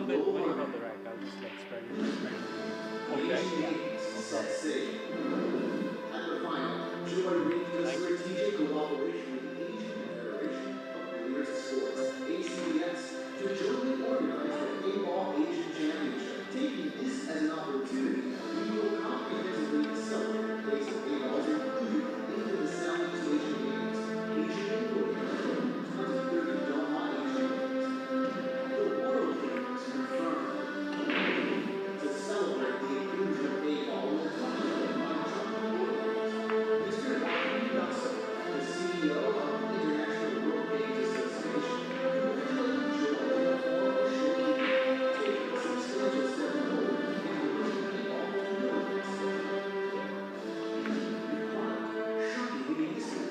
then when you got the rack, I'll just like spread it. Okay. Yeah. No problem. Quarterfinal. Joy reads the strategic cooperation with the Asian Federation of Billiards Sports, ACBS, to jointly organize the Heyball Asian Championship. Taking this as an opportunity, we will comprehensively celebrate the place of Heyball's inclusion into the Southeast Asian Games. Asian Influence 2030 Doha Asian Games. The World Games confirmed. To celebrate the inclusion of Heyball with the Mr. Martin Nelson, the CEO of the International World Games Association, congratulated Joy in the form of a short video, taking a substantial step forward in bringing Heyball to the Olympics. Shocking amazing.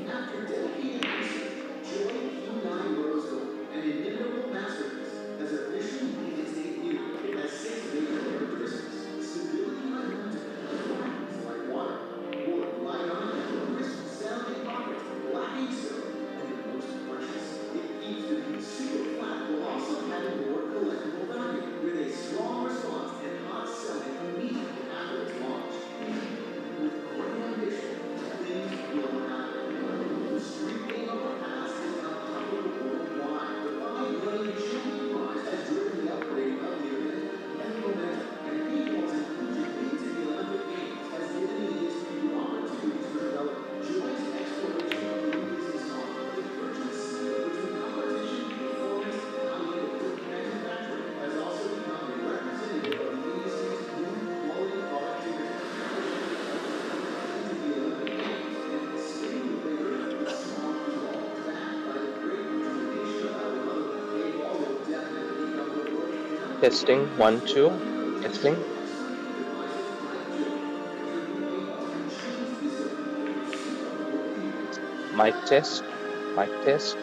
After dedicated research, Joy Q9 Rose Gold, an inimitable masterpiece, has officially made its debut. It has 6 major characteristics: stability like mountain, performance like water, wood light on it, crisp sounding pockets, lacking stone, and the most precious, it keeps the beat super flat while also having more collectible value, with a strong response and hot selling immediately after its launch. With great ambition, things will happen. The street game of the past is now popular worldwide. The 5 million children prize has driven the upgrading of the event and the momentum, and Heyball's inclusion into the Olympic Games has given the industry new opportunities for development. Joy's exploration of the new business model, the virtuous cycle between competition, performance, and high-end equipment manufacturing, has also become a representative of the industry's new quality productivity. Into the Olympic Games and expanding the vigor of the small ball, backed by the great determination of our mother, Heyball will definitely become the world. Testing 1 2. Testing. Mic test. Mic test.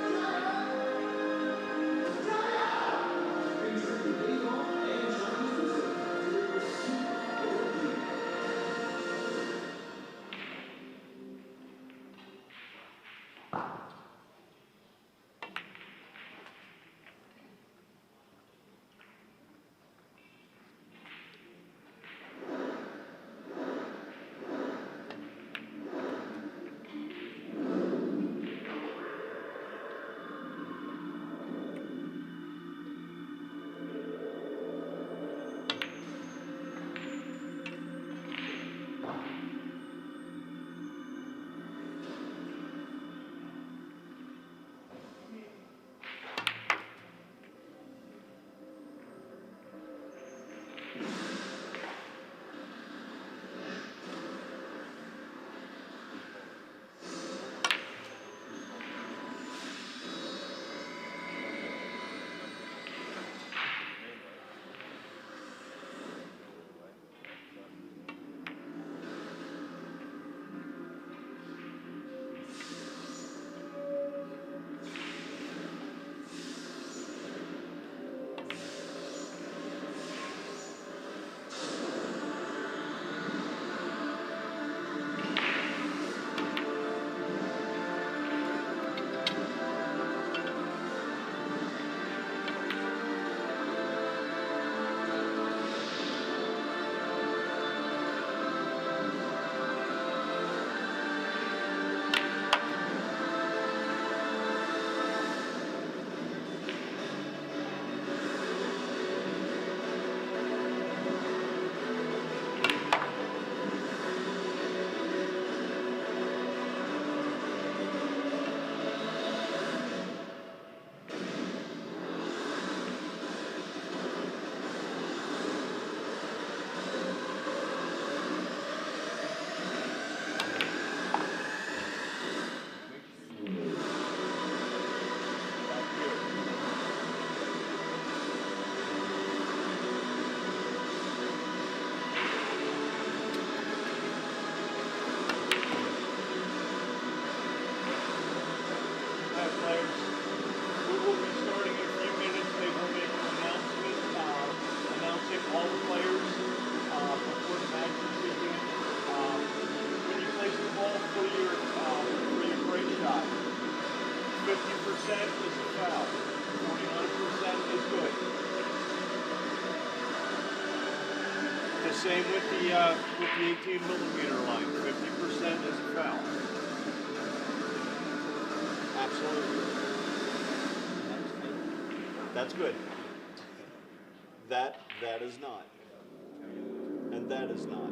Is a foul. 49% is good. The same with the 18mm line. 50% is a foul. Absolutely. That's good. That is not. And that is not.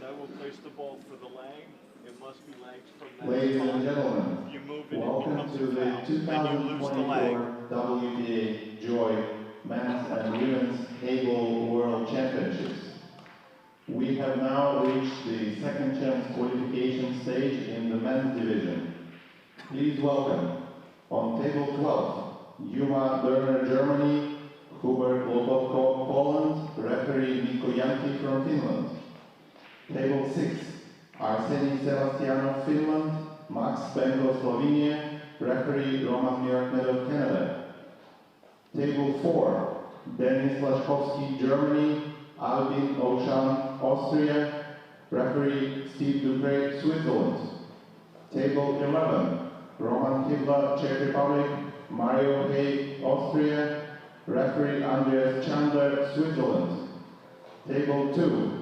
I will place the ball for the lag. It must be lagged from that Ladies spot. and gentlemen, If you move it, welcome it becomes to a the foul. Then you lose the lag. 2024 WTA Joy Men's and Women's Heyball World Championships. We have now reached the second chance qualification stage in the men's division. Please welcome, on table 12, Yuma Derner, Germany, Hubert Lobotko, Poland, referee Niko Janki from Finland. Table 6, Arseny Sebastianov, Finland, Max Benko, Slovenia, referee Roman Mirakmedov, Canada. Table 4, Denis Lashkovsky, Germany, Albin Oshan, Austria, referee Steve Dupre, Switzerland. Table 11, Roman Kibla, Czech Republic, Mario Hay, Austria, referee Andreas Chandler, Switzerland. Table 2,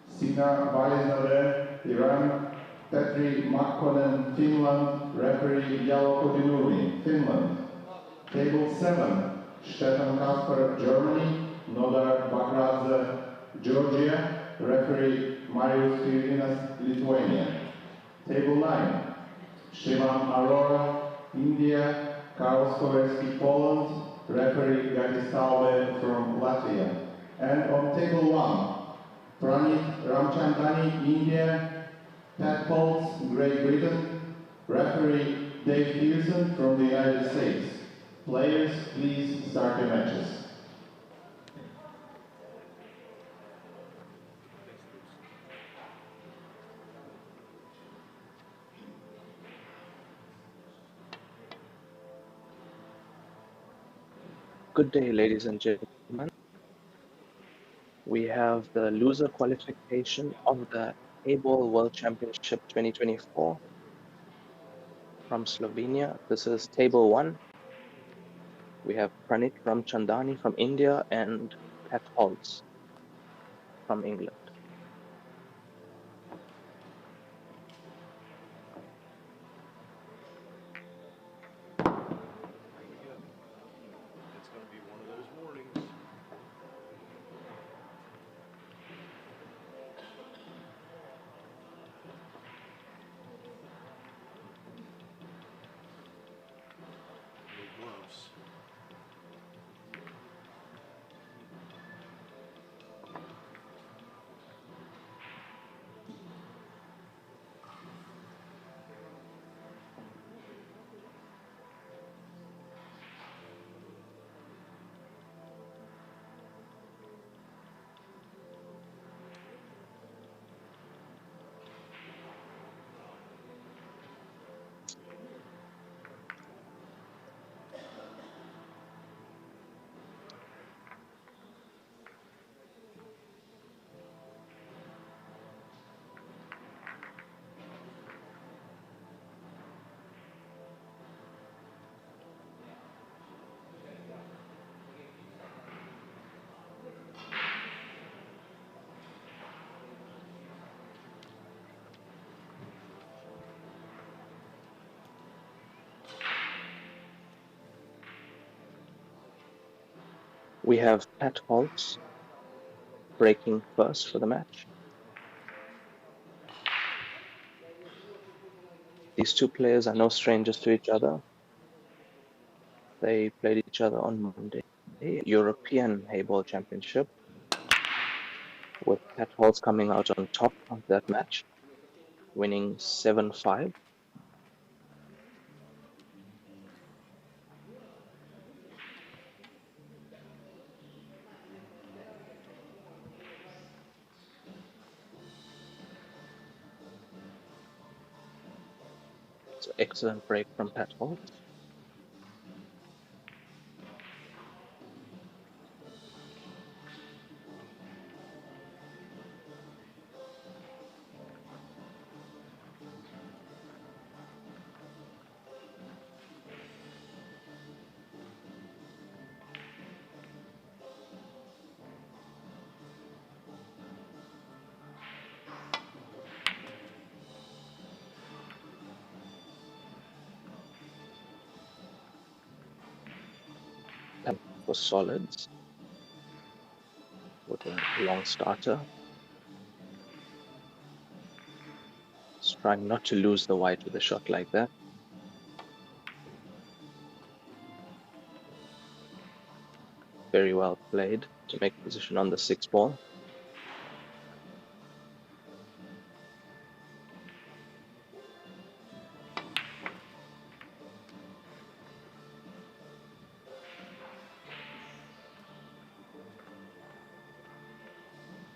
Sina Valizade, Iran, Petri Makkonen, Finland, referee Jalo Kodinuri, Finland. Table 7, Stefan Kasper, Germany, Nodar Bakradze, Georgia, referee Marius Kirinas, Lithuania. Table 9, Shivam Arora, India, Karol Skowerski, Poland, referee Gatistalbe from Latvia. And on table 1, Pranit Ramchandani, India, Pat Pauls, Great Britain, referee Dave Pearson from the United States. Players, please start your matches. Good day, ladies and gentlemen. We have the loser qualification of the Heyball World Championship 2024 from Slovenia. This is table 1. We have Pranit Ramchandani from India and Pat Holtz from England. It's going to be one of those mornings. New gloves. We have Pat Holtz breaking first for the match. These two players are no strangers to each other. They played each other on Monday, European Heyball Championship, with Pat Holtz coming out on top of that match, winning 7-5. So excellent break from Pat Holt. And for solids with a long starter. Just trying not to lose the white with a shot like that. Very well played to make position on the 6 ball.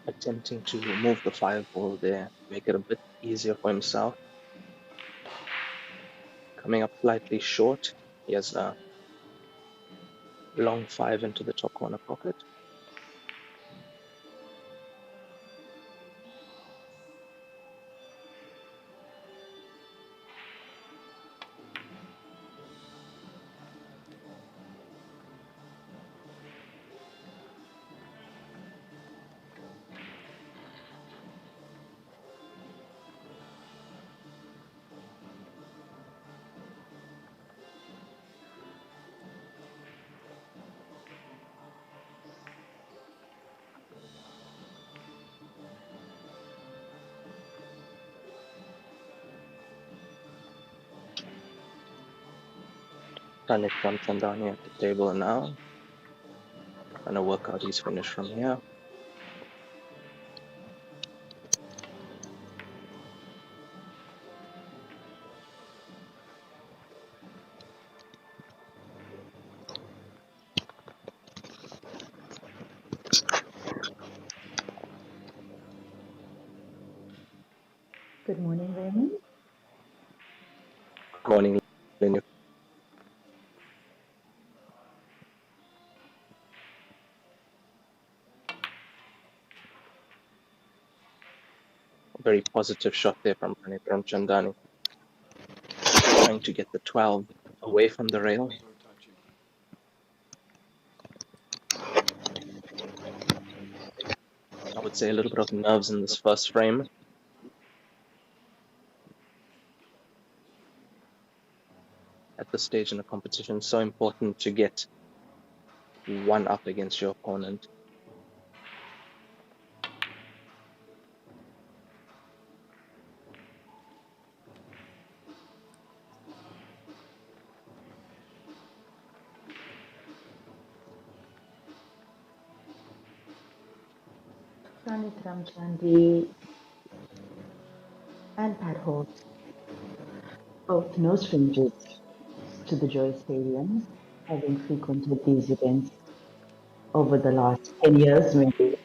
Attempting to remove the 5 ball there, make it a bit easier for himself. Coming up slightly short. He has a long 5 into the top corner pocket. Pranit Ramchandani at the table now. Trying to work out his finish from here. Good morning, Raymond. Good morning, Lynn. Very positive shot there from Pranit Ramchandani. Trying to get the 12 away from the rail. I would say a little bit of nerves in this first frame. At this stage in the competition, so important to get one up against your opponent. Pranit Ramchandi and Pat Holt, both no strangers to the Joy Stadiums, having frequented these events over the last 10 years, maybe.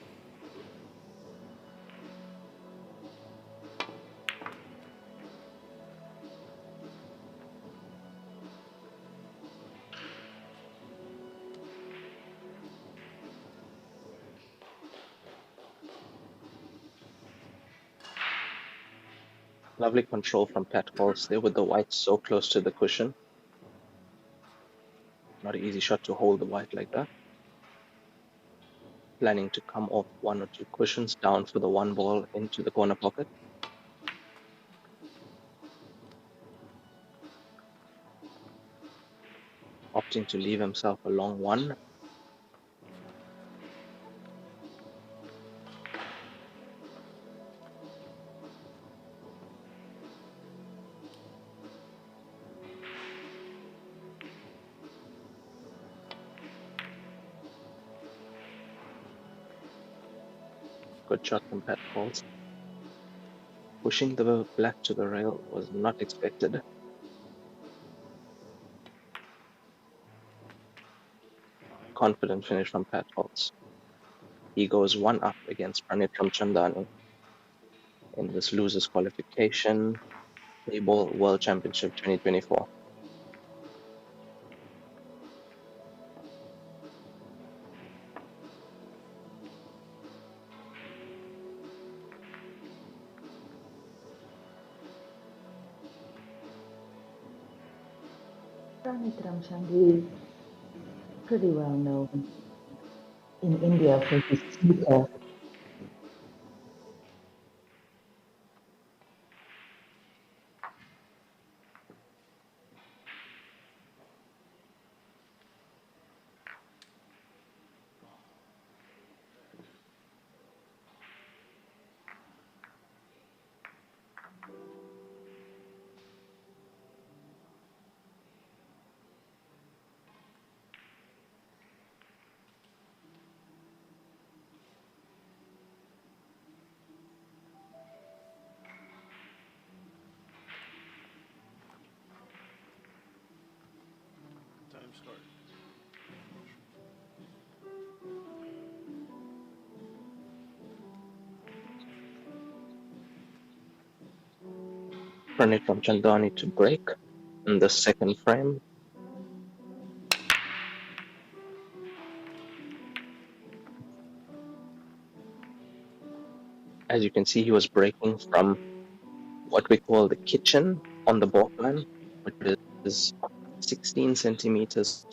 Lovely control from Pat Holtz there with the white so close to the cushion. Not an easy shot to hold the white like that. Planning to come off 1 or 2 cushions down for the 1 ball into the corner pocket. Opting to leave himself a long 1. Good shot from Pat Holtz. Pushing the black to the rail was not expected. Confident finish from Pat Holtz. He goes 1 up against Pranit Ramchandani in this losers qualification. Heyball World Championship 2024. Pranit Ramchandani is pretty well known in India for his snooker. Time start. Pranit Ramchandani to break in the second frame. As you can see, he was breaking from what we call the kitchen on the balkline, which is 16 centimeters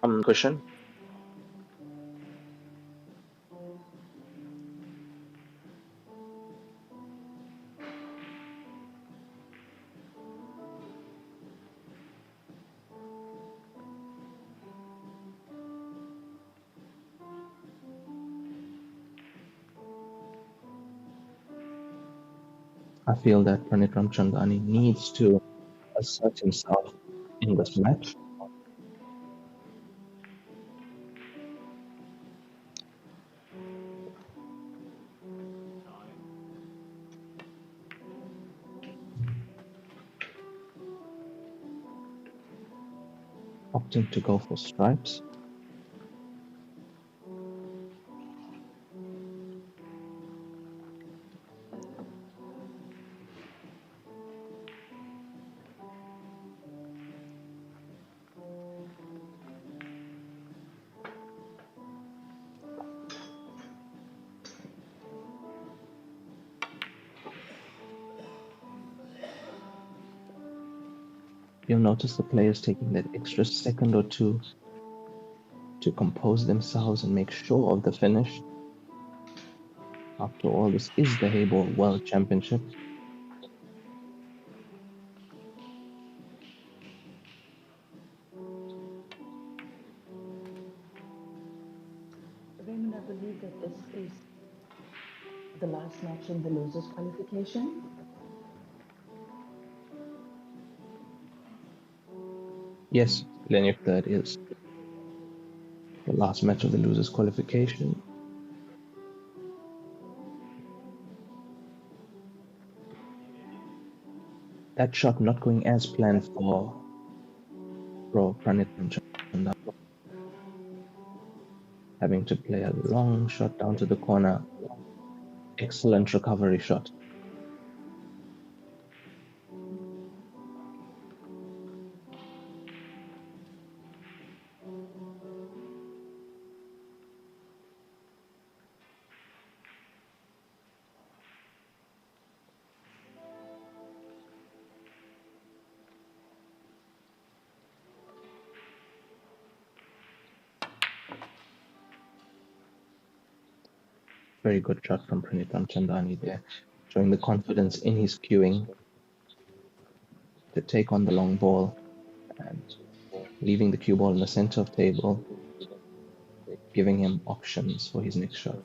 from the cushion. I feel that Pranit Ramchandani needs to assert himself in this match. Opting to go for stripes. You'll notice the players taking that extra second or two to compose themselves and make sure of the finish. After all, this is the Heyball World Championship. Raymond, I believe that this is the last match in the losers qualification. Yes, Lenny, that is the last match of the losers qualification. That shot not going as planned for Pranit Ramchandani, having to play a long shot down to the corner. Excellent recovery shot. Very good shot from Pranit Ramchandani there, showing the confidence in his cueing to take on the long ball and leaving the cue ball in the center of table, giving him options for his next shot.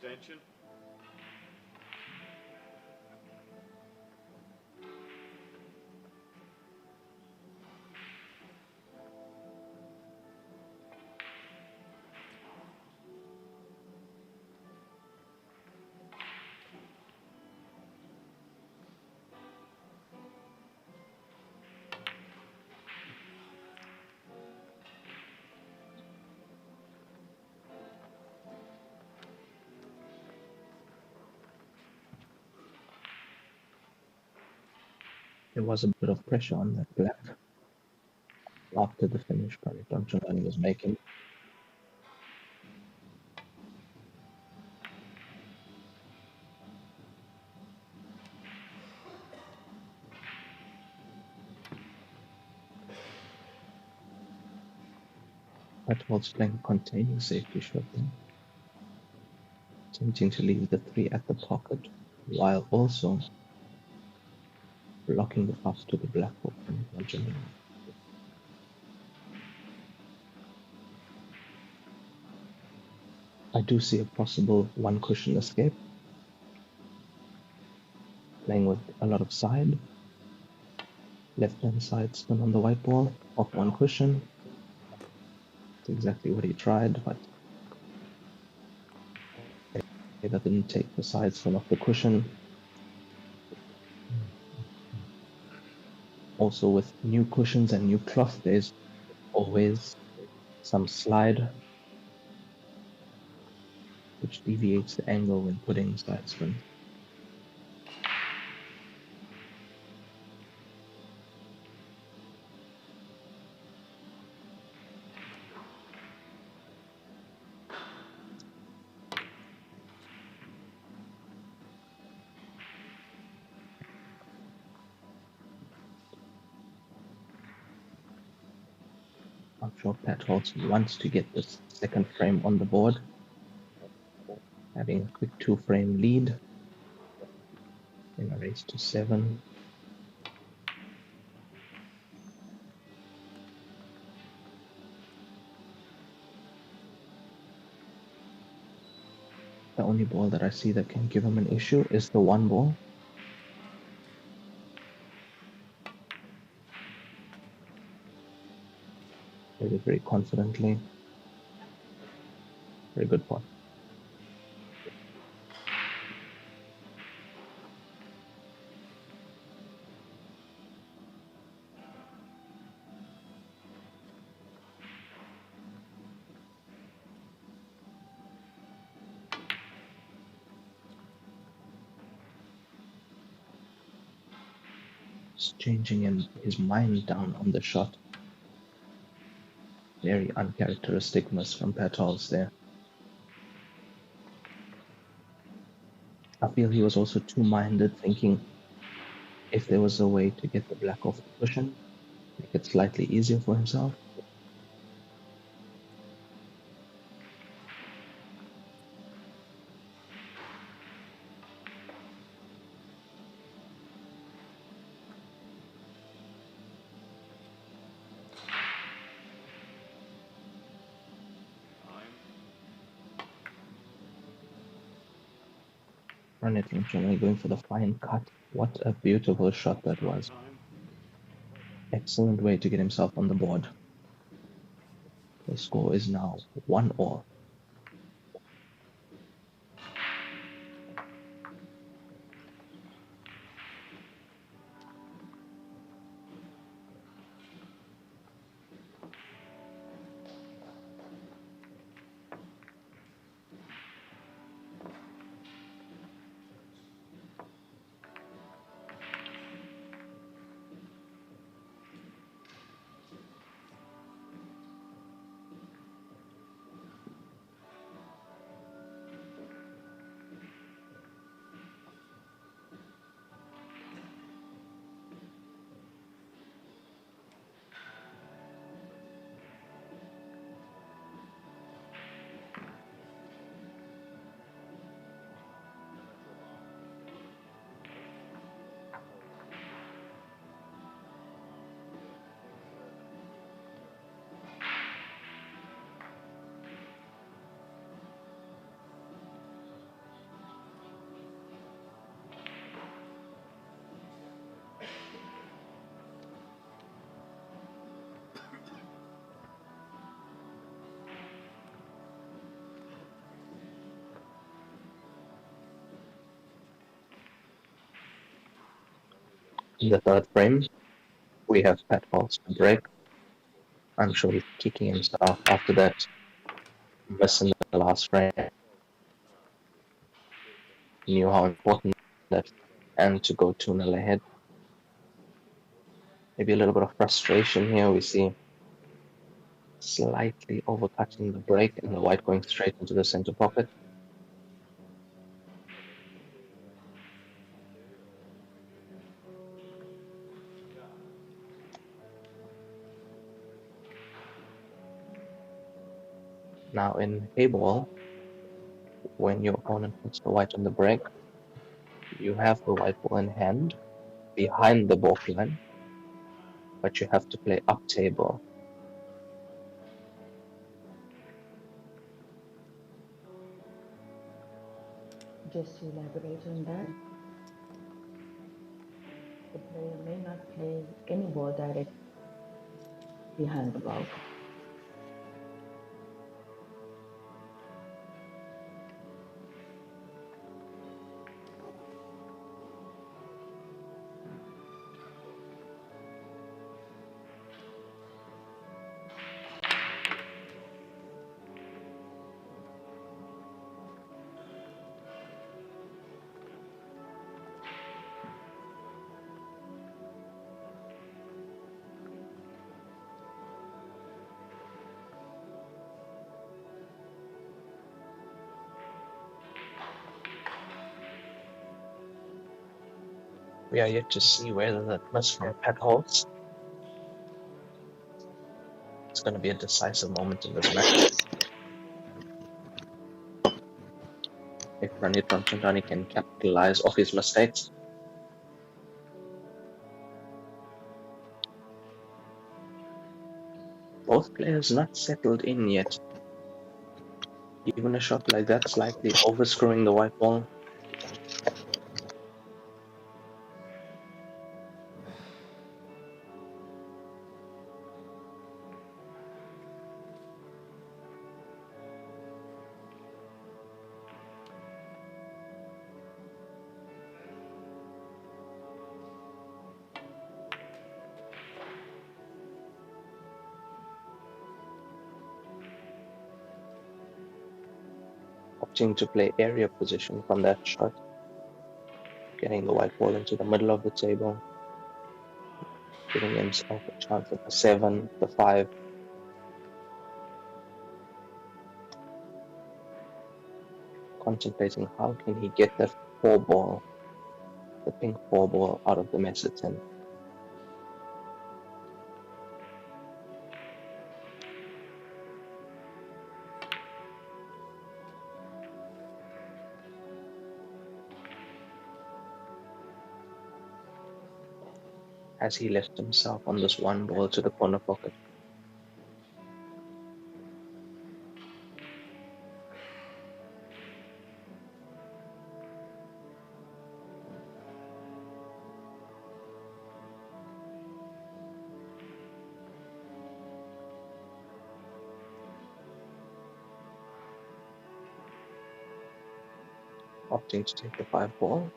extension. There was a bit of pressure on that black after the finish probably Don Giovanni was making. Whitehall's playing containing safety shot there, attempting to leave the 3 at the pocket while also blocking the pass to the black hook from Don Giovanni. I do see a possible one cushion escape. Playing with a lot of side. Left-hand side spin on the white ball, off one cushion. That's exactly what he tried, but that didn't take the side spin off the cushion. Also with new cushions and new cloth, there's always some slide which deviates the angle when putting side spin. I'm sure Pat Holtz wants to get this second frame on the board, having a quick 2-frame lead in a race to 7. The only ball that I see that can give him an issue is the 1 ball. Played it very confidently. Very good pot. Just changing his mind down on the shot. Very uncharacteristic miss from Pat Holtz there. I feel he was also two-minded, thinking if there was a way to get the black off the cushion, make it slightly easier for himself. Run it from Germany, going for the fine cut. What a beautiful shot that was. Excellent way to get himself on the board. The score is now 1-1. In the third frame, we have Pat Holt's break. I'm sure he's kicking himself after that miss in the last frame. He knew how important that and to go 2-0 ahead. Maybe a little bit of frustration here. We see slightly overcutting the break and the white going straight into the center pocket. Now in Heyball, when your opponent puts the white on the break, you have the white ball in hand behind the balk line, but you have to play up table. Just to elaborate on that, the player may not play any ball direct behind the ball. We are yet to see whether that miss from Pat holds. It's going to be a decisive moment in this match. If Ranit Ramchandani can capitalize off his mistakes. Both players not settled in yet. Even a shot like that slightly overscrewing the white ball. Opting to play area position from that shot. Getting the white ball into the middle of the table. Giving himself a chance at the 7, the 5. Contemplating how can he get that 4 ball, the pink 4 ball out of the mess it's in. As he left himself on this 1 ball to the corner pocket. Opting to take the 5 ball.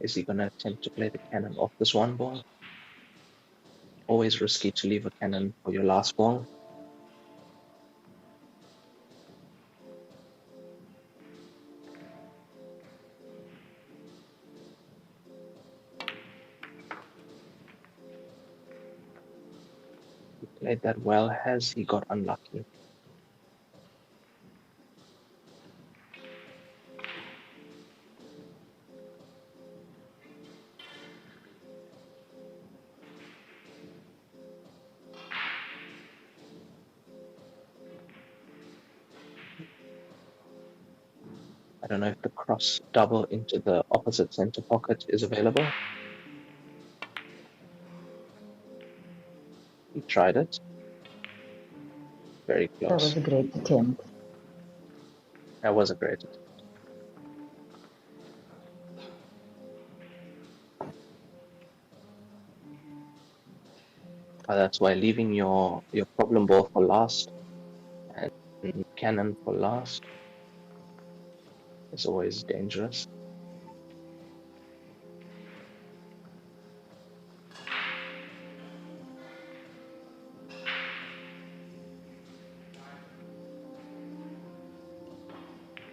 Is he going to attempt to play the cannon off this 1 ball? Always risky to leave a cannon for your last ball. He played that well. Has he got unlucky? I don't know if the cross double into the opposite center pocket is available. He tried it. Very close. That was a great attempt. That was a great attempt. That's why leaving your problem ball for last and cannon for last is always dangerous.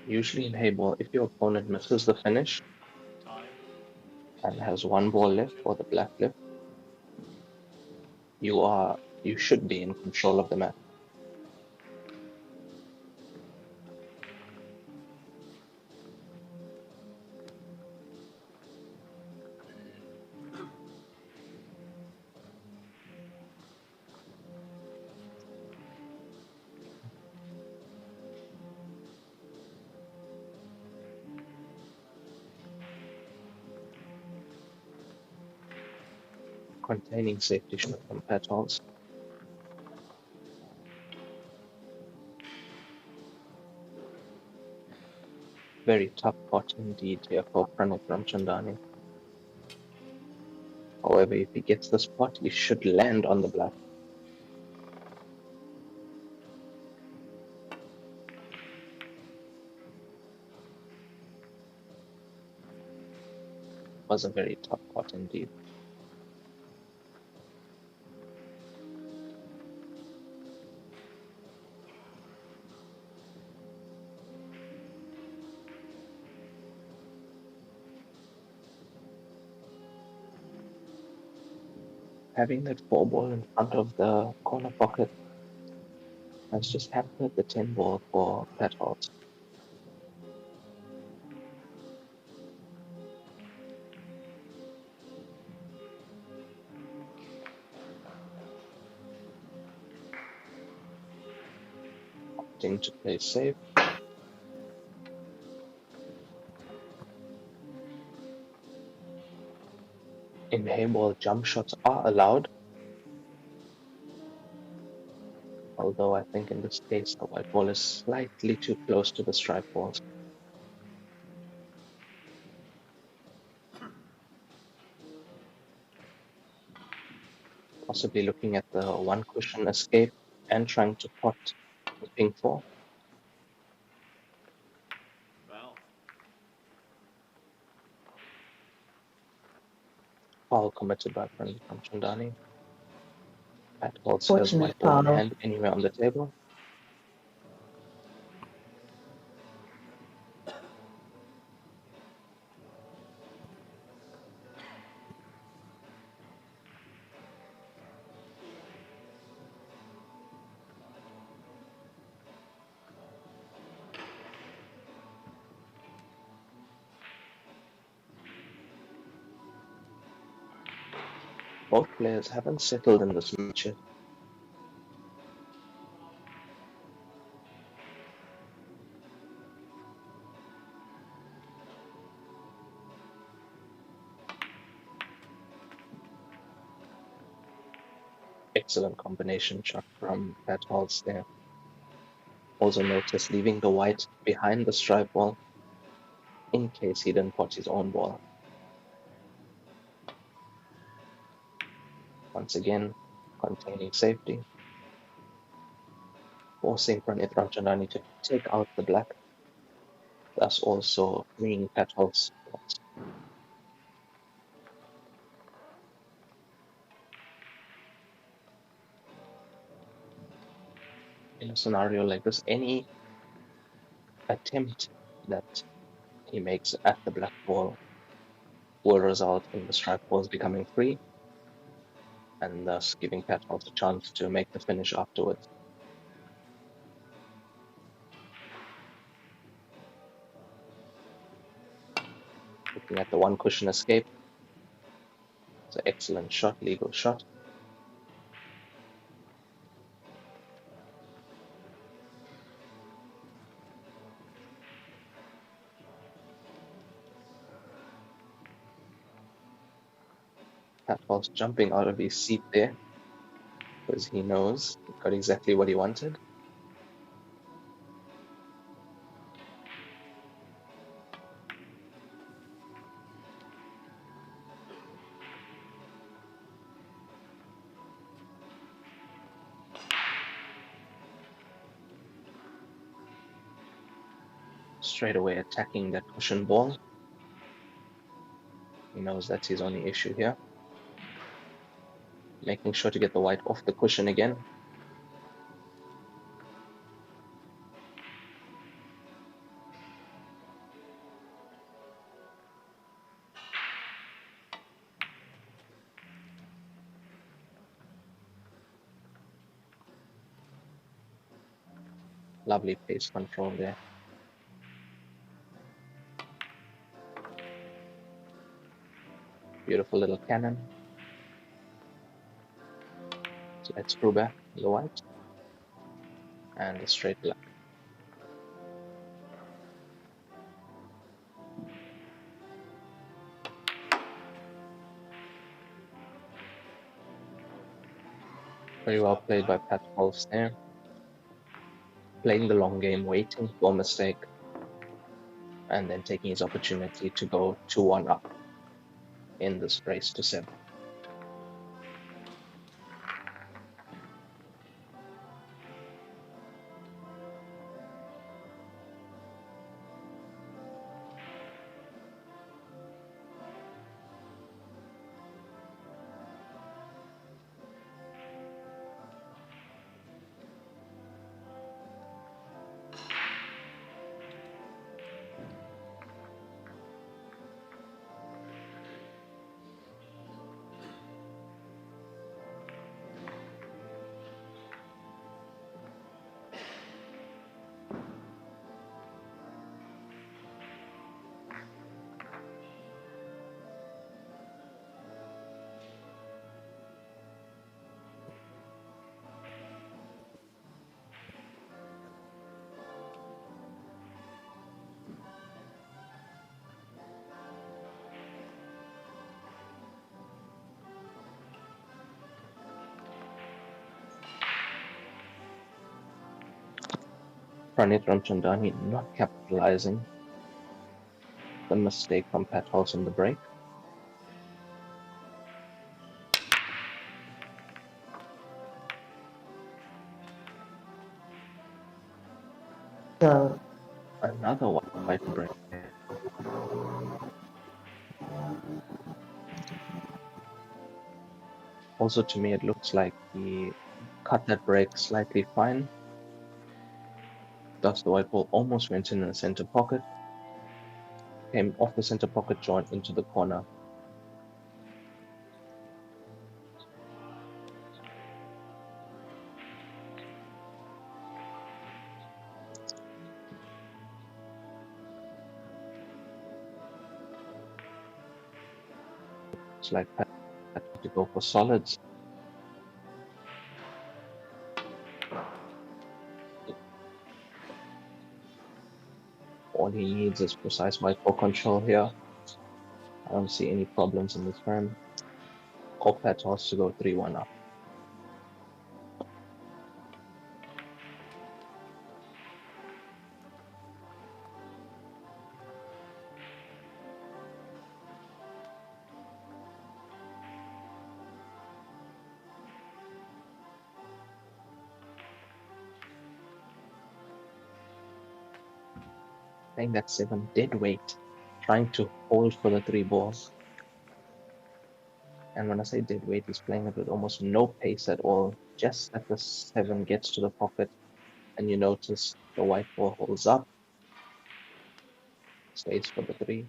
Usually in Heyball, if your opponent misses the finish Time. and has one ball left or the black left, you should be in control of the match. Containing safety shot from petals. Very tough pot indeed here for Pranit Ramchandani. However, if he gets the spot, he should land on the black. Was a very tough pot indeed. Having that 4 ball in front of the corner pocket has just hampered the 10 ball for petals. Opting to play safe. In Heyball, jump shots are allowed. Although I think in this case, the white ball is slightly too close to the stripe balls. Possibly looking at the one cushion escape and trying to pot the pink 4. Foul. Foul committed by Pranit Ramchandani. Petals has Fortunate white ball in foul. hand anywhere on the table. Both players haven't settled in this match yet. Excellent combination shot from Petals there. Also notice leaving the white behind the stripe ball in case he didn't pot his own ball. Once again, containing safety. Forcing Pranit Ramchandani to take out the black, thus also freeing Petals. In a scenario like this, any attempt that he makes at the black ball will result in the stripe balls becoming free and thus giving Petals a chance to make the finish afterwards. Looking at the one cushion escape. It's an excellent shot, legal shot. Petals jumping out of his seat there because he knows he got exactly what he wanted. straight away attacking that cushion ball. He knows that's his only issue here. Making sure to get the white off the cushion again. Lovely pace control there. Beautiful little cannon. So let's screw back the white. And a straight black. Very well played by Pat Wolfs there. Playing the long game, waiting for a mistake, and then taking his opportunity to go 2-1 up in this race to 7. Pranit Ramchandani not capitalizing the mistake from Pat Hulse on the break. So Another white break. Also, to me, it looks like he cut that break slightly fine. Thus, the white ball almost went in the center pocket. Came off the center pocket, joint into the corner. It's like Pat had to go for solids. All he needs is precise white ball control here. I don't see any problems in this frame. Or Pat has to go 3-1 up. Playing that 7 dead weight, trying to hold for the 3 balls. And when I say dead weight, he's playing it with almost no pace at all. Just that the 7 gets to the pocket, and you notice the white ball holds up, stays for the 3.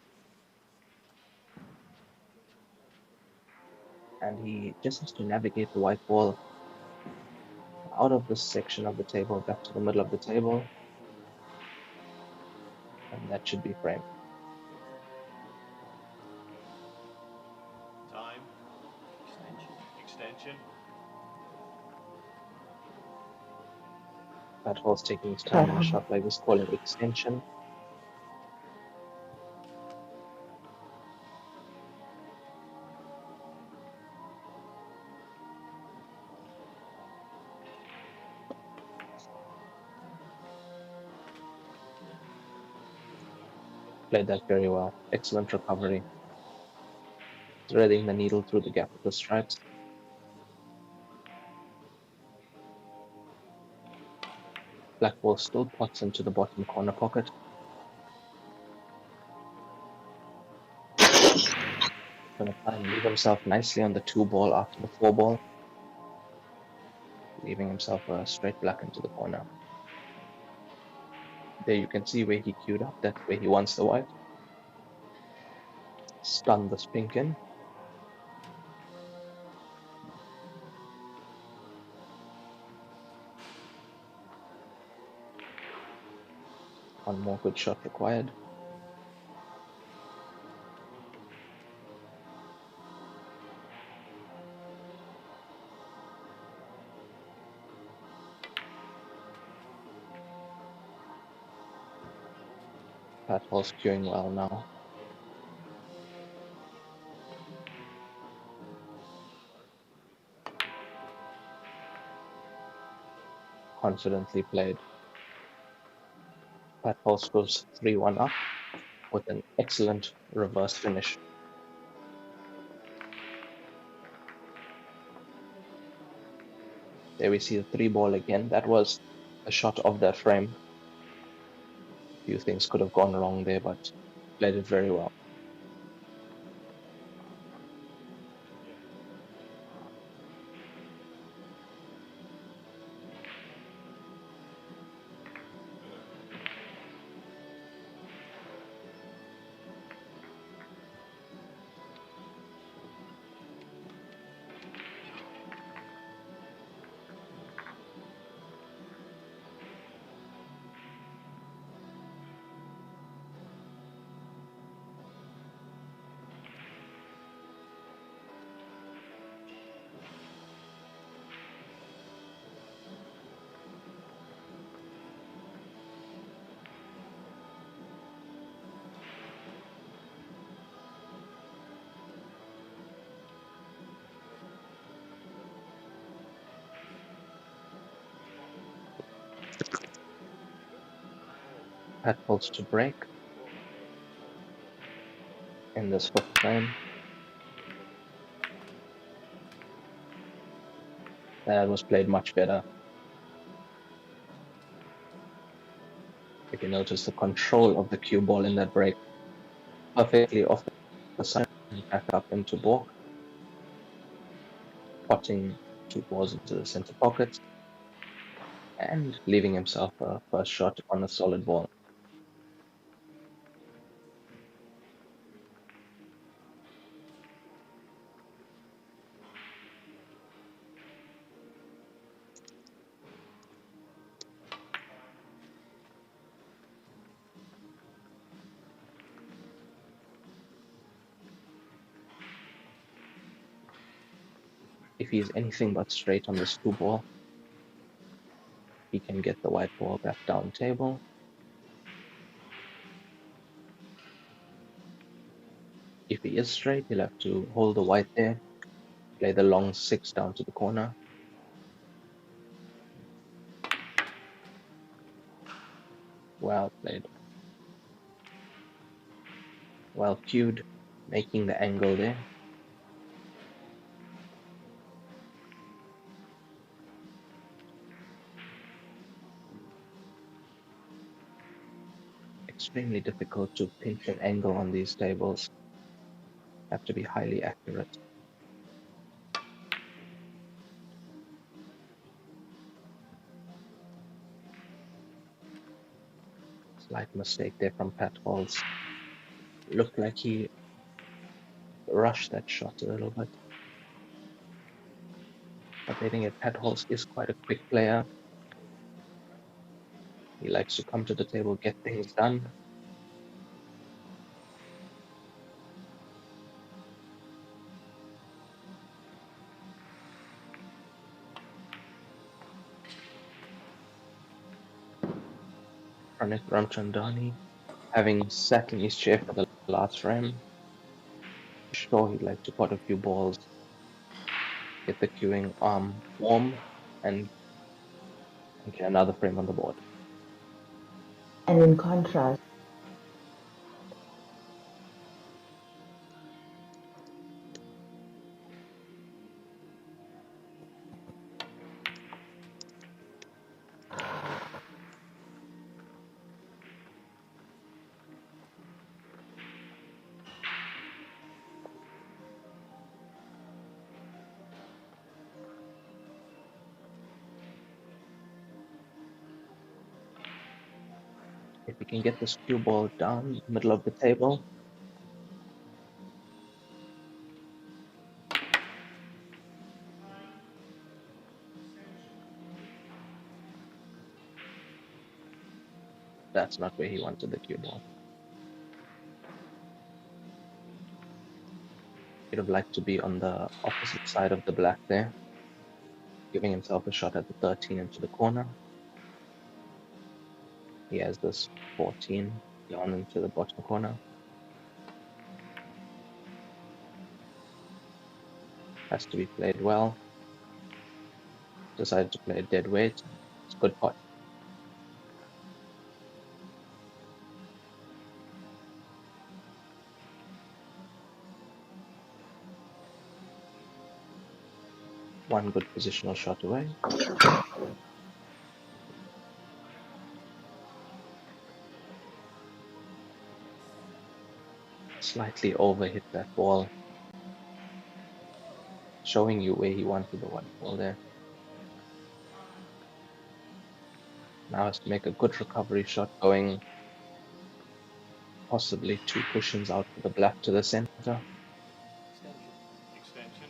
And he just has to navigate the white ball out of this section of the table, back to the middle of the table. And that should be frame. Time. Extension. Pat Hall's taking his time in a shot like this, calling extension. Played that very well. Excellent recovery. Threading the needle through the gap of the stripes. Black ball still pots into the bottom corner pocket. going to try and leave himself nicely on the 2 ball after the 4 ball, leaving himself a straight black into the corner. There you can see where he queued up. That's where he wants the white. Stun this pink in. One more good shot required. Patwell's queuing well now. Confidently played. Patwell goes 3-1 up with an excellent reverse finish. There we see the 3 ball again. That was a shot of that frame. A few things could have gone wrong there, but played it very well. Patwell's to break in this 5th frame. That was played much better. If you notice the control of the cue ball in that break, perfectly off the side and back up into balk, potting 2 balls into the center pocket, and leaving himself a first shot on a solid ball. If he is anything but straight on this 2 ball, he can get the white ball back down table. If he is straight, he'll have to hold the white there, play the long 6 down to the corner. Well played. Well cued, making the angle there. Extremely difficult to pinch an angle on these tables. Have to be highly accurate. Slight mistake there from Patwell's. Looked like he rushed that shot a little bit. But I think Patwell's is quite a quick player. He likes to come to the table, get things done. Pranit Ramchandani, having sat in his chair for the last frame, sure he'd like to pot a few balls, get the queuing arm warm, and get another frame on the board. And in contrast, If he can get this cue ball down the middle of the table, that's not where he wanted the cue ball. He'd have liked to be on the opposite side of the black there, giving himself a shot at the 13 into the corner. He has this 14 down into the bottom corner. Has to be played well. Decided to play a dead weight. It's a good pot. One good positional shot away. Slightly overhit that ball, showing you where he wanted the white ball there. Now has to make a good recovery shot, going possibly 2 cushions out for the black to the center. Extension.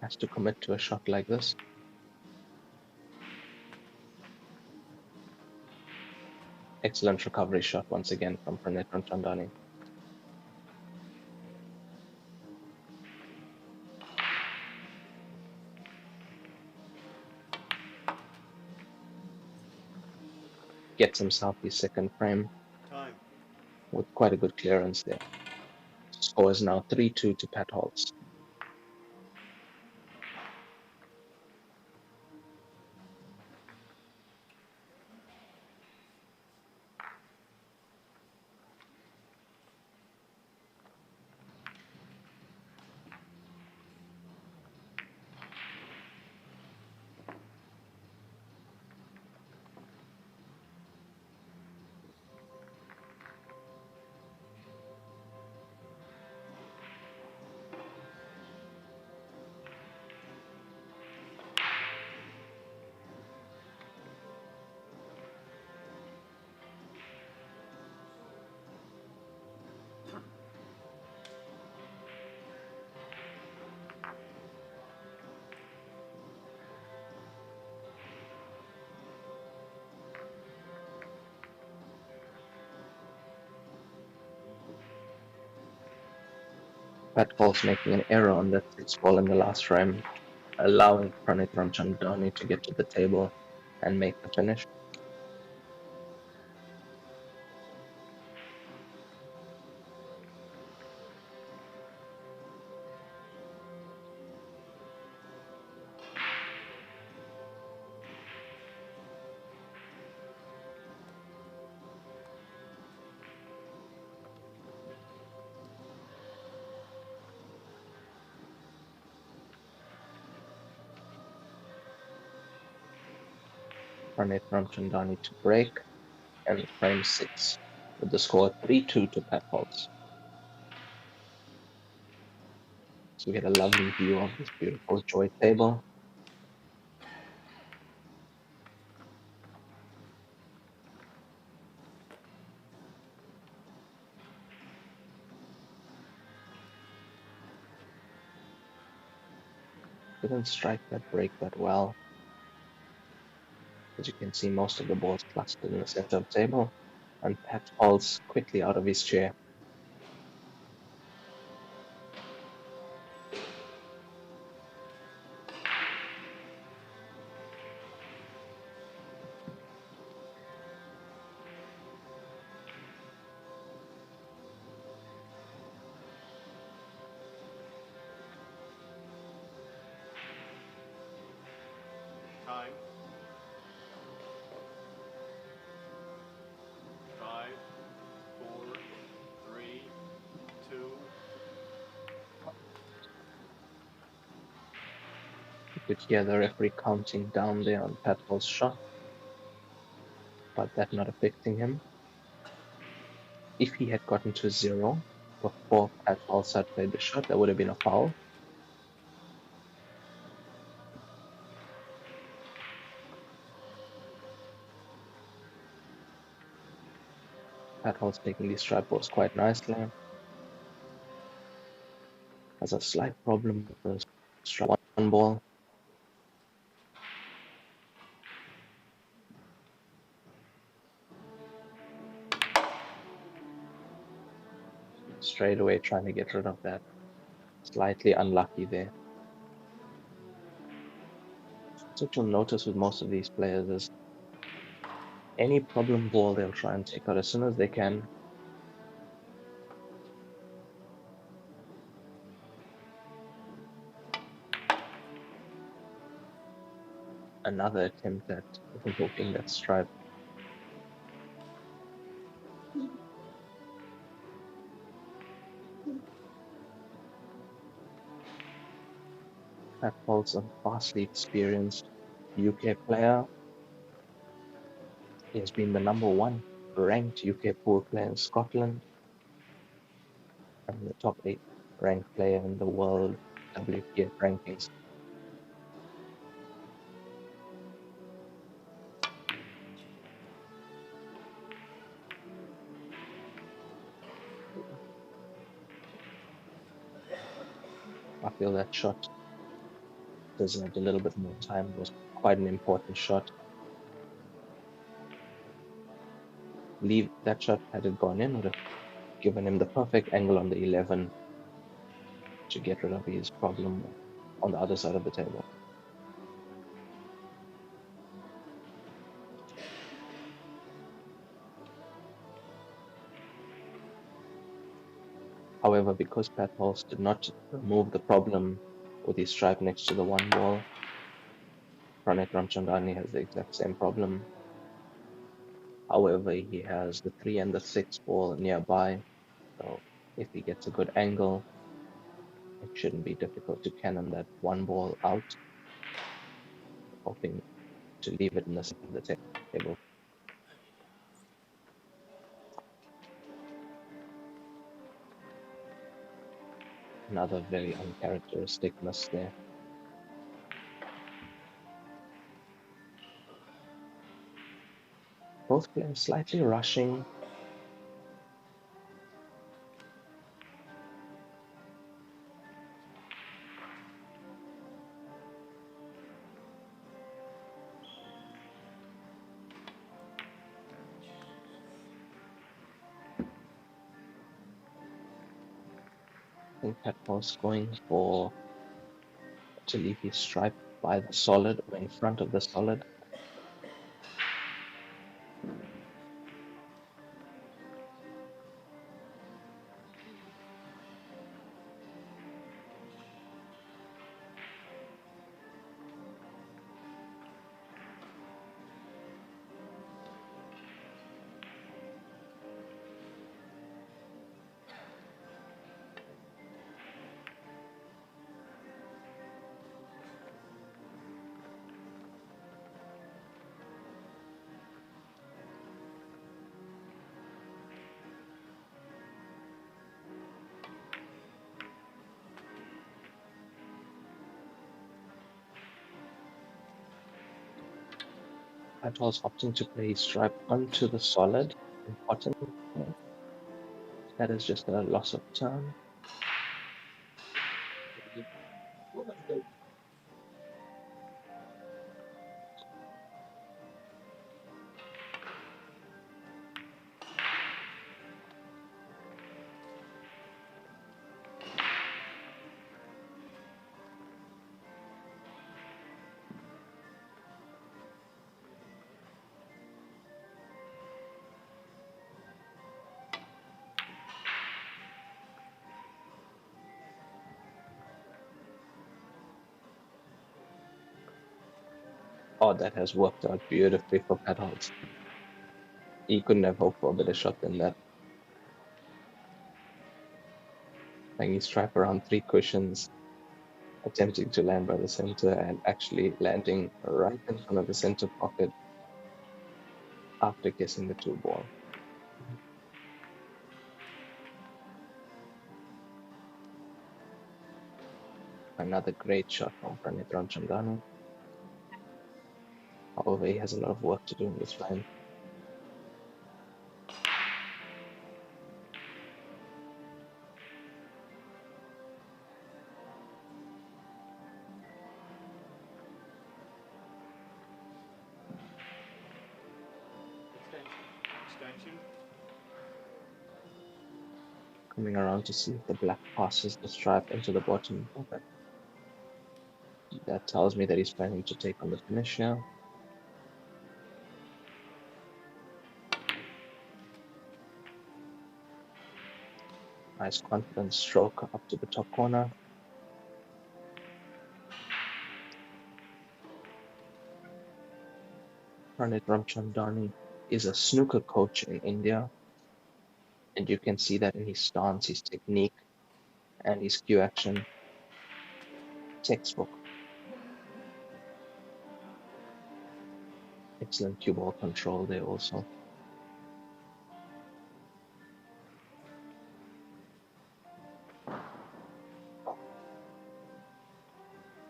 Has to commit to a shot like this. Excellent recovery shot once again from Pranit Ramchandani. Gets himself his second frame Time. with quite a good clearance there. Score is now 3-2 to Pat Holtz. Pat Holtz making an error on that 6 ball in the last frame, allowing Pranit Ramchandani to get to the table and make the finish. Pranit Ramchandani to break, and frame 6 with the score 3-2 to Pat Holtz. So we get a lovely view of this beautiful joy table. Didn't strike that break that well. As you can see, most of the balls clustered in the center of the table, and Pat falls quickly out of his chair. Time. 5, 4, 3, 2. You could hear the referee counting down there on Pat Hall's shot, but that not affecting him. If he had gotten to 0, before Pat Holz had played the shot, that would have been a foul. Pat Holz taking these strike balls quite nicely. Has a slight problem with the strike one ball. Straight away trying to get rid of that. Slightly unlucky there. So what you'll notice with most of these players is any problem ball they'll try and take out as soon as they can. Another attempt at overhooking that stripe. Pat Holz, a vastly experienced UK player. He has been the #1 ranked UK pool player in Scotland and the top 8 ranked player in the world WPF rankings. I feel that shot deserved a little bit more time. It was quite an important shot. Leave that shot, had it gone in, would have given him the perfect angle on the 11 to get rid of his problem on the other side of the table. However, because Pat Holz did not remove the problem with his stripe next to the one ball, Pranek Ramchandani has the exact same problem. However, he has the 3 and the 6 ball nearby, so if he gets a good angle, it shouldn't be difficult to cannon that one ball out, hoping to leave it in the center of the table. Another very uncharacteristic miss there. Both players slightly rushing. I think Pat Holz going for to leave his stripe by the solid or in front of the solid. Pat Holz opting to play his stripe onto the solid. Important. That is just a loss of turn. Oh, that has worked out beautifully for Pat Holz. He couldn't have hoped for a better shot than that. Playing his stripe around 3 cushions, attempting to land by the center and actually landing right in front of the center pocket after guessing the 2 ball. Another great shot from Pranit Ramchandani. However, he has a lot of work to do in this frame. Extension. Coming around to see if the black passes the stripe into the bottom of it. That tells me that he's planning to take on the finish here. Nice confident stroke up to the top corner. Pranit Ramchandani is a snooker coach in India, and you can see that in his stance, his technique, and his cue action. Textbook. Excellent cue ball control there also.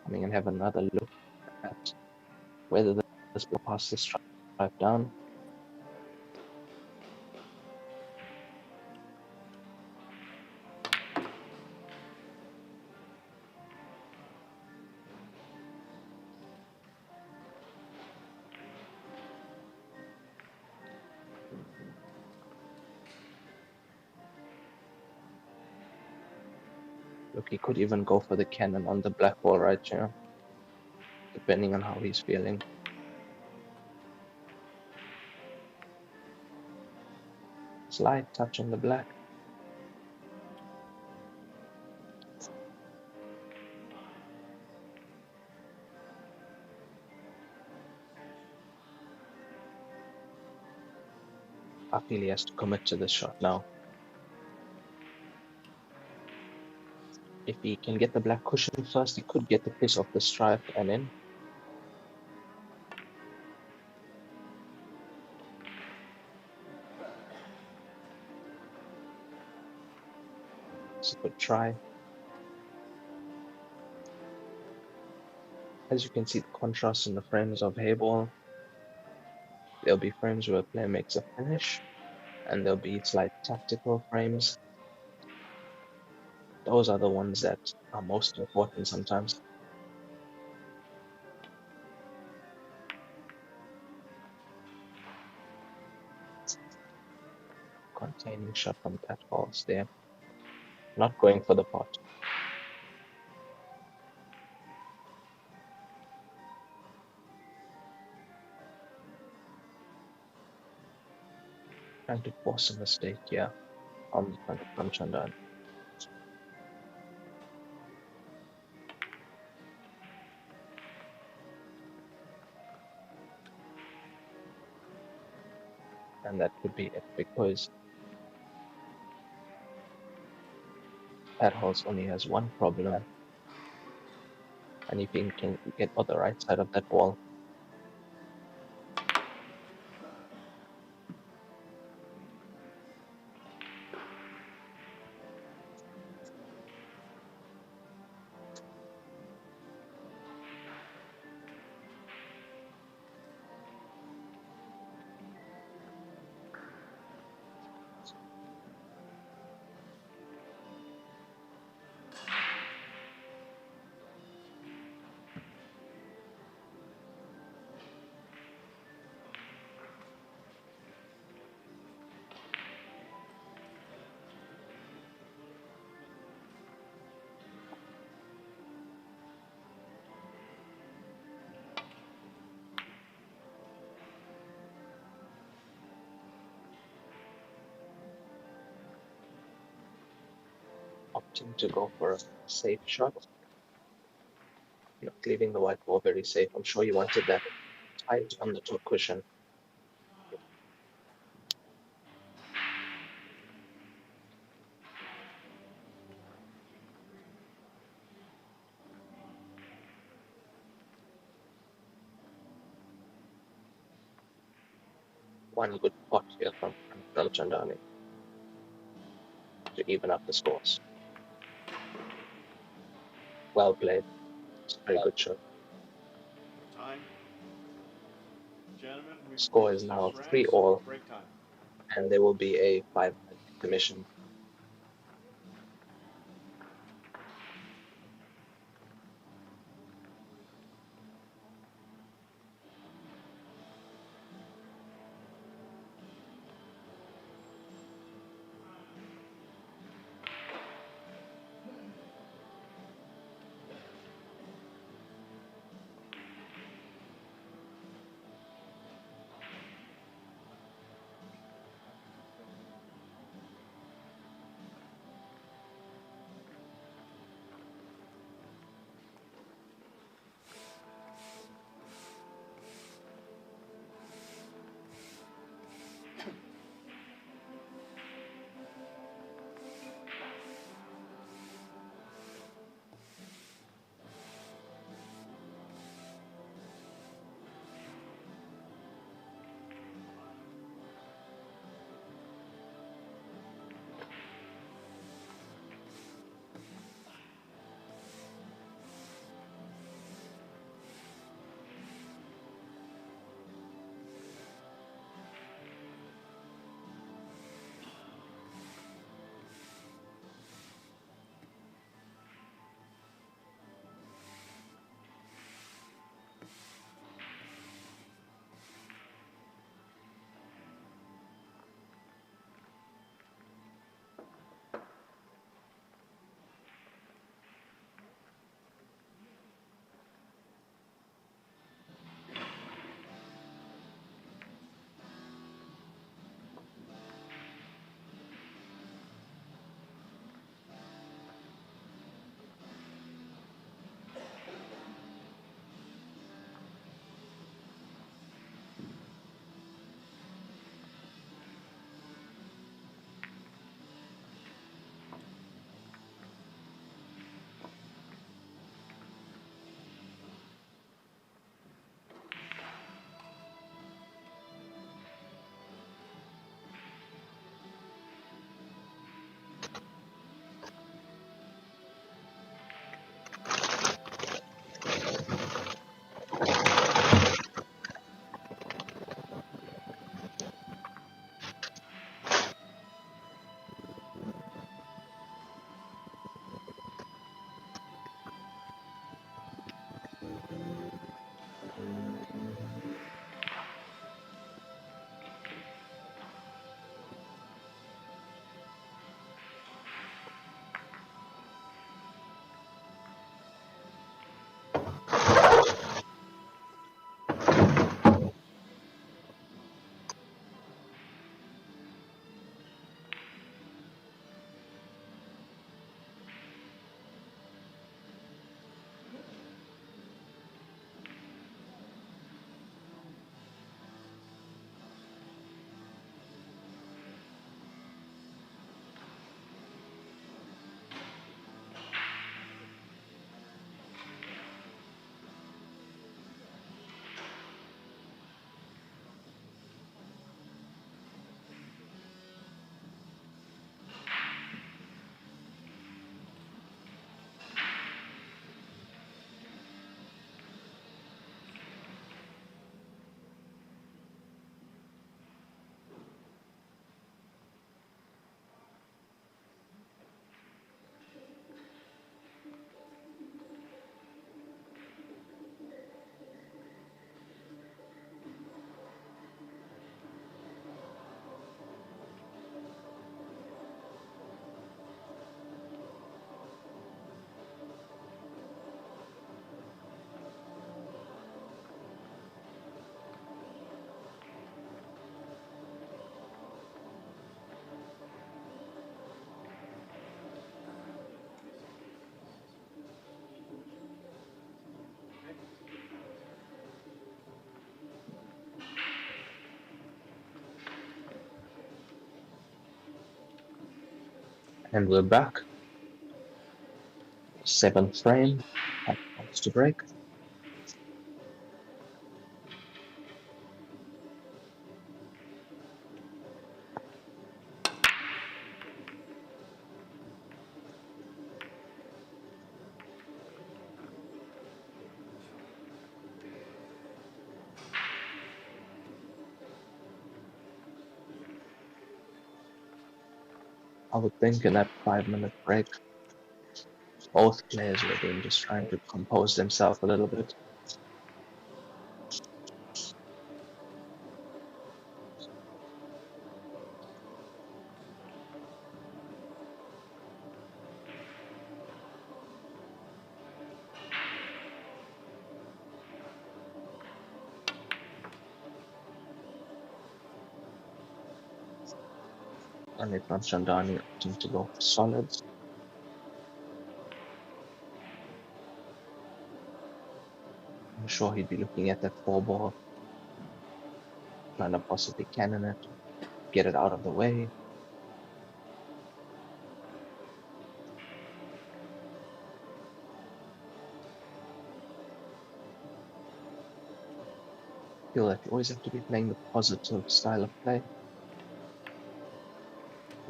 Coming and have another look at whether this ball passes the stripe down. Look, he could even go for the cannon on the black ball right here, depending on how he's feeling. Slight touch on the black. I feel he has to commit to this shot now. If he can get the black cushion first, he could get the piece off the stripe and in. It's a good try. As you can see, the contrast in the frames of Heyball. There'll be frames where a player makes a finish, and there'll be slight tactical frames. Those are the ones that are most important sometimes. Containing shot from Pat Falls there. Not going for the pot. Trying to force a mistake here on the front of Ramchandani. And that could be it because Pat Halls only has one problem. And if he can get on the right side of that ball, opting to go for a safe shot, not leaving the white ball very safe. I'm sure he wanted that tight on the top cushion. One good pot here from Ramchandani to even up the scores. Well played. It's a very good show. Time. Gentlemen, we've Score played is 6 now rounds. 3-all, Break time. and there will be a 5-minute intermission. And we're back. 7th frame. 5 minutes to break. I would think in that 5-minute break, both players would have been just trying to compose themselves a little bit. And it's not Shandani opting to go for solids. I'm sure he'd be looking at that 4-ball, trying to possibly cannon it, get it out of the way. Feel like you always have to be playing the positive style of play.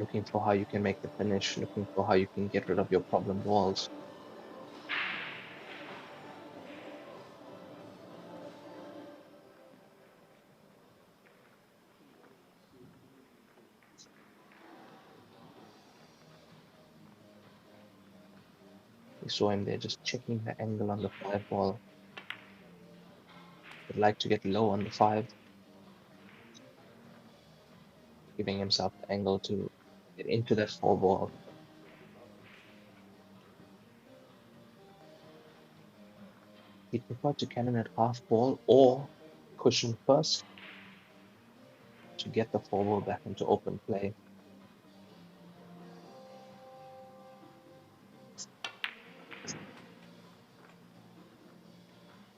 Looking for how you can make the finish, looking for how you can get rid of your problem balls. We saw him there just checking the angle on the 5-ball. Would like to get low on the 5, giving himself the angle to get into that 4-ball. He'd prefer to cannon at half ball or cushion first to get the 4-ball back into open play.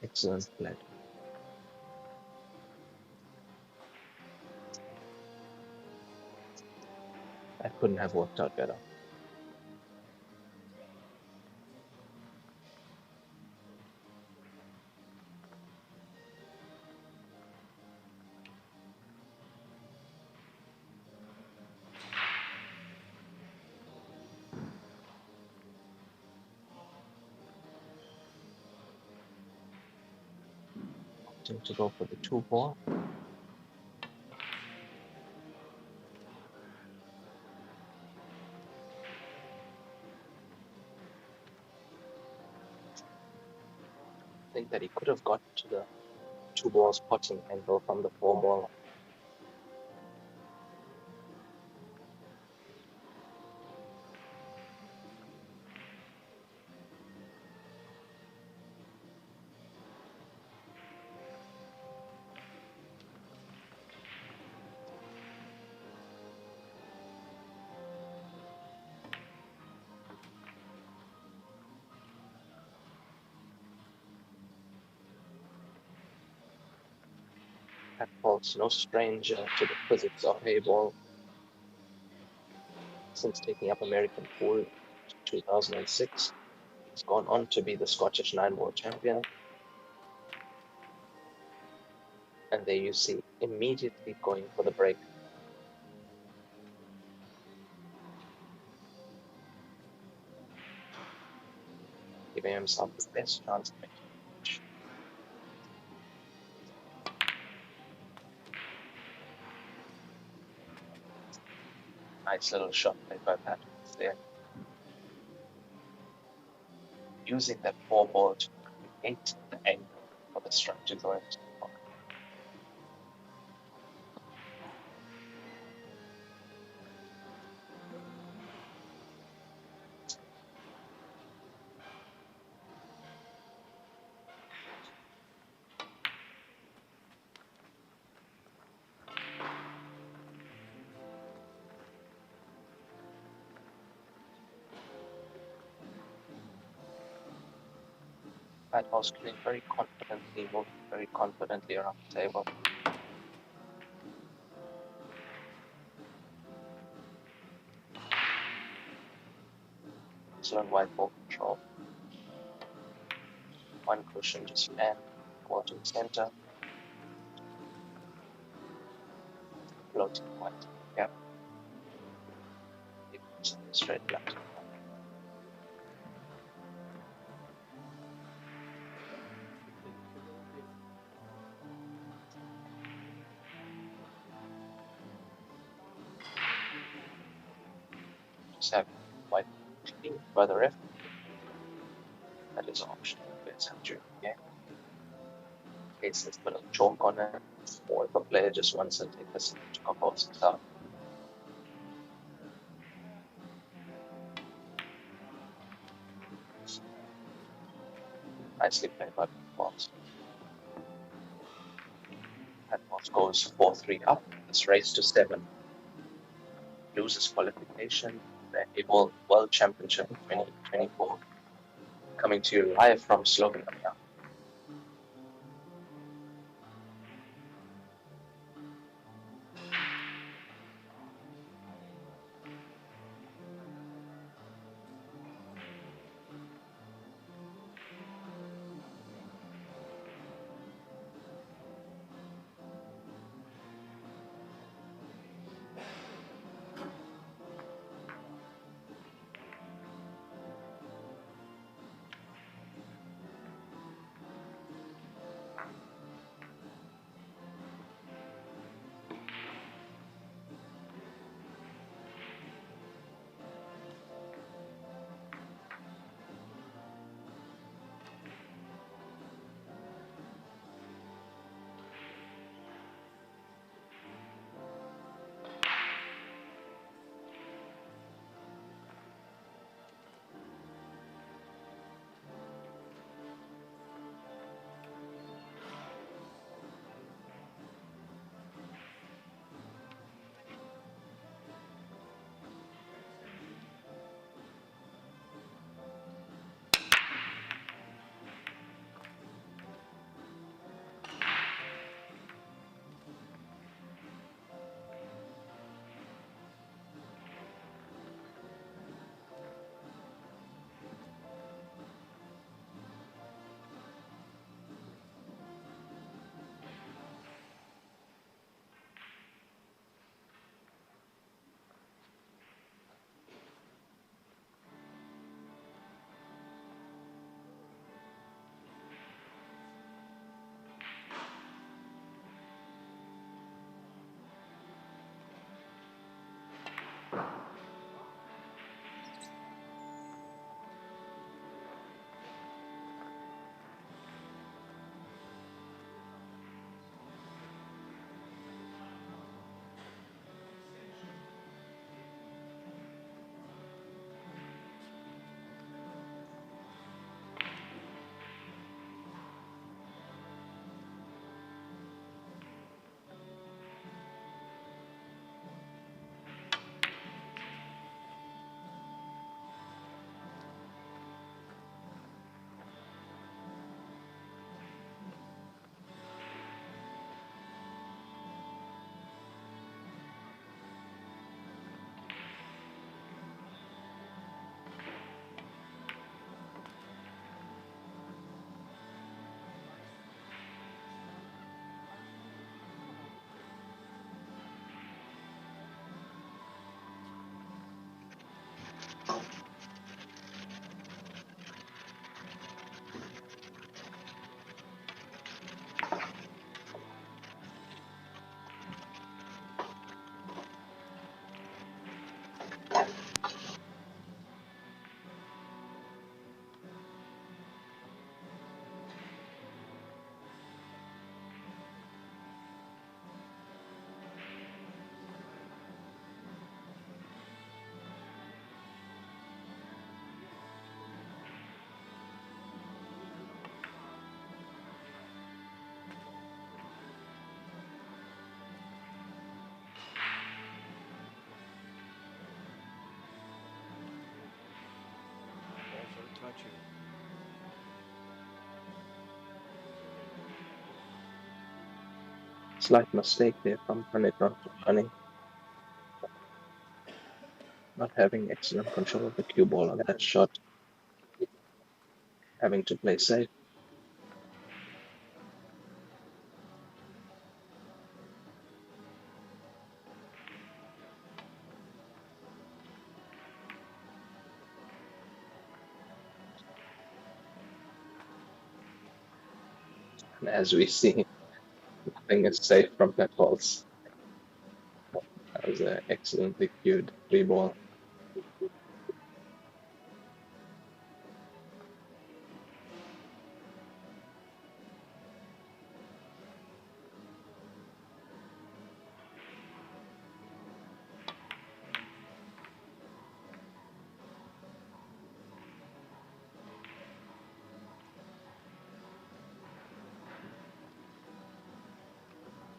Excellent play. That couldn't have worked out better. Opting to go for the 2-ball. I think that he could have got to the 2-ball's potting angle from the 4-ball. That ball's no stranger to the physics of Heyball. Since taking up American pool in 2006, he's gone on to be the Scottish 9-ball champion. And there you see, immediately going for the break. Giving himself the best chance to make the match. Nice little shot played by Patrick there. Using that 4-ball to create the angle for the strike to go into the pocket. Heyball screen very confidently, moving very confidently around the table. Excellent white ball control. One cushion just and ball to the center. Floating white. Yep. Straight left. just have white clean by the ref. That is an option to play during the game. In case there's a bit of chalk on it, or if a player just wants to take a second to compose himself. Nicely played by Balls. Balls goes 4-3 up. This race to 7. Loses qualification. The Heyball World Championship 2024. Coming to you live from Slovenia. Touching. Slight mistake there from Punit not running. Not having excellent control of the cue ball on that shot. Having to play safe. And as we see, nothing is safe from that balls. That was an excellently cued free ball.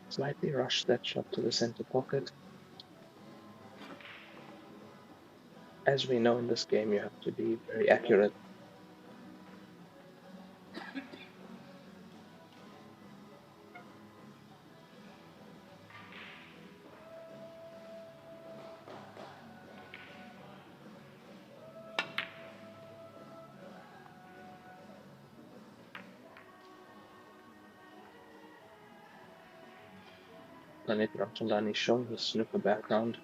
Slightly rushed that shot to the center pocket. As we know in this game, you have to be very accurate. Pranit Ramchandani showing his snooker background,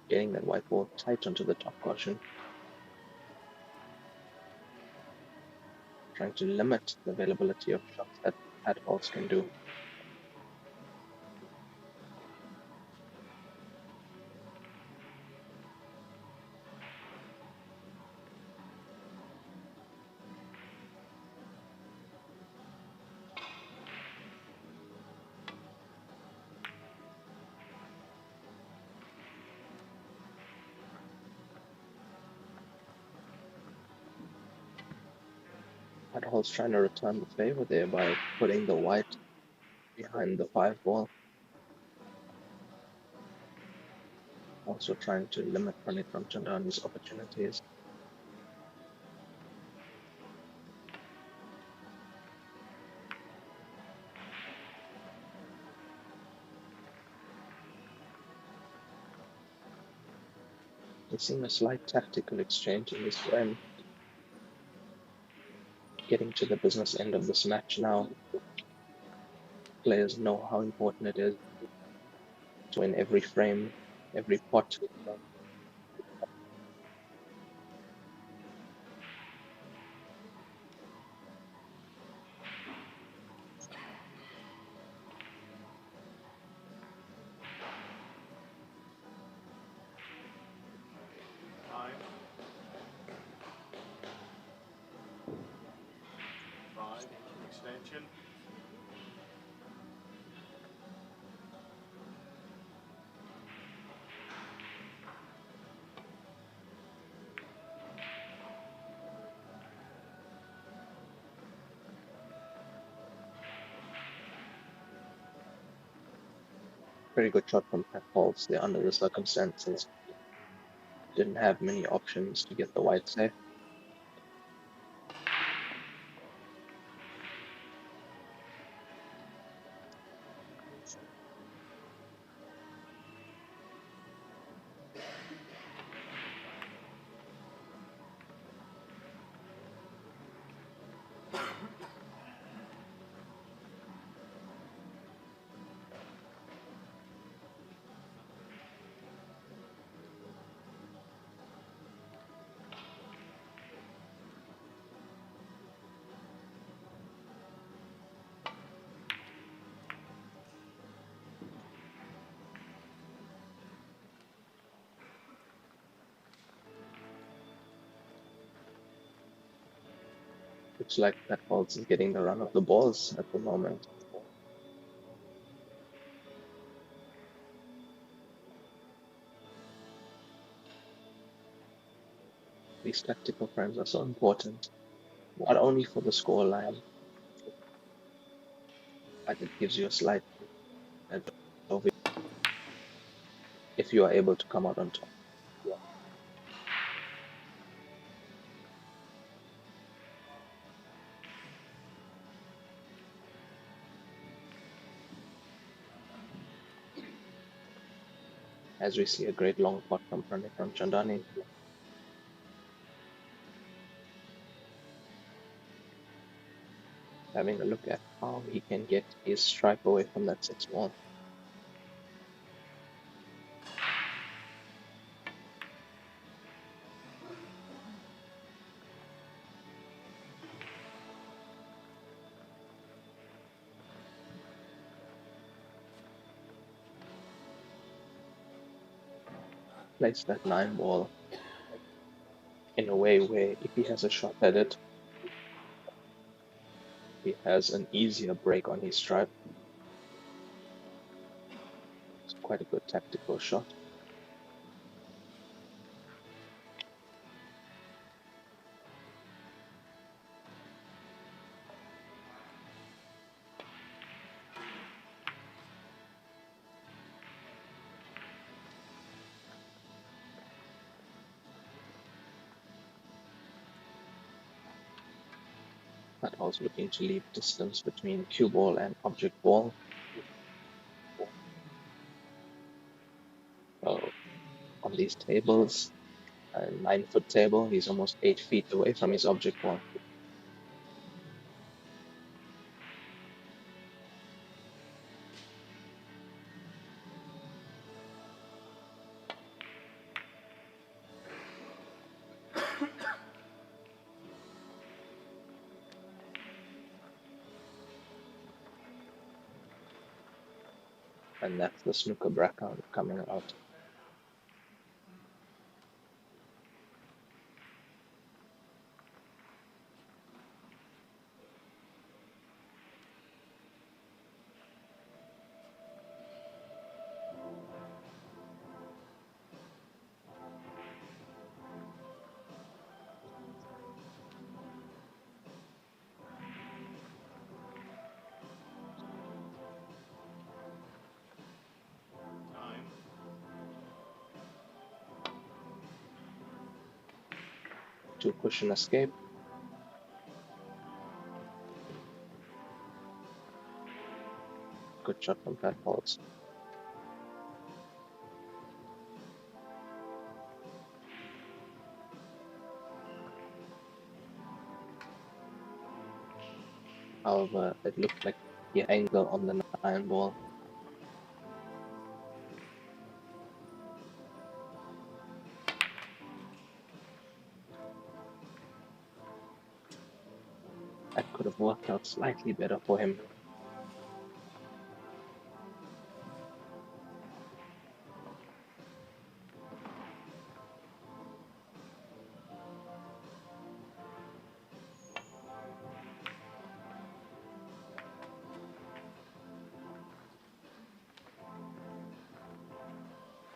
getting that white ball tight onto the top caution, trying to limit the availability of shots that Heyball can do. Heyball's trying to return the favor there by putting the white behind the 5 ball. Also trying to limit Pranit Ramchandani's opportunities. We're seeing a slight tactical exchange in this frame. Getting to the business end of this match now. Players know how important it is to win every frame, every pot. Five, extension. Very good shot from Heyball there under the circumstances. Didn't have many options to get the white safe. Looks like Heyball is getting the run of the balls at the moment. These tactical frames are so important, not only for the scoreline, but it gives you a slight advantage if you are able to come out on top. As we see a great long pot from Pranit Ramchandani. Having a look at how he can get his strike away from that 6 ball. Place that 9 ball in a way where if he has a shot at it, he has an easier break on his stripe. It's quite a good tactical shot. Heyball's looking to leave distance between cue ball and object ball. So on these tables, a 9-foot table, he's almost 8 feet away from his object ball. And that's the snooker bracket coming out. Time. To push and escape. Good shot from Pat Balls. However, it looked like the angle on the iron ball. That could have worked out slightly better for him.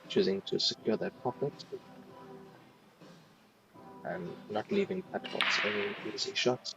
Choosing to secure that pocket and not leaving Pat Balls any easy shots.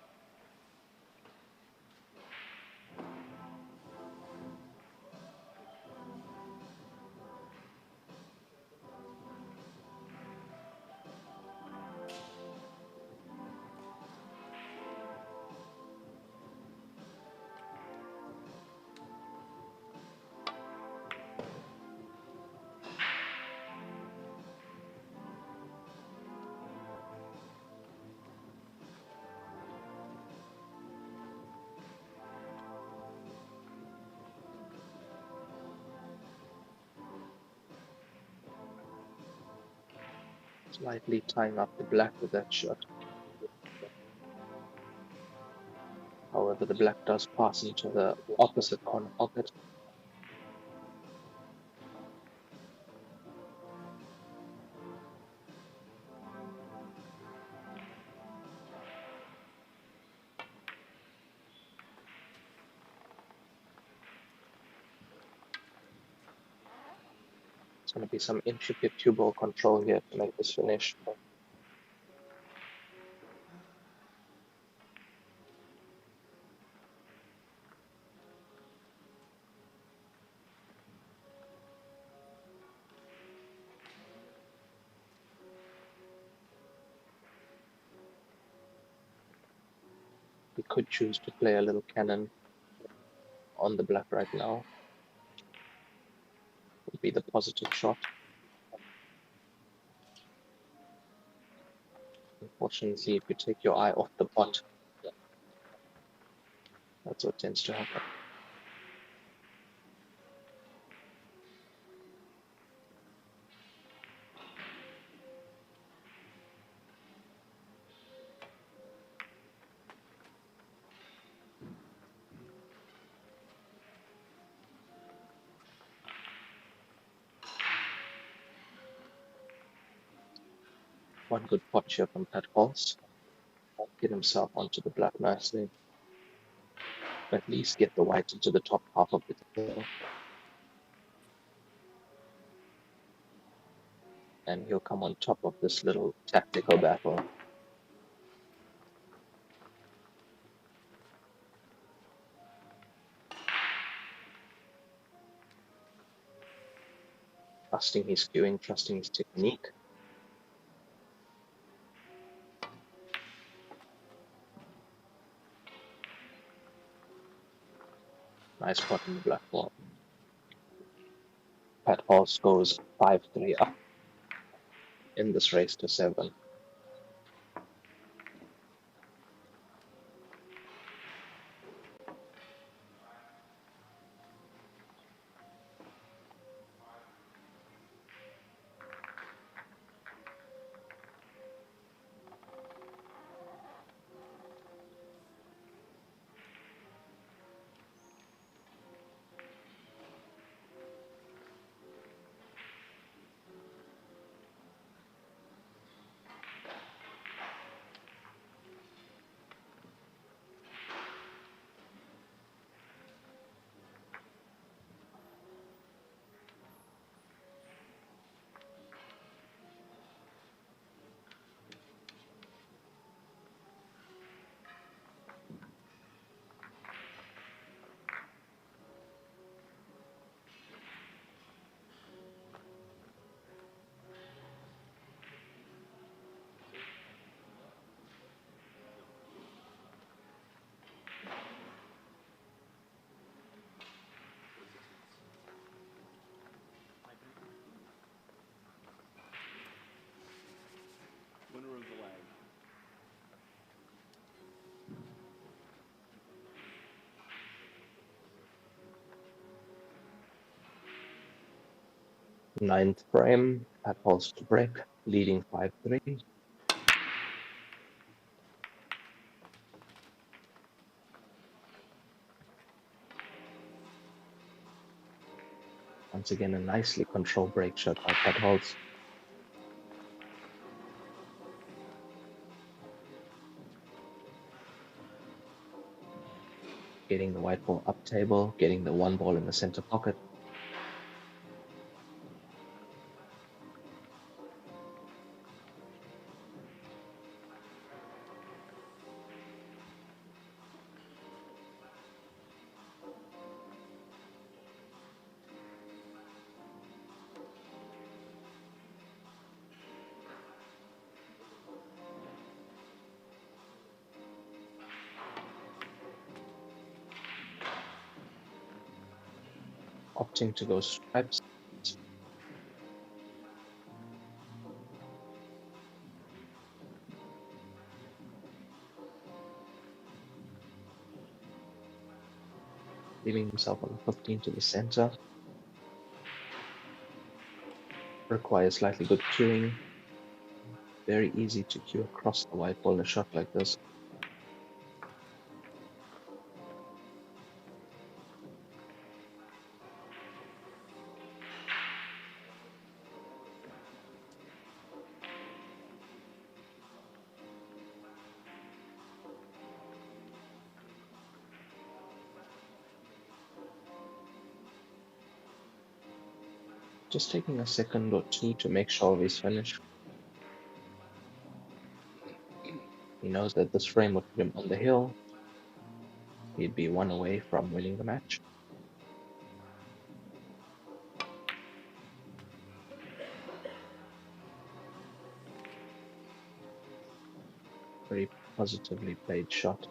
Slightly tying up the black with that shot. However, the black does pass into the opposite corner pocket. It's going to be some intricate cue ball control here to make this finish. He could choose to play a little cannon on the black right now. Would be the positive shot. Unfortunately, if you take your eye off the pot, that's what tends to happen. One good pot here from Pat Balls. Get himself onto the black nicely. At least get the white into the top half of the table. And he'll come on top of this little tactical battle. Trusting his cueing, trusting his technique. nice spot in the black ball. Pat Halls goes 5-3 up in this race to 7. Winner of the lag. Ninth frame, Pat Halls to break, leading 5-3. Once again, a nicely controlled break shot by Pat Halls. Getting the white ball up table, getting the one ball in the center pocket. Opting to go stripes. Leaving himself on 15 to the center. Requires slightly good cueing. Very easy to cue across the white ball in a shot like this. Just taking a second or two to make sure of his finish. He knows that this frame would put him on the hill. He'd be one away from winning the match. Very positively played shot.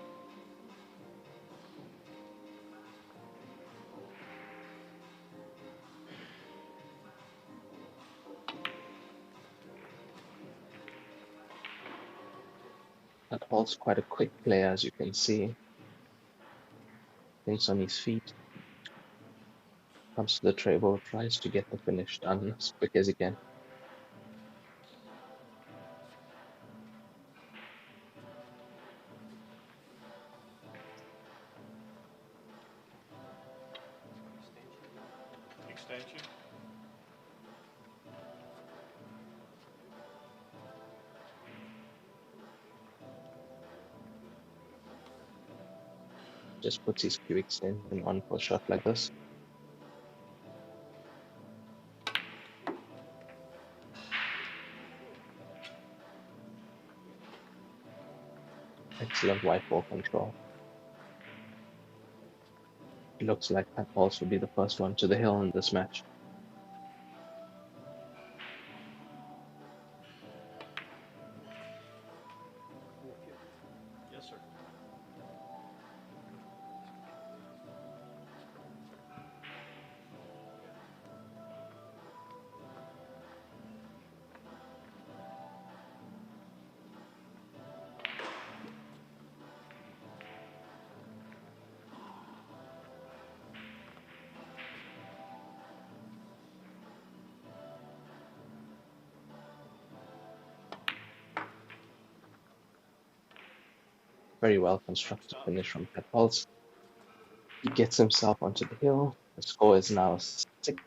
That Hall's quite a quick player, as you can see. Thinks on his feet. Comes to the table, tries to get the finish done as quick as he can. Extension. Just puts his cue extension on for a shot like this. Excellent white ball control. It looks like Pat Halls will be the first one to the hill in this match. Yes, sir. Very well constructed finish from Pat Pulse. He gets himself onto the hill. The score is now 6-7.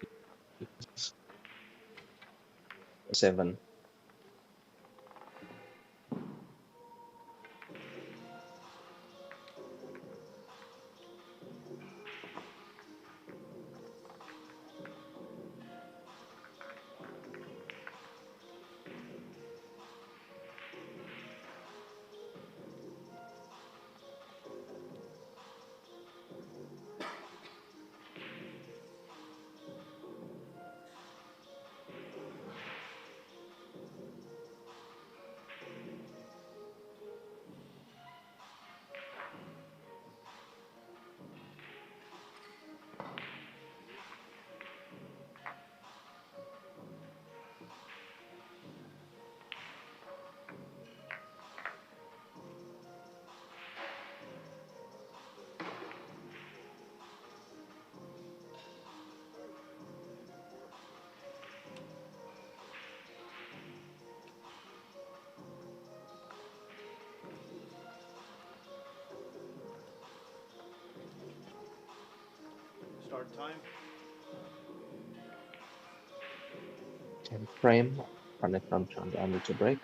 Start time. 10th frame. Pranit Ramchandani to break.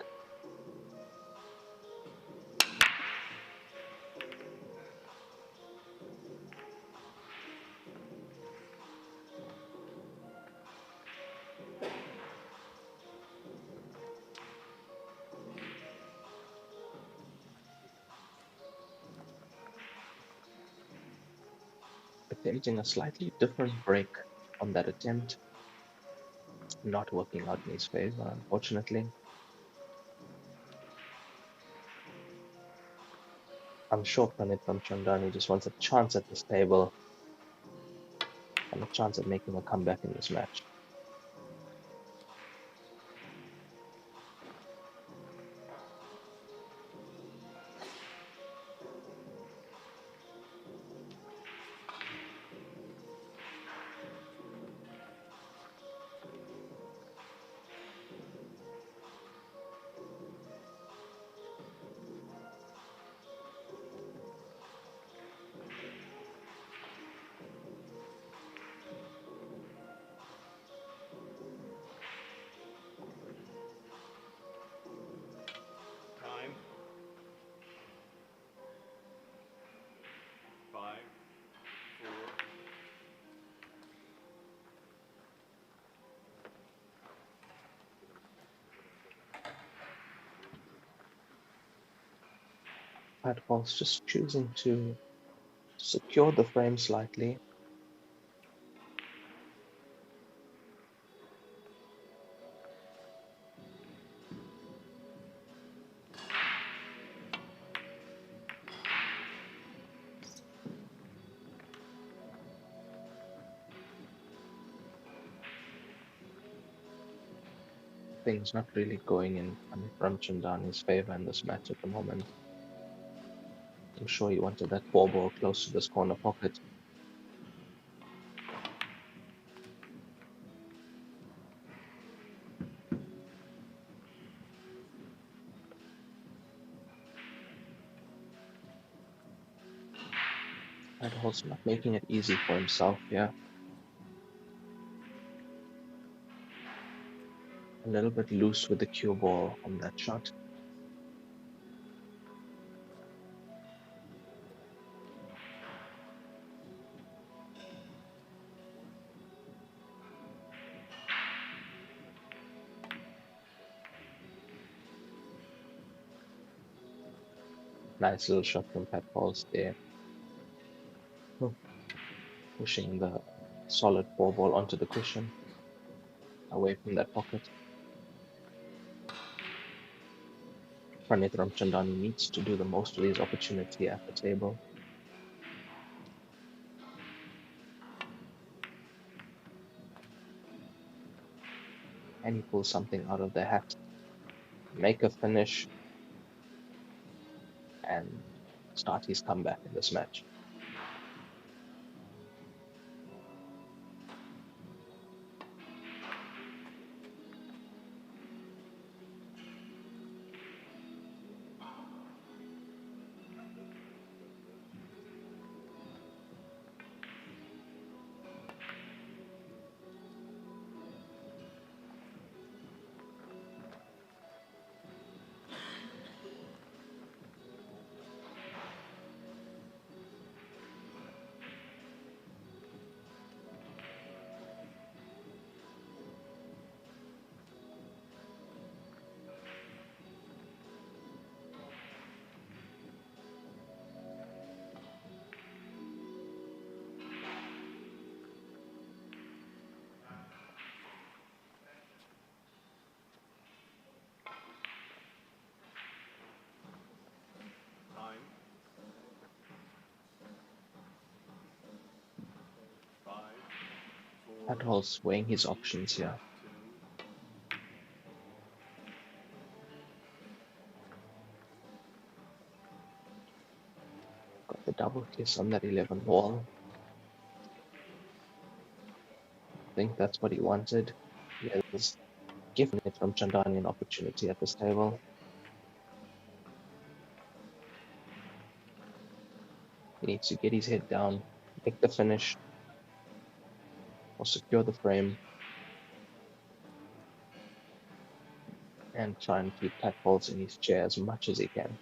Attempting a slightly different break on that attempt. Not working out in his favor, unfortunately. I'm sure Pranit Ramchandani just wants a chance at this table and a chance at making a comeback in this match. Time. 5, 4. Pat Pulse just choosing to secure the frame slightly. Things not really going in Pranit Ramchandani's favor in this match at the moment. I'm sure he wanted that 4-ball close to this corner pocket. Pat Pulse not making it easy for himself here. A little bit loose with the cue ball on that shot. Nice little shot from Pat Pulse there. Pushing the solid 4-ball onto the cushion, away from that pocket. Pranit Ramchandani needs to do the most of his opportunity at the table. And he pulls something out of the hat, make a finish, and start his comeback in this match. Padholz weighing his options here. Got the double kiss on that 11 ball. I think that's what he wanted. He has given it from Chandani an opportunity at this table. He needs to get his head down, make the finish, or secure the frame, and try and keep Padholz in his chair as much as he can.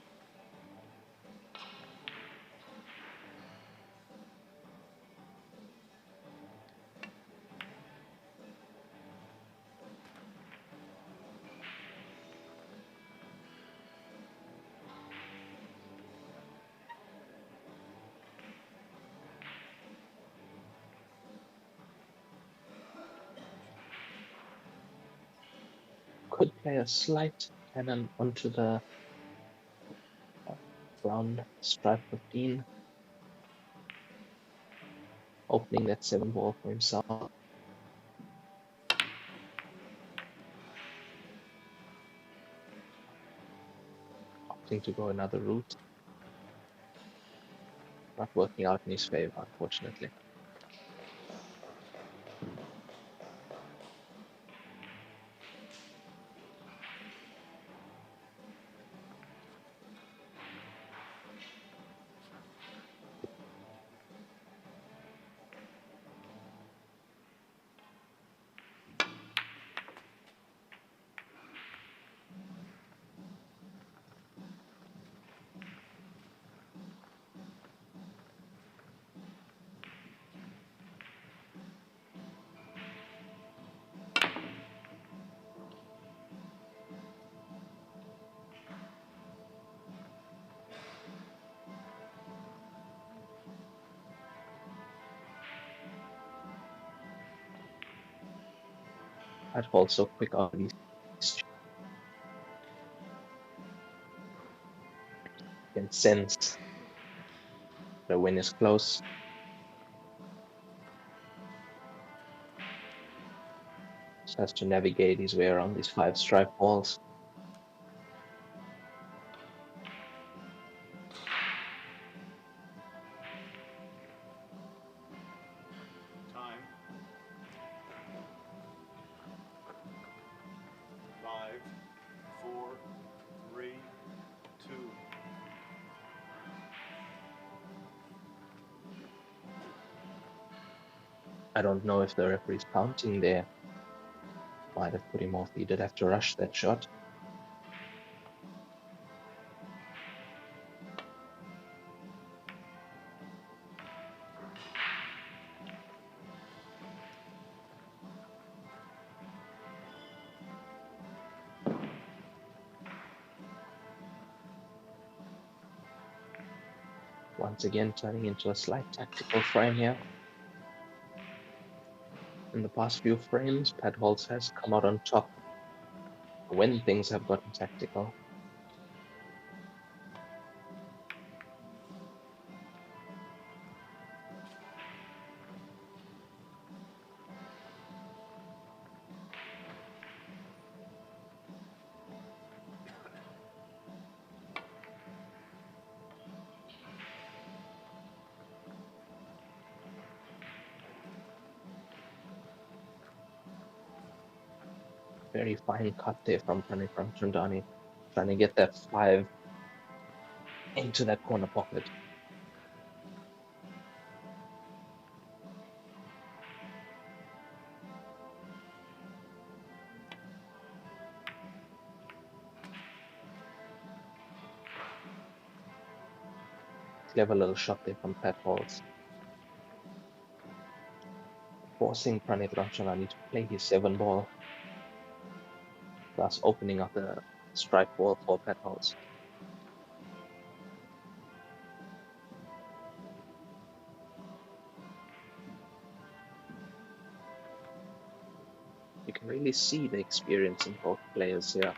Could play a slight cannon onto the brown stripe 15, opening that 7 ball for himself. Opting to go another route. Not working out in his favor, unfortunately. I'd also quick out these. You can sense the win is close. Just has to navigate his way around these 5 stripe balls. Time. 5, 4, 3, 2. I don't know if the referee's counting there. Might have put him off. He did have to rush that shot. Once again, turning into a slight tactical frame here. In the past few frames, Padholz has come out on top when things have gotten tactical. Very fine cut there from Chandani, trying to get that 5 into that corner pocket. Clever little shot there from Padholz, forcing Pranit Ramchandani to play his 7 ball, thus opening up the strike ball for Padholz. You can really see the experience in both players here.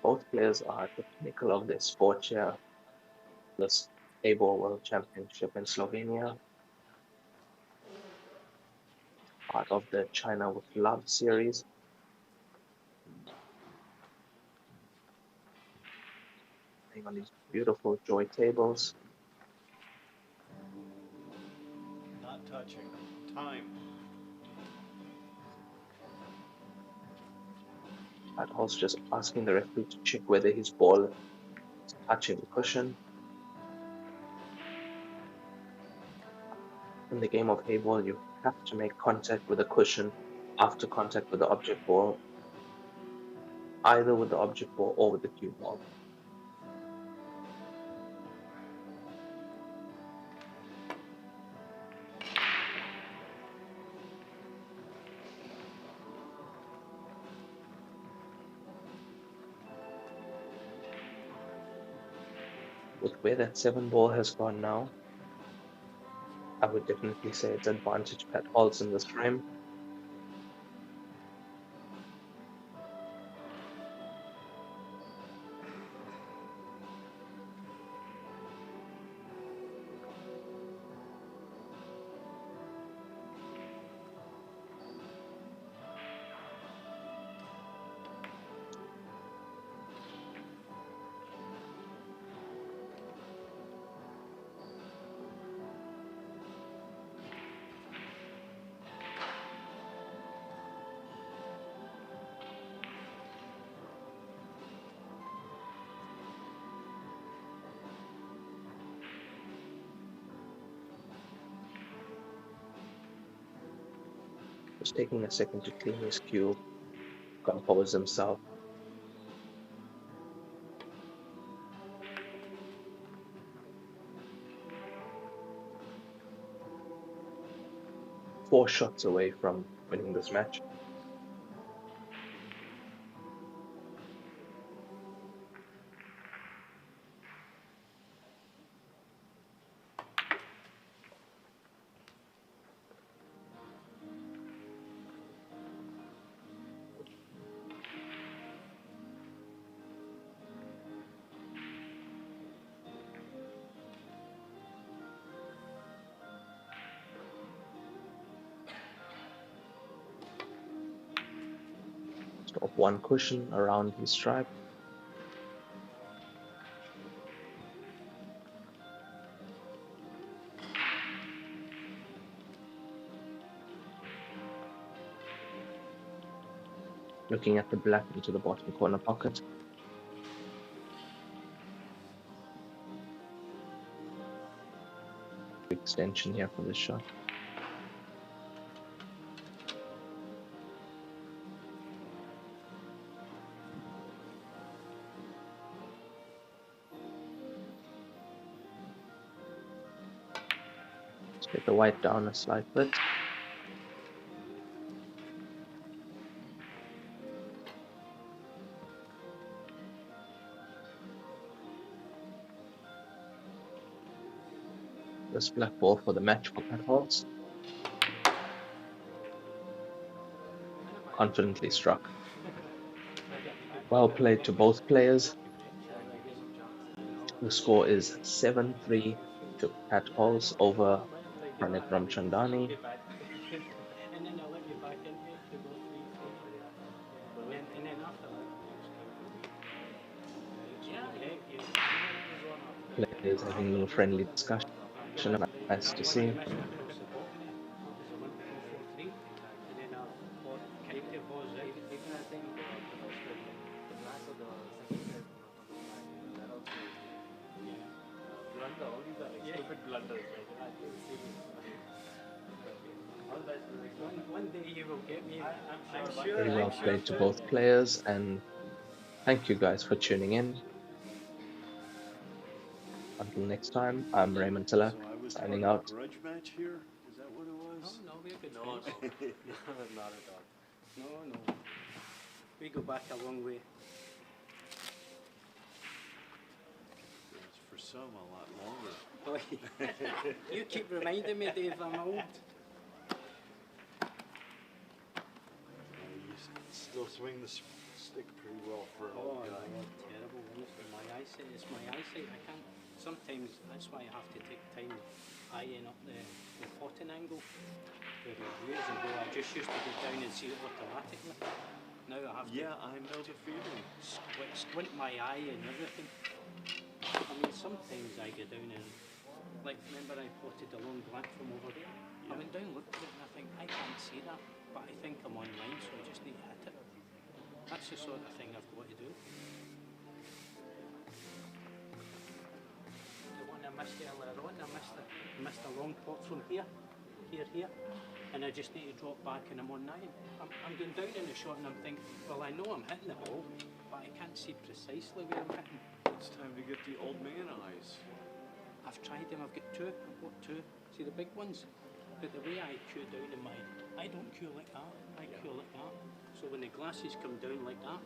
both players are at the pinnacle of their sport here. This Heyball World Championship in Slovenia, part of the China with Love series. Playing on these beautiful joy tables. Not touching. Time. Pat Hall's just asking the referee to check whether his ball is touching the cushion. In the game of Heyball, you have to make contact with the cushion after contact with the object ball, either with the object ball or with the cue ball. With where that 7 ball has gone now, I would definitely say it's advantage Pat Halls in this frame. Just taking a second to clean his cue, compose himself. Four shots away from winning this match. Of one cushion around his stripe. Looking at the black into the bottom corner pocket. Extension here for this shot. Get the white down a slight bit. This black ball for the match for Pat Halls. Confidently struck. Well played to both players. The score is 7-3 to Pat Halls over Pranit Ramchandani. Players having a little friendly discussion. Nice to see. Very well played to both players, and thank you guys for tuning in. Until next time, I'm Raymond Tiller, signing out. Grudge match here? Is that what it was? No, we're good. No, not at all. No. We go back a long way. It's for some a lot longer. You keep reminding me, Dave, I'm old. You still swing the stick pretty well for an Oh, old guy. no, terrible. Honestly, my eyesight. It's my eyesight. I can't. Sometimes that's why I have to take time eyeing up the potting angle. Where years ago I just used to go down and see it automatically. Now I have Yeah, I know the feeling. to squint my eye and everything. I mean, sometimes I go down and, like, remember I potted the long black from over there? I went down, looked at it, and I think, I can't see that, but I think I'm online, so I just need to hit it. That's the sort of thing I've got to do. The one I missed earlier on, I missed a long pot from here, and I just need to drop back and I'm on 9. I'm going down in the shot and I'm thinking, well, I know I'm hitting the ball, but I can't see precisely where I'm hitting. It's time to get the old man eyes. I've tried them, I've got 2, I've got 2. See the big ones? But the way I cue down in mine, I don't cue like that, I cue like that. So when the glasses come down like that,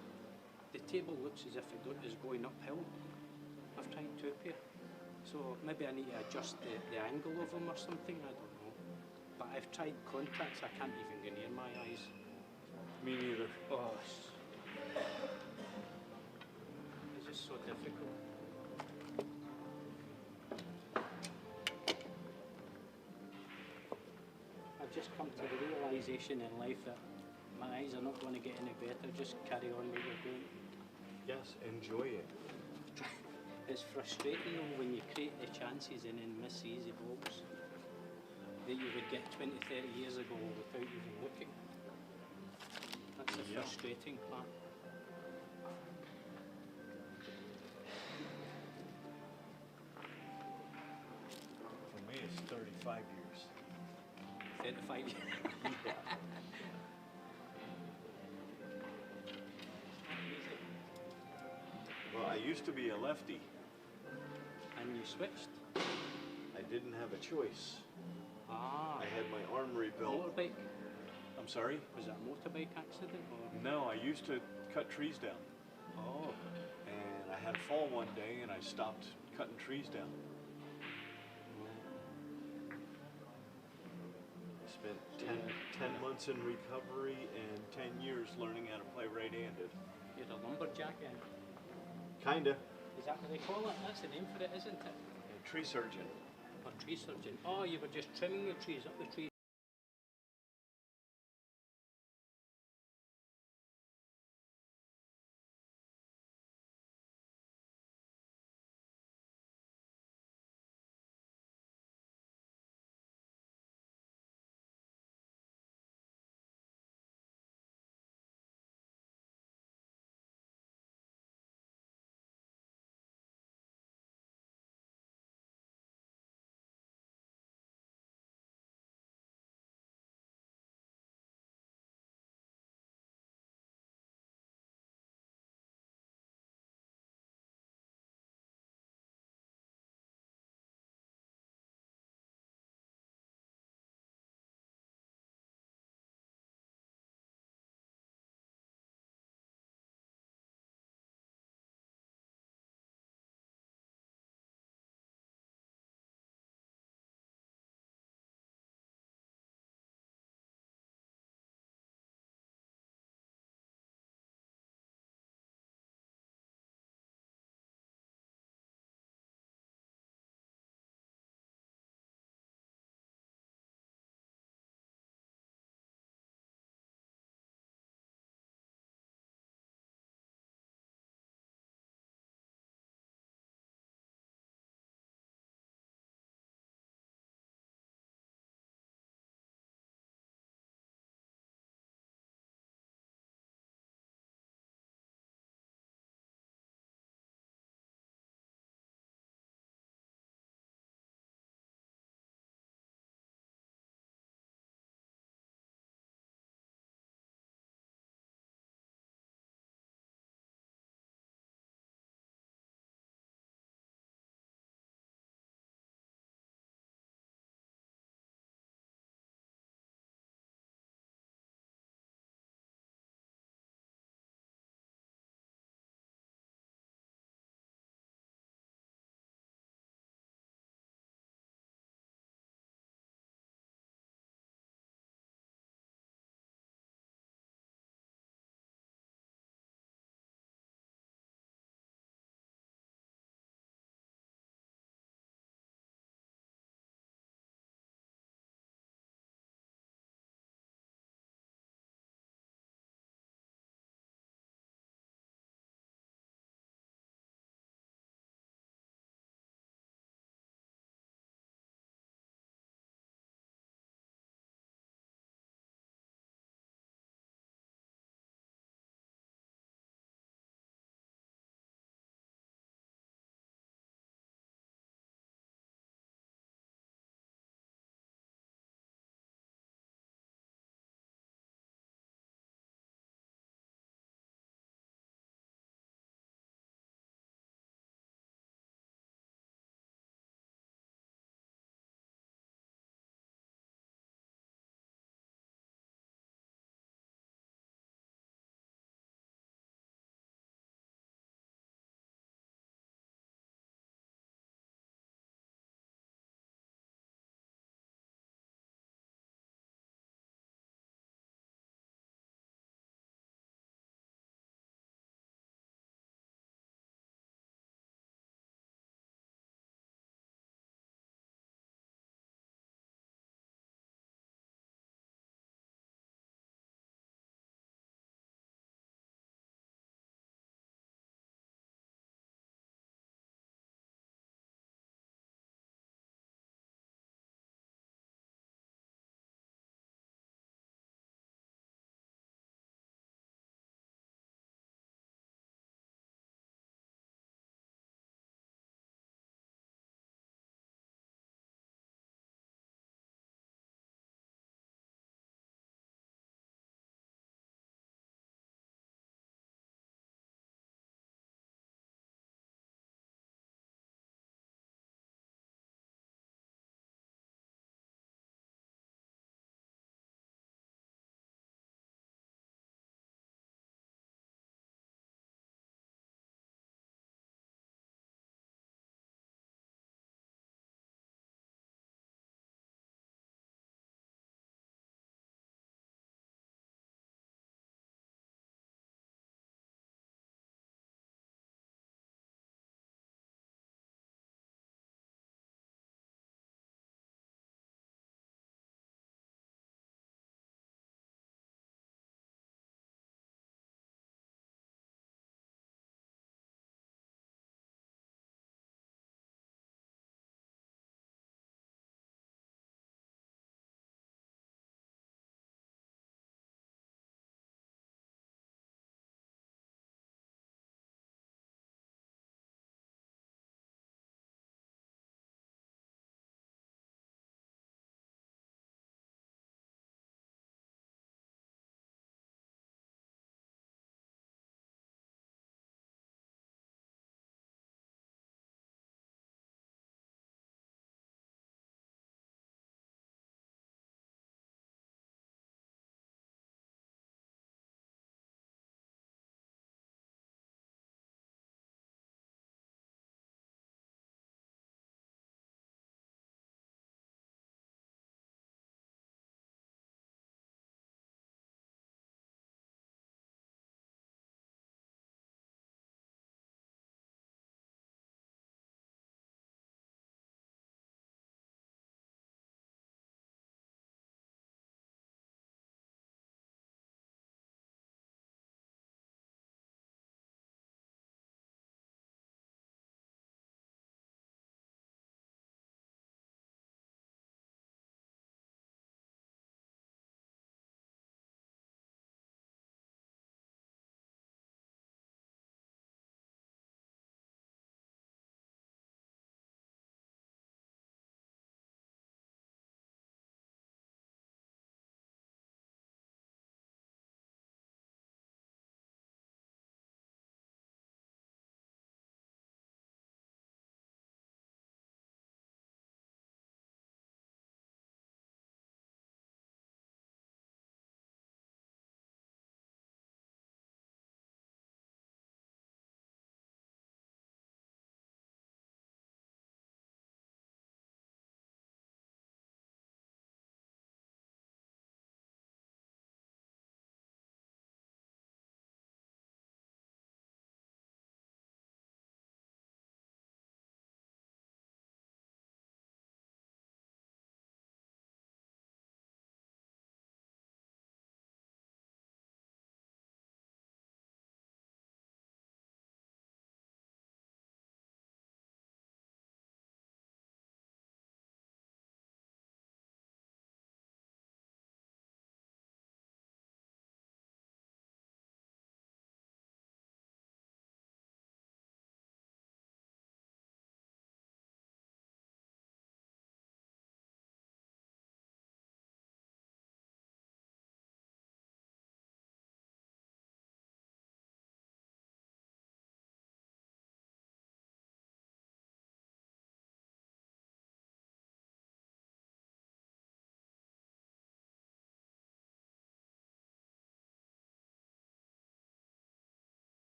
the table looks as if it is going uphill. I've tried 2 pair. So maybe I need to adjust the angle of them or something, I don't know. But I've tried contacts, I can't even go near my eyes. Me neither. Oh, it's just so difficult. I've just come to the realisation in life that my eyes are not going to get any better, just carry on what you're doing. Yes, enjoy it. It's frustrating though when you create the chances and then miss easy balls that you would get 20, 30 years ago without even looking. That's the frustrating part. For me, it's 35 years. 35 years. Yeah. Well, I used to be a lefty. And you switched? I didn't have a choice. Ah. I had my arm rebuilt. Motorbike? I'm sorry? Was that a motorbike accident or? No, I used to cut trees down. Oh. And I had a fall one day and I stopped cutting trees down. I spent 10 months in recovery and 10 years learning how to play right-handed. You're a lumberjack then? Kinda. Is that what they call it? That's the name for it, isn't it? A tree surgeon. Or tree surgeon. Oh, you were just trimming the trees up the tree.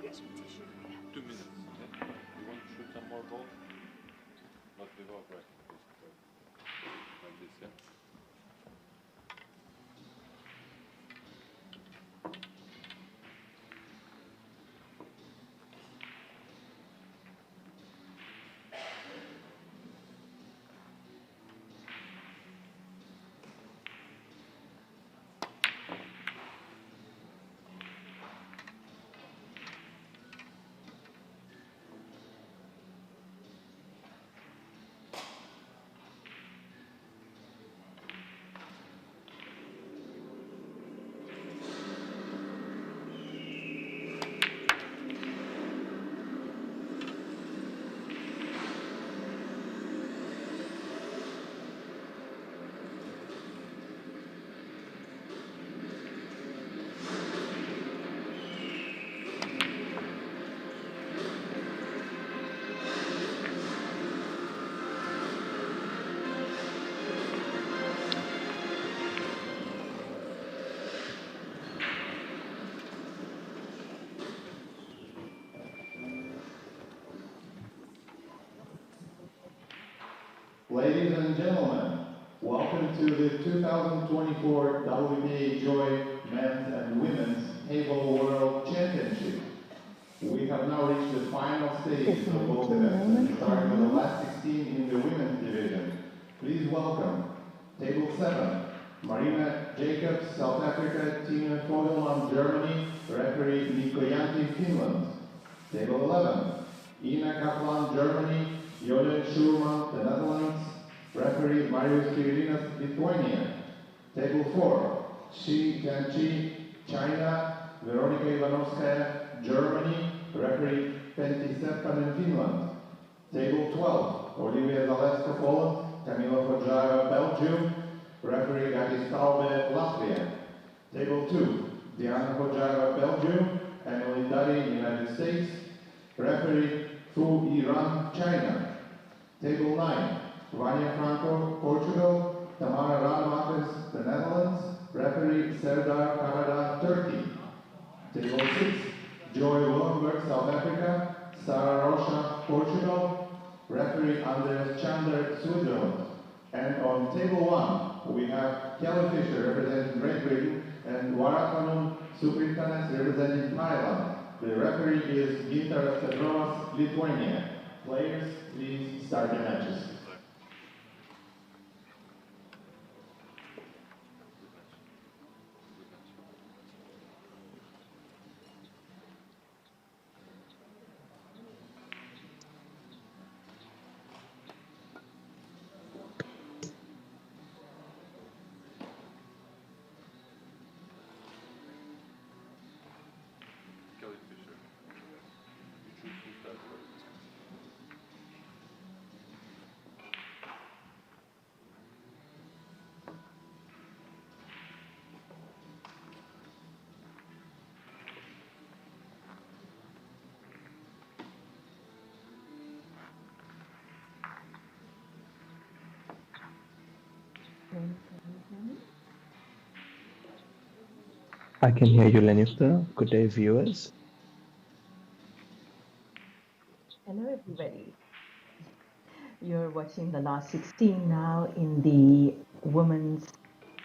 get some tissue. 2 minutes. Yeah? You want to shoot some more balls? But without racket, basically. Like this, yeah? Ladies and gentlemen, welcome to the 2024 WBA Joy Men's and Women's Heyball World Championship. We have now reached the final stages of both events and starting with the last 16 in the women's division. Please welcome Table 7, Marina Jacobs, South Africa, Tina Fogelman, Germany, referee Mikko Janti, Finland. Table 11, Ina Kaplan, Germany, Jolen Schurman, the Netherlands, referee Marius Kirinas, Lithuania. Table 4, Shi Tianqi, China, Veronika Ivanovskaya, Germany, referee Pentti Seppänen, Finland. Table 12, Olivia Zaleska, Poland, Kamila Hodjaeva, Belgium, referee Gati Stalbe, Latvia. Table 2, Diana Hodjaeva, Belgium, Emily Duddy, United States, referee Fu Iran, China. Table 9, Vanya Franco, Portugal, Tamara Rademacher, the Netherlands, referee Serdar Karada, Turkey. Table 6, Joy Willenberg, South Africa, Sara Rocha, Portugal, referee Andres Chandler, Switzerland. And on table 1, we have Kelly Fisher representing Great Britain and Varakanum Supritanes representing Thailand. The referee is Gintaras Petrovas, Lithuania. Players, please start your matches. Kelly Fisher. You choose who starts first. I can hear you, Lenita. Good day, viewers. Hello, everybody. You're watching the last 16 now in the Women's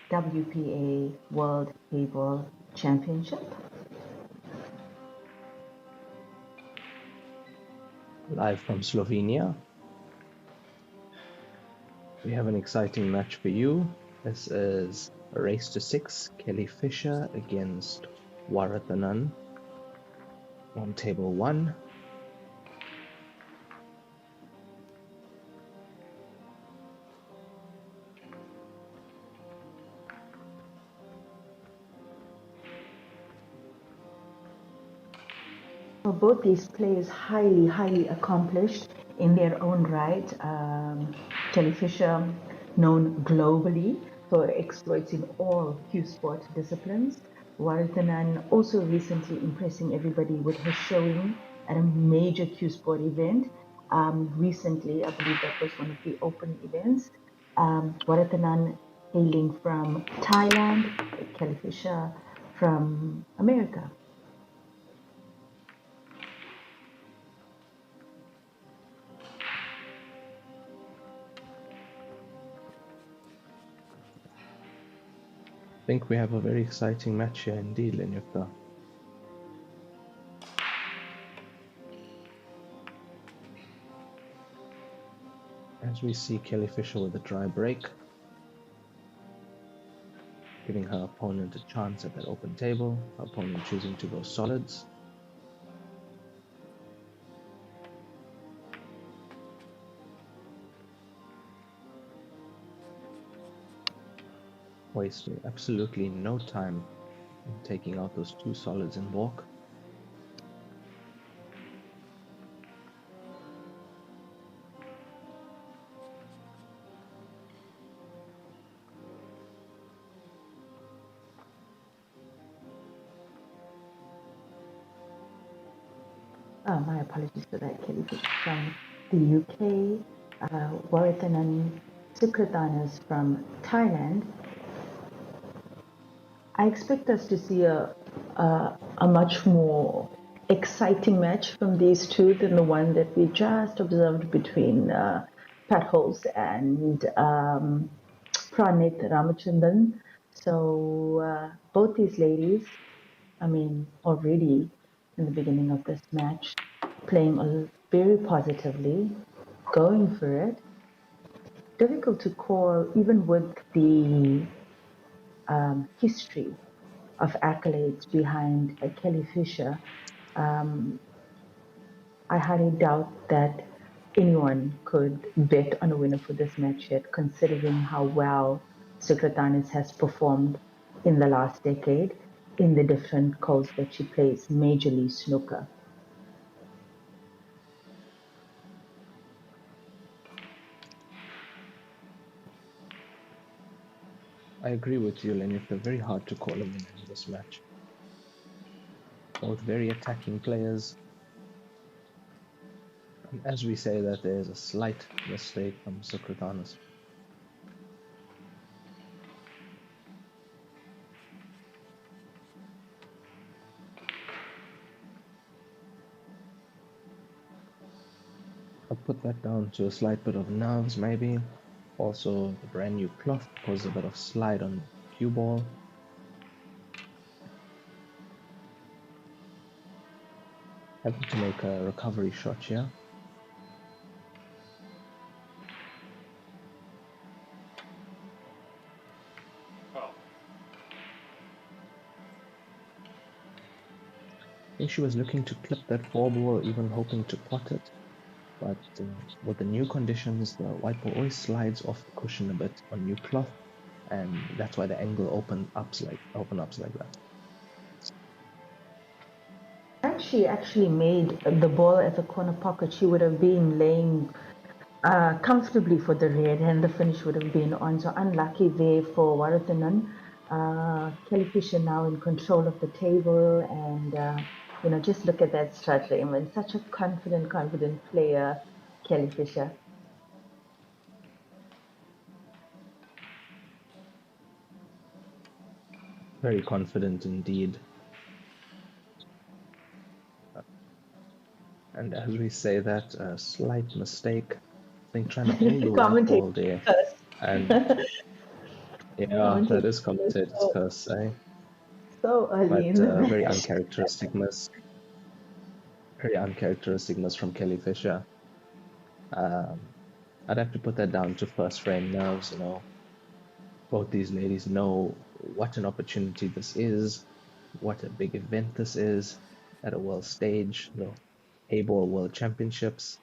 WPA World Heyball Championship. Live from Slovenia. We have an exciting match for you. This is a race to 6, Kelly Fisher against Warathanan on table 1. Both these players highly accomplished in their own right. Kelly Fisher, known globally for exploits in all cue sport disciplines. Warathanan also recently impressing everybody with her showing at a major cue sport event. Recently, I believe that was one of the open events. Warathanan hailing from Thailand, Kelly Fisher from America. think we have a very exciting match here indeed, Lenyukta. As we see Kelly Fisher with a dry break, giving her opponent a chance at that open table, her opponent choosing to go solids. Wasting absolutely no time in taking out those two solids in balk. My apologies for that, Kelly Fish from the UK, Warathanan Sukratanas from Thailand. I expect us to see a much more exciting match from these two than the one that we just observed between Pat Holz and Pranit Ramachandran. So both these ladies, I mean, already in the beginning of this match, playing very positively, going for it. Difficult to call, even with the history of accolades behind Kelly Fisher. I highly doubt that anyone could bet on a winner for this match yet, considering how well Sukratanis has performed in the last decade in the different codes that she plays, majorly snooker. I agree with you, Lenyukta. Very hard to call a winner in this match. Both very attacking players. And as we say that, there's a slight mistake from Sukratanis. I'll put that down to a slight bit of nerves, maybe. Also, the brand new cloth caused a bit of slide on cue ball. Having to make a recovery shot here. Oh. I think she was looking to clip that four ball, even hoping to pot it. But with the new conditions, the white ball always slides off the cushion a bit on new cloth, and that's why the angle opens up like that. Had she actually made the ball at the corner pocket, she would have been laying comfortably for the red, and the finish would have been on. So unlucky there for Warathanan. Kelly Fisher now in control of the table, and just look at that strut, Raymond. Such a confident player, Kelly Fisher. Very confident indeed. And as we say that, a slight mistake. I think trying to hold the white ball there. And yeah, that is commentator's curse, eh? So early But in the match. very uncharacteristic miss. Very uncharacteristic miss from Kelly Fisher. I'd have to put that down to first frame nerves, Both these ladies know what an opportunity this is, what a big event this is at a world stage, Heyball World Championships.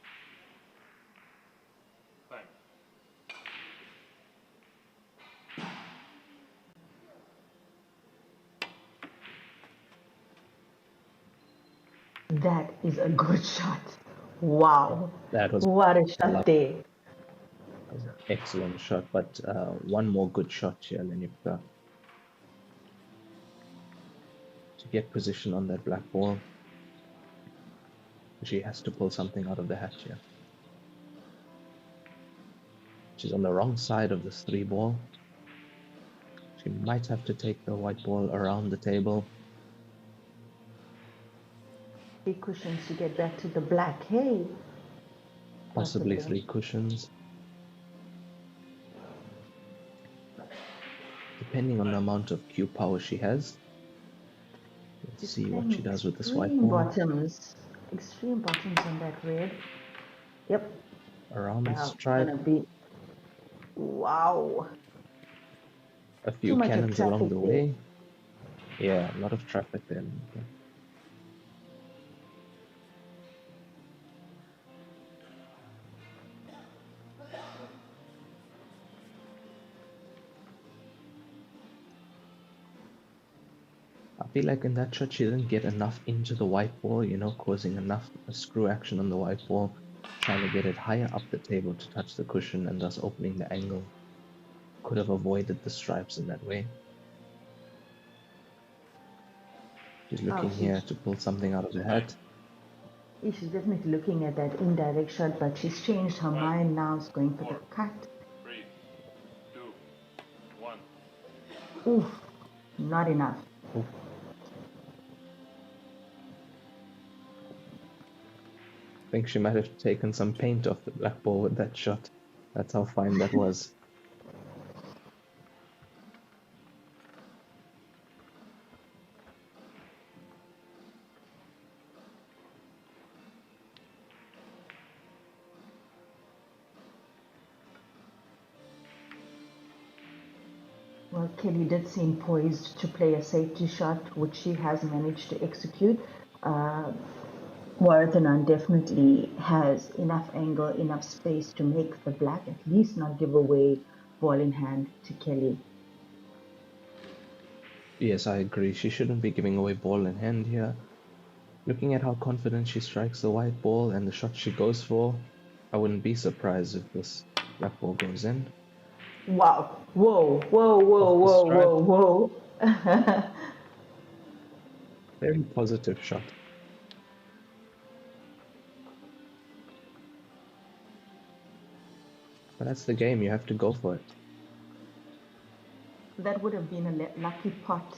Thanks. That is a good shot. Wow. That was What a shot there. That was an excellent shot, but one more good shot here, Lenyukta. To get position on that black ball, she has to pull something out of the hat here. She's on the wrong side of this three ball. She might have to take the white ball around the table. 3 cushions to get back to the black. Hey. Possibly 3 cushions. The depending on the amount of cue power she has. Let's She's see what playing she does with this white extreme ball. bottoms. Extreme bottoms on that red. Yep. Around the Wow. stripe, Gonna be. Wow. a Too few much of cannons along traffic the there. way. Yeah, a lot of traffic there. I feel like in that shot she didn't get enough into the white ball, you know, causing enough screw action on the white ball, trying to get it higher up the table to touch the cushion and thus opening the angle. Could have avoided the stripes in that way. She's looking here to pull something out of the hat. She's definitely looking at that indirect shot, but she's changed her mind now. She's going for the cut. 3, 2, 1. Oof, not enough. Oof. I think she might have taken some paint off the black ball with that shot. That's how fine that was. Well, Kelly did seem poised to play a safety shot, which she has managed to execute. Quarterfinal definitely has enough angle, enough space to make the black at least not give away ball in hand to Kelly. Yes, I agree. She shouldn't be giving away ball in hand here. Looking at how confident she strikes the white ball and the shot she goes for, I wouldn't be surprised if this black ball goes in. Wow. Whoa, whoa, whoa, Off the whoa, stripe. whoa, whoa. Very positive shot. But that's the game, you have to go for it. That would have been a lucky pot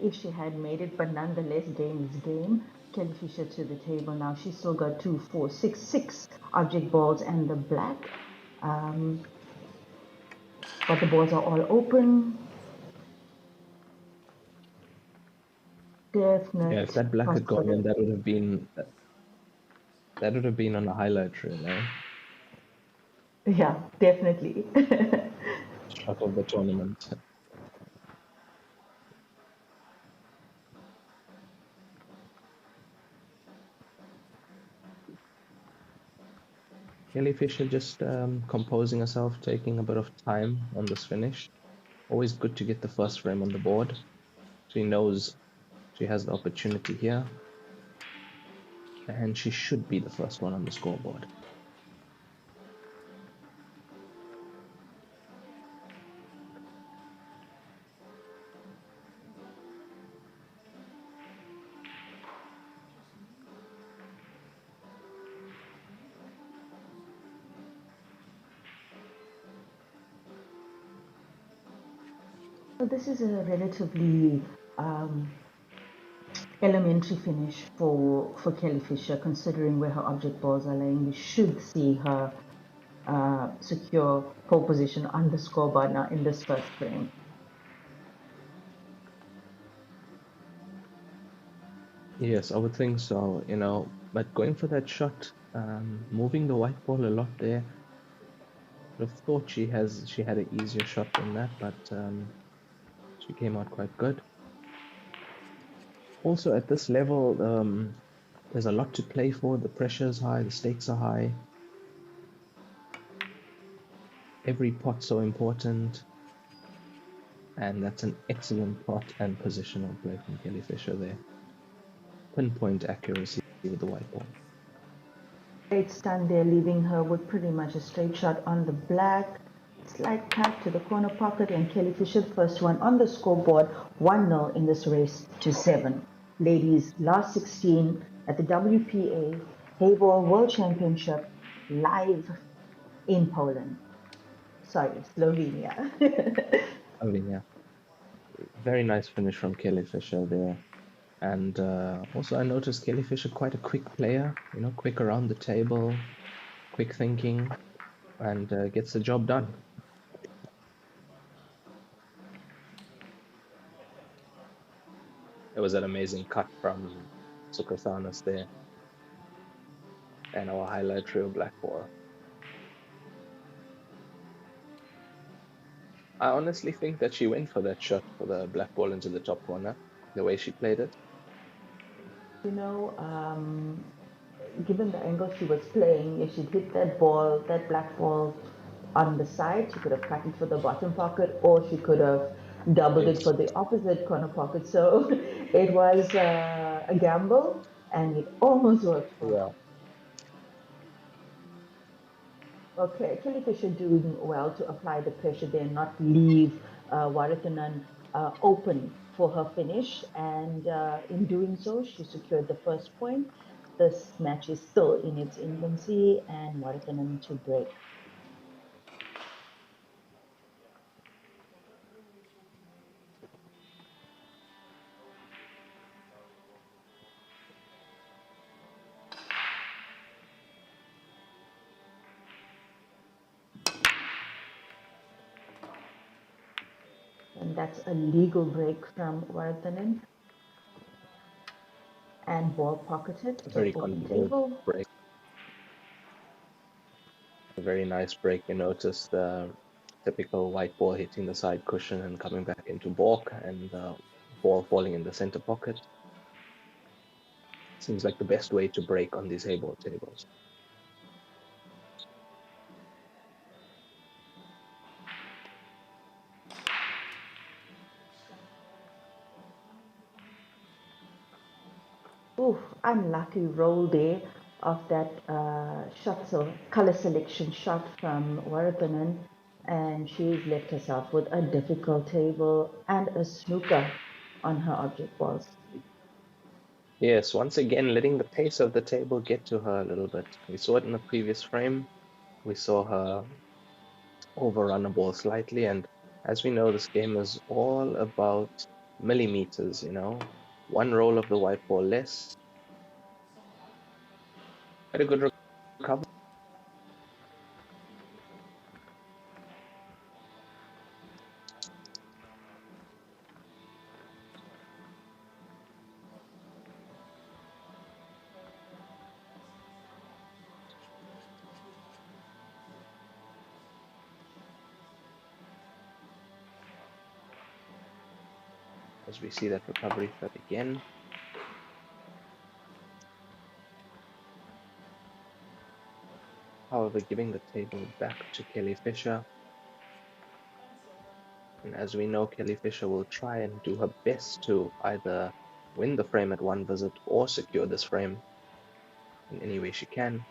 if she had made it, but nonetheless, game is game. Kelly Fisher to the table now. She's still got 2, 4, 6, 6 object balls and the black. But the balls are all open. Definite Yeah, if that black had gone in, possibility. that would have been on a highlight reel, eh? Yeah, definitely. Shot of the tournament. Kelly Fisher just composing herself, taking a bit of time on this finish. Always good to get the first frame on the board. She knows she has the opportunity here. And she should be the first one on the scoreboard. So this is a relatively elementary finish for Kelly Fisher, considering where her object balls are laying. We should see her secure pole position on the scoreboard now in this first frame. Yes, I would think so, you know, but going for that shot, moving the white ball a lot there. Would have thought she had an easier shot than that, but she came out quite good. Also at this level, there's a lot to play for. The pressure is high, the stakes are high. Every pot so important. And that's an excellent pot and positional play from Kelly Fisher there. Pinpoint accuracy with the white ball. Great stand there, leaving her with pretty much a straight shot on the black. Slight tap to the corner pocket, and Kelly Fisher, first one on the scoreboard, 1-0 in this race to 7. Ladies, last 16 at the WPA Heyball World Championship, live in Poland. Sorry, Slovenia. I mean, yeah, very nice finish from Kelly Fisher there. And also, I noticed Kelly Fisher quite a quick player, you know, quick around the table, quick thinking, and gets the job done. It was an amazing cut from Sukathanas there. And our highlight reel black ball. I honestly think that she went for that shot for the black ball into the top corner, the way she played it. You know, given the angle she was playing, if she'd hit that ball, that black ball on the side, she could have cut it for the bottom pocket, or she could have doubled it Yes. for the opposite corner pocket. So it was a gamble, and it almost worked for her. Yeah. Okay, Kelly Fisher doing well to apply the pressure there, not leave Warathanan open for her finish. And in doing so, she secured the first point. This match is still in its infancy, and Warathanan to break. And that's a legal break from Warathanan. And ball pocketed A to very open controlled table. break. A very nice break. You notice the typical white ball hitting the side cushion and coming back into balk, and the ball falling in the center pocket. Seems like the best way to break on these Heyball tables. Ooh, unlucky roll there of that shot, so color selection shot from Warathanan, and she's left herself with a difficult table and a snooker on her object balls. Yes, once again, letting the pace of the table get to her a little bit. We saw it in the previous frame. We saw her overrun a ball slightly, and as we know, this game is all about millimeters, you know. One roll of the white ball less. Had a good recovery. As we see that recovery threat again. However, giving the table back to Kelly Fisher. And as we know, Kelly Fisher will try and do her best to either win the frame at one visit or secure this frame in any way she can.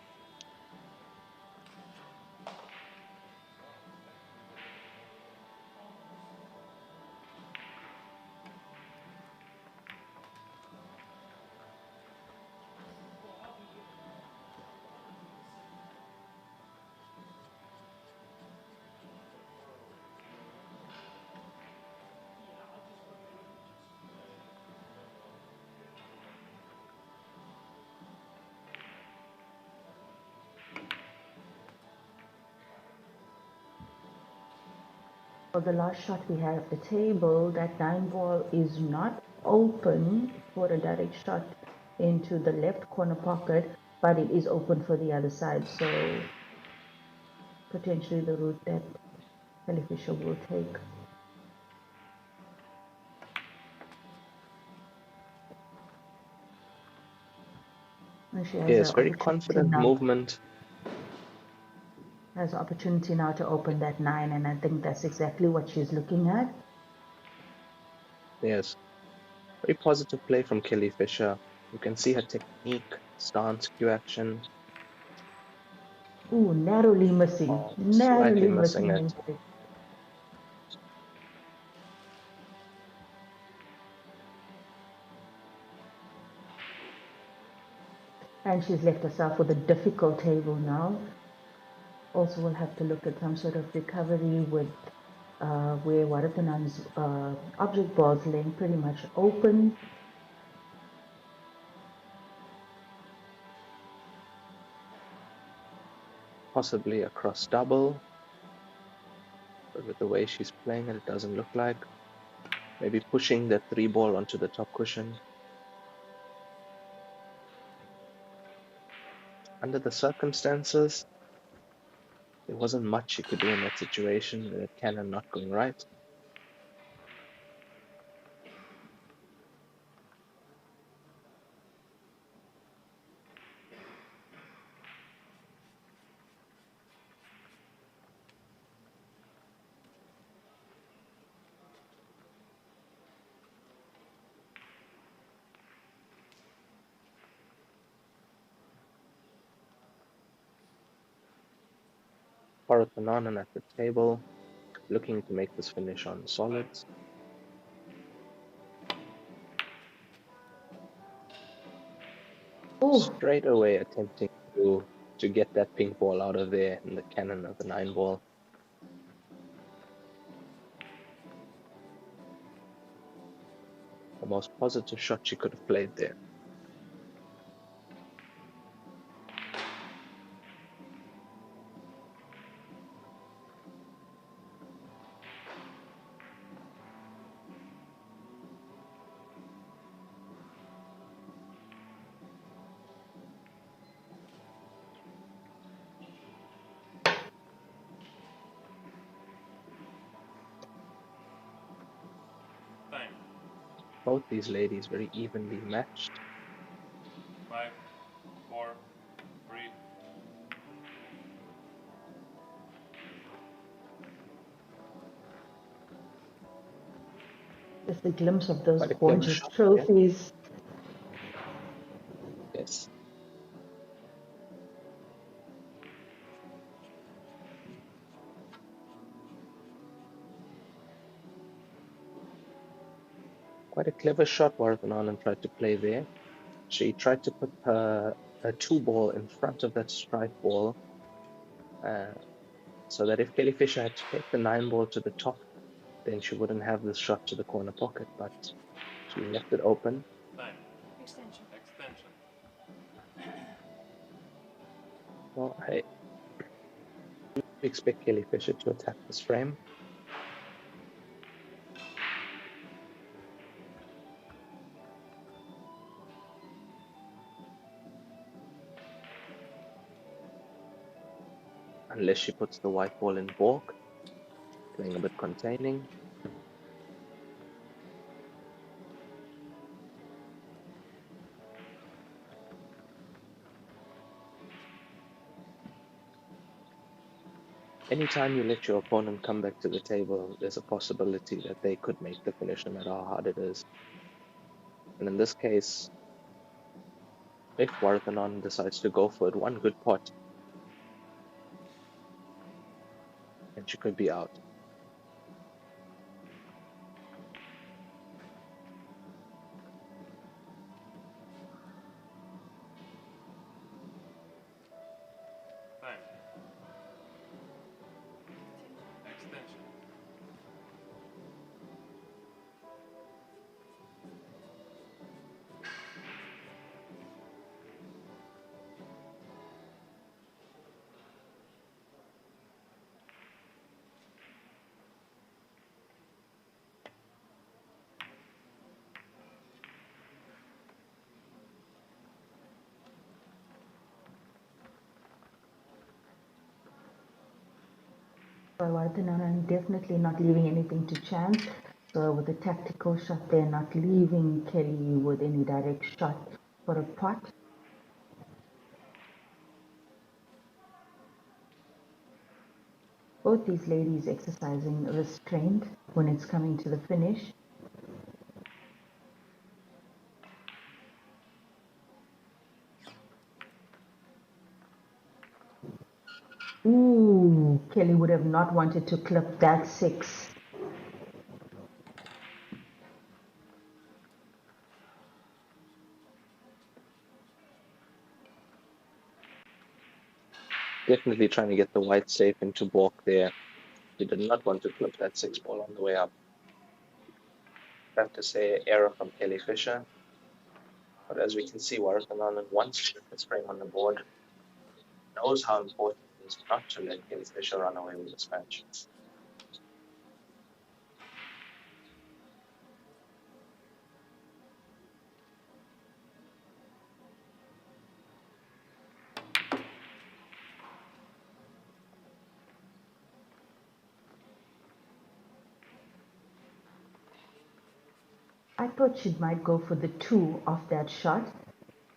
For the last shot we have at the table, that 9 ball is not open for a direct shot into the left corner pocket, but it is open for the other side. So potentially the route that Kelly Fisher will take. And she has Yes, an very opportunity confident now. movement. Has an opportunity now to open that 9, and I think that's exactly what she's looking at. Yes, very positive play from Kelly Fisher. You can see her technique, stance, cue action. Ooh, narrowly missing. Oh, slightly Narrowly missing missing it. into it. And she's left herself with a difficult table now. Also, we'll have to look at some sort of recovery with where Warathanan's object balls laying pretty much open. Possibly a cross double. But with the way she's playing it, it doesn't look like. Maybe pushing the 3-ball onto the top cushion. Under the circumstances, there wasn't much you could do in that situation with that cannon not going right. Quarterfinal at the table, looking to make this finish on solids. Oh, Straight away attempting to get that pink ball out of there in the cannon of the 9-ball. The most positive shot she could have played there. Time. Both these ladies very evenly matched. 5, 4, 3. just a glimpse of those Quite a clever gorgeous shot, yeah. trophies. Yes. Quite a clever shot Warthanan tried to play there. She tried to put a 2-ball in front of that strike ball, so that if Kelly Fisher had to take the 9-ball to the top, then she wouldn't have this shot to the corner pocket, but she left it open. Time. Extension. Extension. Well, I expect Kelly Fisher to attack this frame. Unless she puts the white ball in balk, playing a bit containing. Anytime you let your opponent come back to the table, there's a possibility that they could make the finish no matter how hard it is. And in this case, if Warthanan decides to go for it, one good pot, and she could be out. Time. Extension. Warthanan definitely not leaving anything to chance. So with a tactical shot there, not leaving Kelly with any direct shot for a pot. Both these ladies exercising restraint when it's coming to the finish. Ooh, Kelly would have not wanted to clip that 6. Definitely trying to get the white safe into balk there. She did not want to clip that 6-ball on the way up. I have to say, error from Kelly Fisher. But as we can see, Warthanan wants to get this frame on the board, knows how important it is not to let Kelly Fisher run away with this match. thought she might go for the 2 of that shot,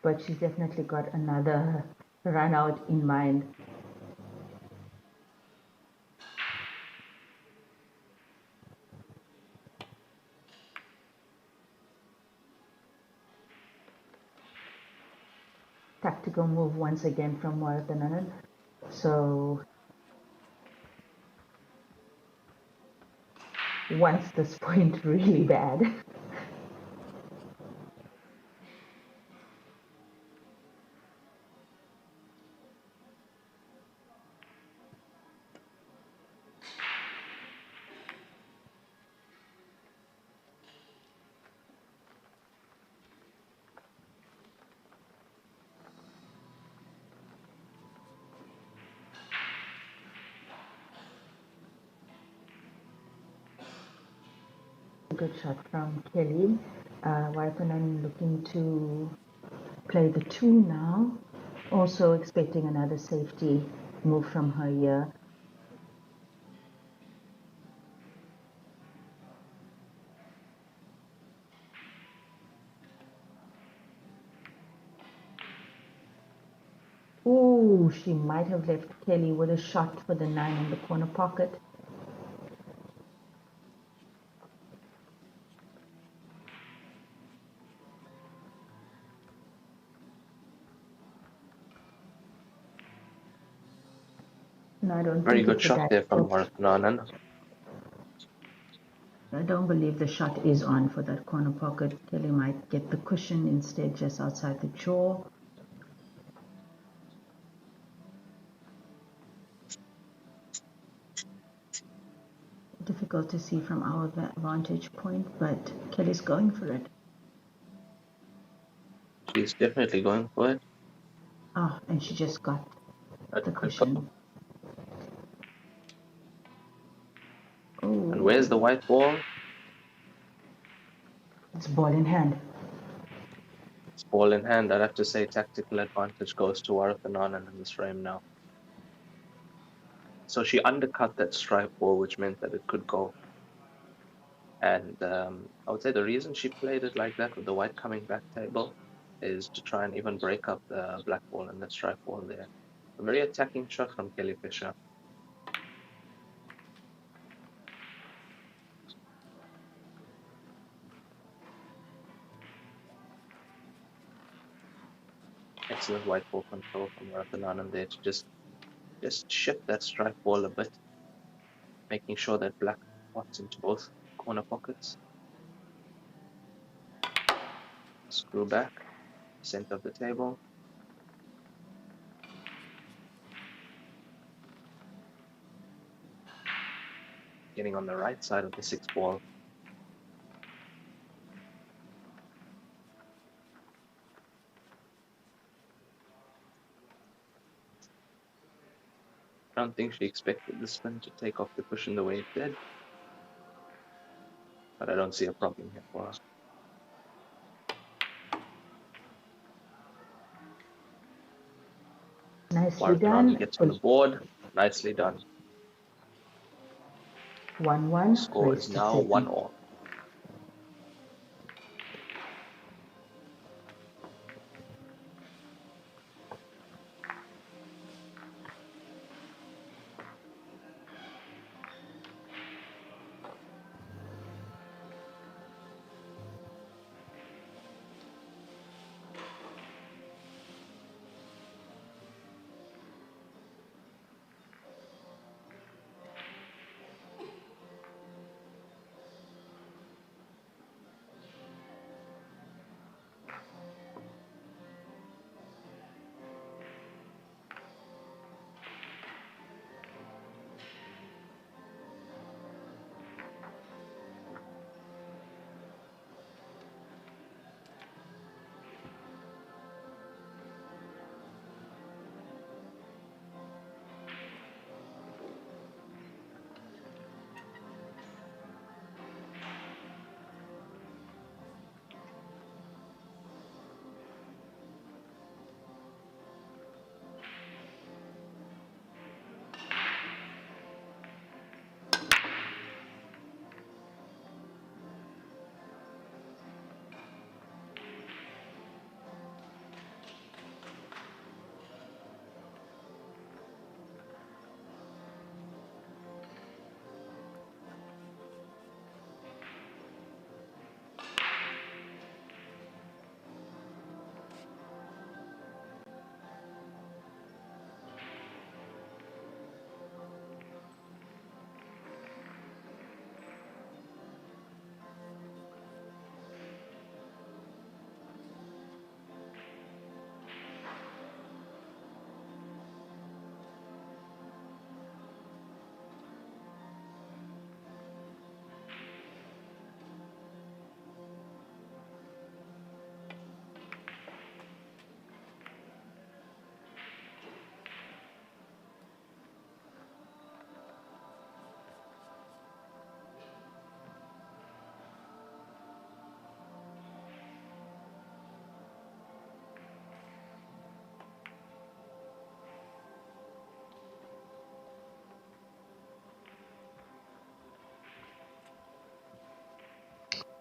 but she's definitely got another run out in mind. Tactical move once again from Waratananan. So wants this point really bad. Good shot from Kelly. Waratananan looking to play the 2 now. Also expecting another safety move from her here. Ooh, she might have left Kelly with a shot for the 9 in the corner pocket. No, I don't Very think good it's a shot bad there from shot. Waratananan. I don't believe the shot is on for that corner pocket. Kelly might get the cushion instead just outside the jaw. Difficult to see from our vantage point, but Kelly's going for it. She's definitely going for it. Ah, and she just got That the could go. cushion. And Oh, where's the white ball? it's ball in hand. It's ball in hand. I'd have to say tactical advantage goes to Waratananan in this frame now. So she undercut that strike ball, which meant that it could go. And I would say the reason she played it like that with the white coming back table is to try and even break up the black ball and the strike ball there. A very attacking shot from Kelly Fisher. Excellent white ball control from Ratananan there to just shift that strike ball a bit, making sure that black pots into both corner pockets. Screw back, center of the table. Getting on the right side of the 6 ball. I don't think she expected the spin to take off the cushion the way it did, but I don't see a problem here for her. Nicely Waratananan done. gets on the board. Nicely done. 1-1, Score race is to now 1 second. all.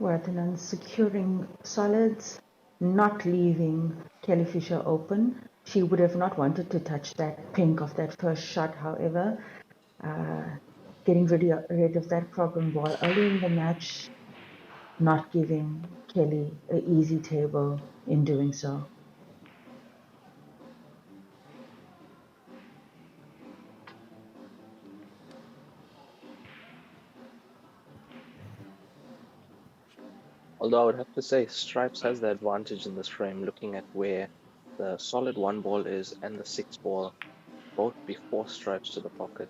Worthington securing solids, not leaving Kelly Fisher open. She would have not wanted to touch that pink of that first shot, however. Getting rid of that problem ball early in the match, not giving Kelly an easy table in doing so. Although I would have to say Stripes has the advantage in this frame, looking at where the solid 1 ball is and the 6 ball, both before Stripes to the pocket.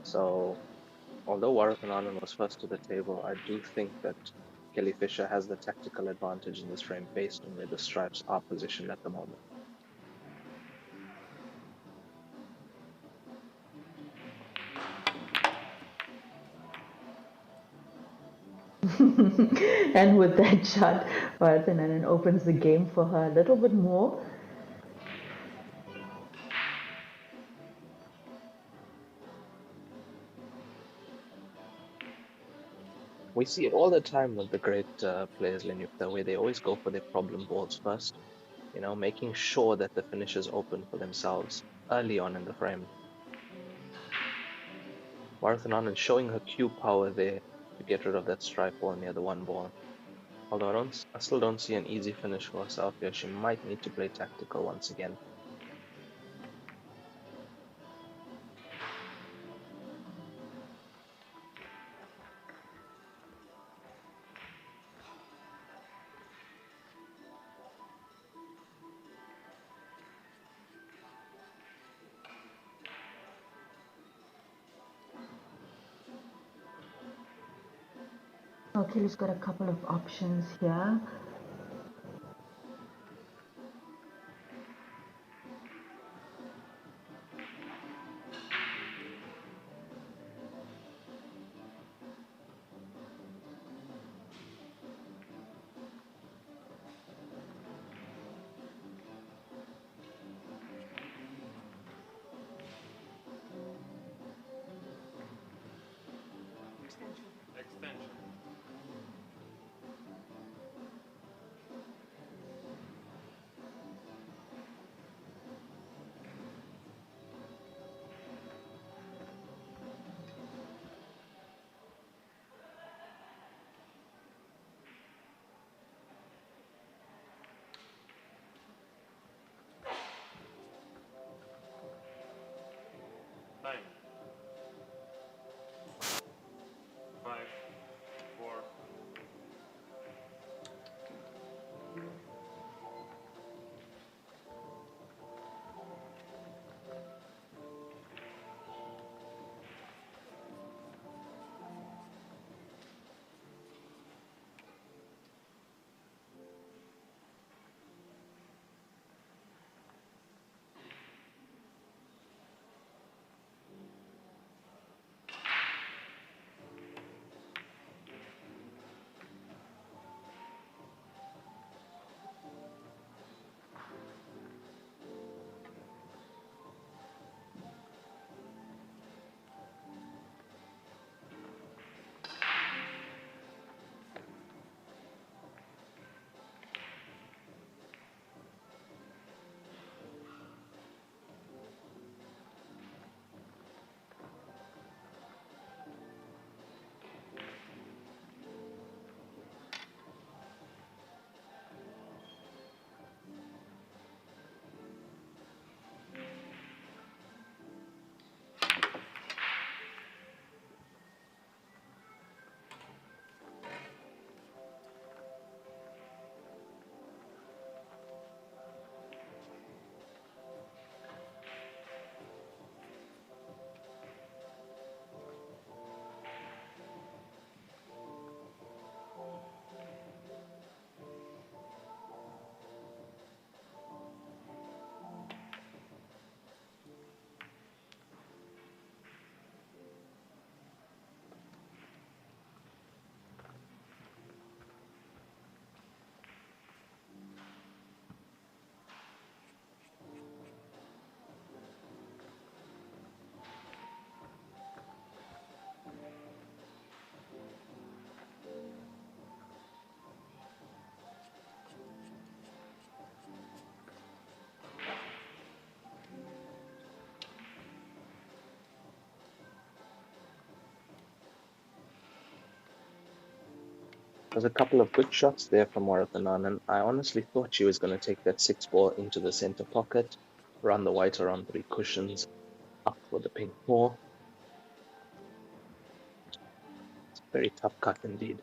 So although Warwick Anand was first to the table, I do think that Kelly Fisher has the tactical advantage in this frame based on where the Stripes are positioned at the moment. And with that shot, Worthington opens the game for her a little bit more. We see it all the time with the great players, Lenyukta, where they always go for their problem balls first, you know, making sure that the finish is open for themselves early on in the frame. Marathon showing her cue power there to get rid of that stripe ball near the 1 ball. Although I still don't see an easy finish for herself here. She might need to play tactical once again. Kelly's got a couple of options here. Extension. There's a couple of good shots there from Warathanan, and I honestly thought she was going to take that 6-ball into the center pocket, run the white around 3 cushions, up for the pink 4. It's a very tough cut indeed.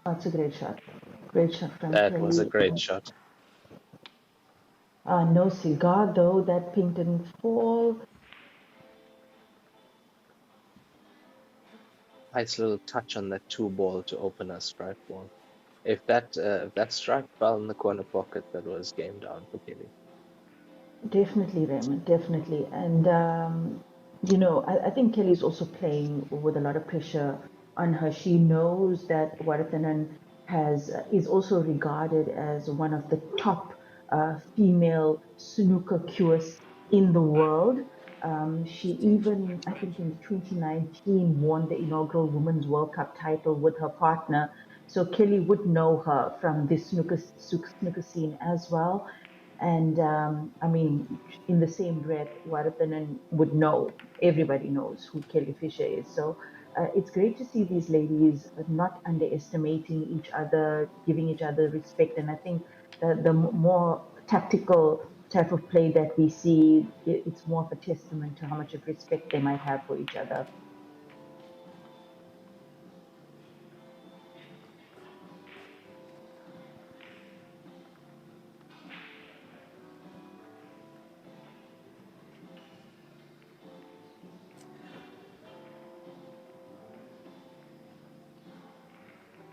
That's a great shot. Great shot from That was a Kelly. great shot. No cigar though, that pink didn't fall. Nice little touch on that 2-ball to open a strike ball. If that strike fell in the corner pocket, that was game down for Kelly. Definitely, Raymond, definitely. And, I think Kelly's also playing with a lot of pressure on her. She knows that Warathanan is also regarded as one of the top female snooker cures in the world. She even, I think in 2019, won the inaugural Women's World Cup title with her partner. So Kelly would know her from the snooker scene as well. And in the same breath, Warathanan would know, everybody knows who Kelly Fisher is. So it's great to see these ladies not underestimating each other, giving each other respect. And I think the more tactical type of play that we see, it's more of a testament to how much of respect they might have for each other.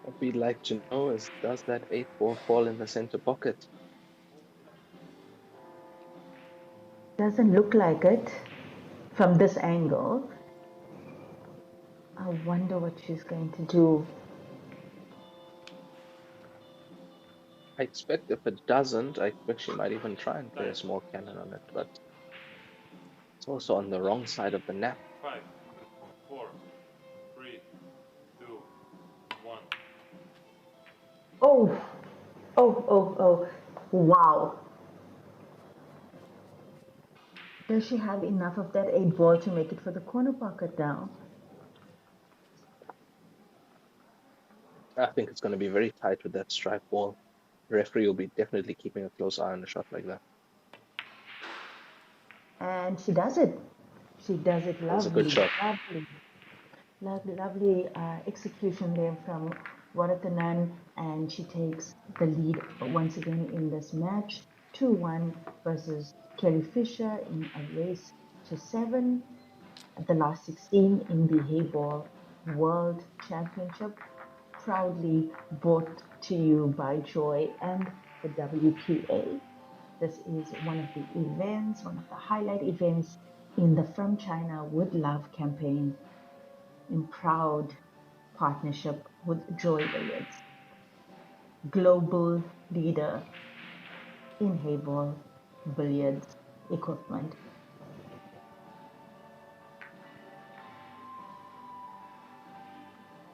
What we'd like to know is, does that 8-ball fall in the center pocket? Doesn't look like it from this angle. I wonder what she's going to do. I expect if it doesn't, I expect she might even try and play a small cannon on it, but it's also on the wrong side of the nap. 5, 4, 3, 2, 1. Oh, oh. Wow. Does she have enough of that 8-ball to make it for the corner pocket now? I think it's going to be very tight with that strike ball. The referee will be definitely keeping a close eye on a shot like that. And she does it. She does it That was a lovely. good shot. Lovely execution there from Warathanan. And she takes the lead once again in this match. 2-1 versus Kelly Fisher in a race to 7 at the last 16 in the Heyball World Championship, proudly brought to you by Joy and the WPA. This is one of the events, one of the highlight events in the From China with Love campaign in proud partnership with Joy Billiards, global leader in Heyball billiards equipment.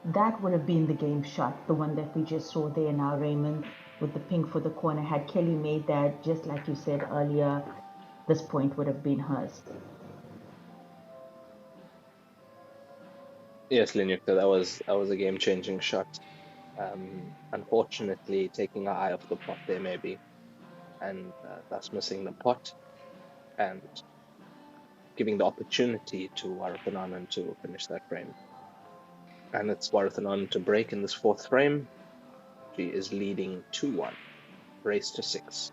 That would have been the game shot, the one that we just saw there now, Raymond, with the pink for the corner. Had Kelly made that, just like you said earlier, this point would have been hers. Yes, Linyukta, that was a game-changing shot. Unfortunately, taking her eye off the pot there maybe, and thus missing the pot, and giving the opportunity to Warathanan to finish that frame. And it's Warathanan to break in this 4th frame. She is leading 2-1, race to 6.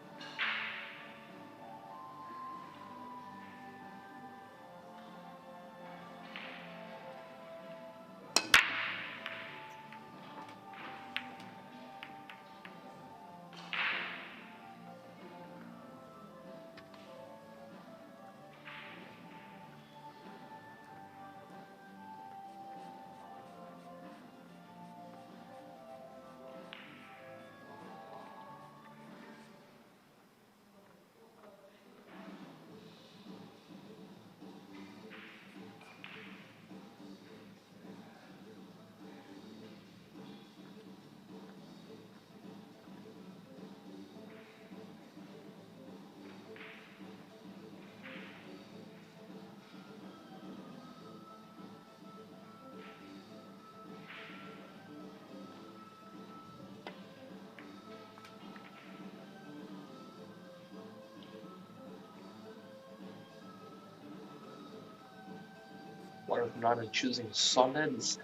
Quarterfinal choosing solids.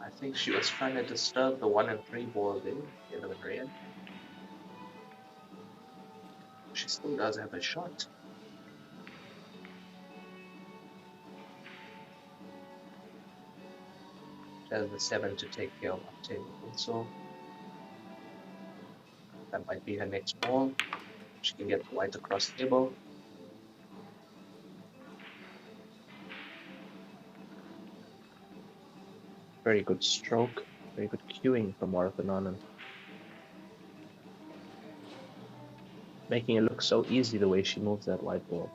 I think she was trying to disturb the 1 and 3 ball there, yellow and red. She still does have a shot. She has the 7 to take care of up table also. That might be her next ball. She can get the white across table. Very good stroke, very good cueing from Warathananand. Making it look so easy the way she moves that white ball.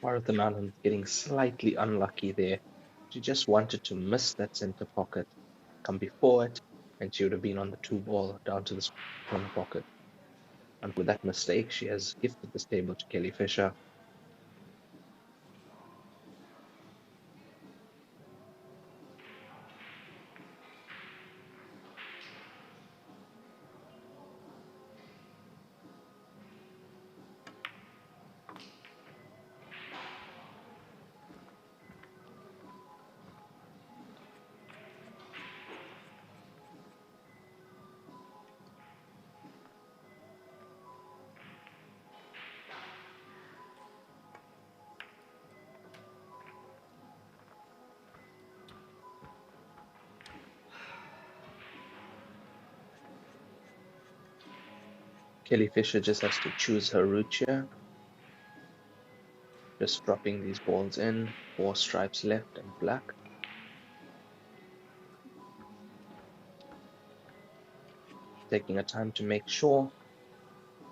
Warathananand getting slightly unlucky there. She just wanted to miss that center pocket, come before it, and she would have been on the 2 ball down to the corner pocket. And with that mistake, she has gifted this table to Kelly Fisher. Kelly Fisher just has to choose her route here. Just dropping these balls in, 4 stripes left and black. Taking her time to make sure,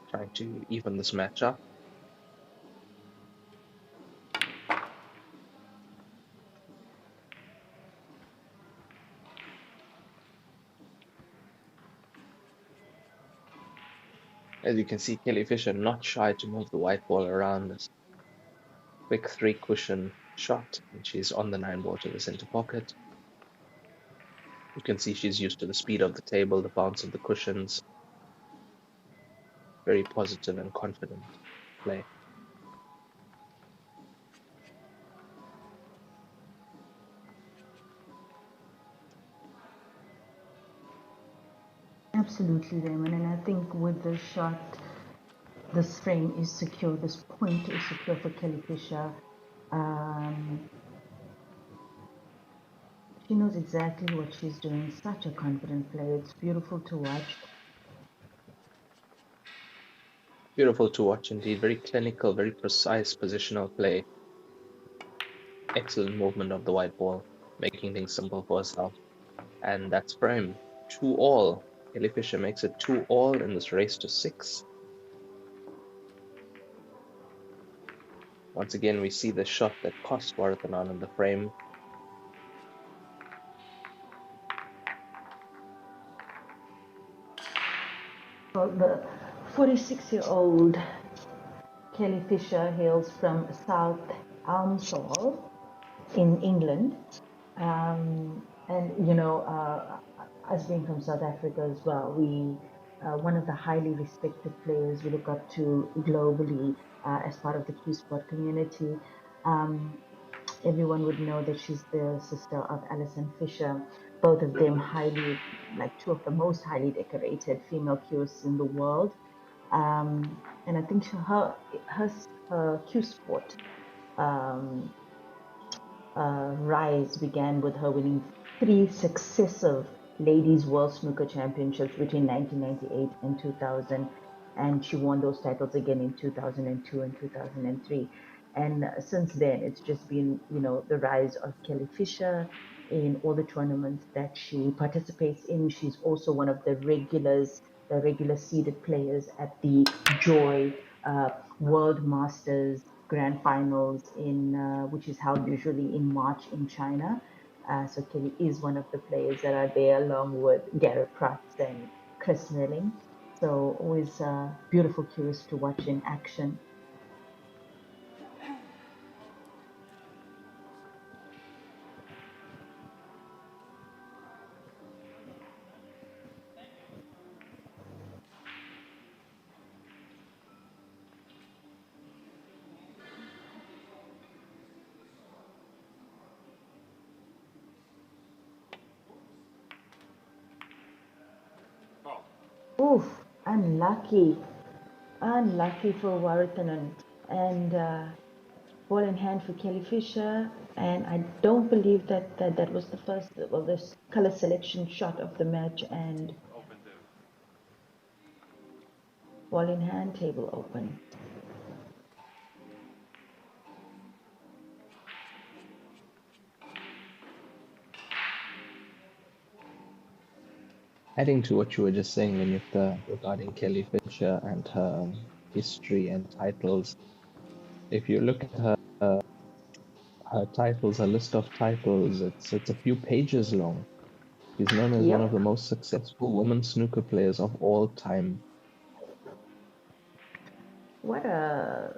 trying to even this match up. As you can see, Kelly Fisher not shy to move the white ball around this quick 3 cushion shot, and she's on the 9 ball to the center pocket. You can see she's used to the speed of the table, the bounce of the cushions. Very positive and confident play. Absolutely, Raymond. And I think with the shot, this frame is secure, this point is secure for Kelly Fisher. She knows exactly what she's doing. Such a confident play. It's beautiful to watch. Beautiful to watch indeed. Very clinical, very precise positional play. Excellent movement of the white ball, making things simple for herself. And that's frame 2-all. Kelly Fisher makes it 2-all in this race to 6. Once again, we see the shot that cost Warathananand the frame. Well, the 46-year-old Kelly Fisher hails from South Elmsall in England. And, you know, us being from South Africa as well, one of the highly respected players we look up to globally as part of the Q Sport community. Everyone would know that she's the sister of Alison Fisher. Both of them highly, like 2 of the most highly decorated female Qs in the world. And I think her Q Sport rise began with her winning 3 successive Ladies World Snooker Championships between 1998 and 2000. And she won those titles again in 2002 and 2003. And since then, it's just been, you know, the rise of Kelly Fisher. in all the tournaments that she participates in. She's also one of the regular seeded players at the Joy World Masters Grand Finals which is held usually in March in China. So Kelly is one of the players that are there along with Garrett Prats and Chris Milling. So always beautiful, curious to watch in action. Oof, unlucky. Unlucky for Warrington and ball in hand for Kelly Fisher. And I don't believe that was the first, well, the color selection shot of the match. And ball in hand, table open. Adding to what you were just saying, Lenyukta, regarding Kelly Fisher and her history and titles, if you look at her titles, her list of titles, it's a few pages long. She's known as one of the most successful women snooker players of all time. What a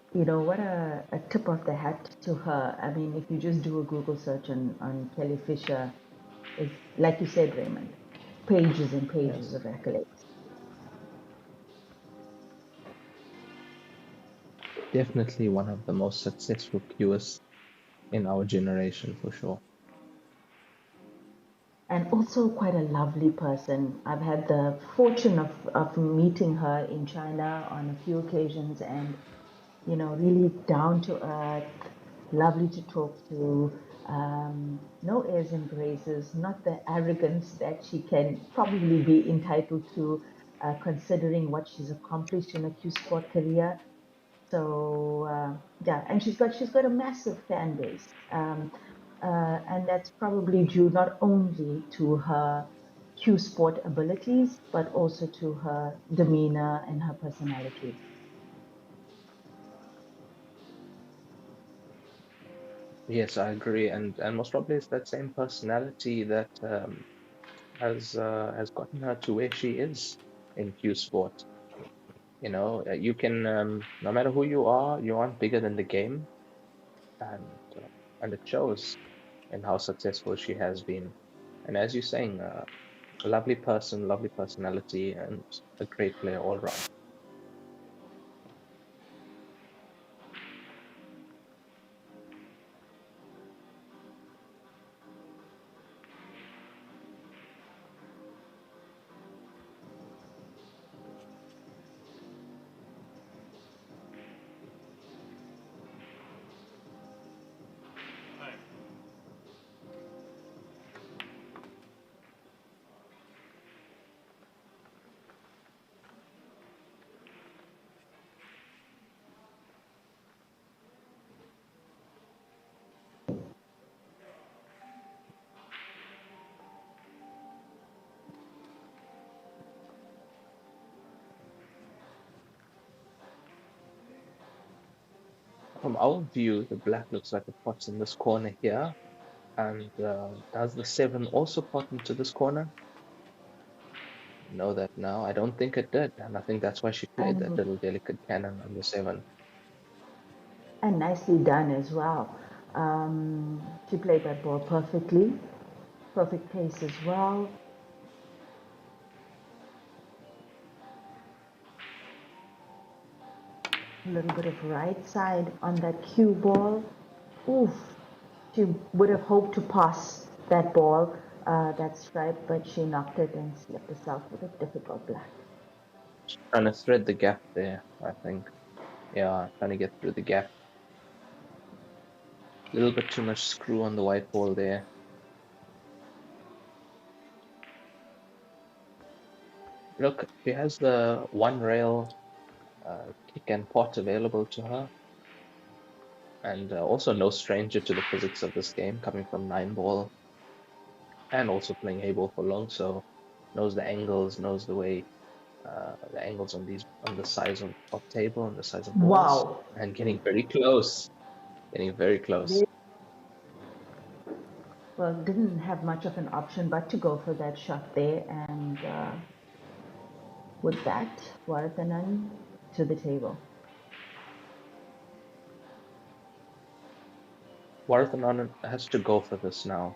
tip of the hat to her. I mean, if you just do a Google search on Kelly Fisher, it's like you said, Raymond, pages and pages of accolades. Definitely one of the most successful cueists in our generation, for sure. And also quite a lovely person. I've had the fortune of meeting her in China on a few occasions, and really down to earth, lovely to talk to, no airs and graces, not the arrogance that she can probably be entitled to, considering what she's accomplished in a Q Sport career. So yeah, and she's got a massive fan base, and that's probably due not only to her Q Sport abilities, but also to her demeanor and her personality. Yes, I agree, and most probably it's that same personality that has gotten her to where she is in Q Sport. You can no matter who you aren't bigger than the game, and it shows in how successful she has been. And as you're saying, a lovely person, lovely personality, and a great player all round. From our view, the black looks like it pots in this corner here. And does the 7 also pot into this corner? Know that now. I don't think it did. And I think that's why she played that little delicate cannon on the 7. And nicely done as well. She played that ball perfectly, perfect pace as well. A little bit of right side on that cue ball. Oof, she would have hoped to pass that ball, that stripe, but she knocked it and slipped herself with a difficult black. Trying to thread the gap there, I think. Yeah, trying to get through the gap. A little bit too much screw on the white ball there. Look, she has the one rail kick and pot available to her. And also no stranger to the physics of this game, coming from 9 ball. and also playing Heyball for long, so knows the angles, knows the way, the angles on the size of table and the size of balls, Wow. and getting very close, getting very close. Well, didn't have much of an option but to go for that shot there, and with that, Varathanan to the table. Varathanan has to go for this now.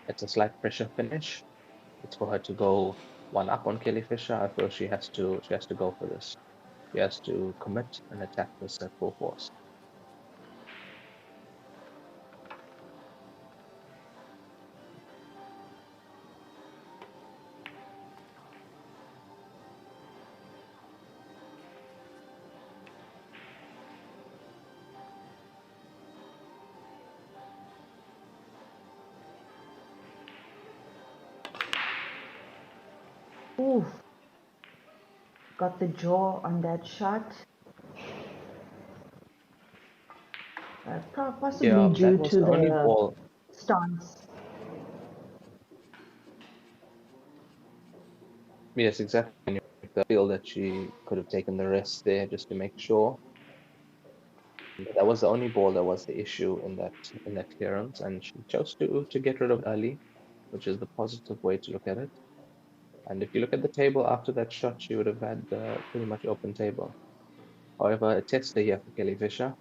It's a slight pressure finish. It's for her to go one up on Kelly Fisher. I feel she has to go for this. She has to commit and attack this at full force. Oof. Got the jaw on that shot. Possibly Yeah, that due was to the only the ball. stance. Yes, exactly. I feel that she could have taken the rest there just to make sure. But that was the only ball that was the issue in that clearance, and she chose to get rid of it early, which is the positive way to look at it. And if you look at the table after that shot, she would have had pretty much open table. However, a tester here for Kelly Fisher.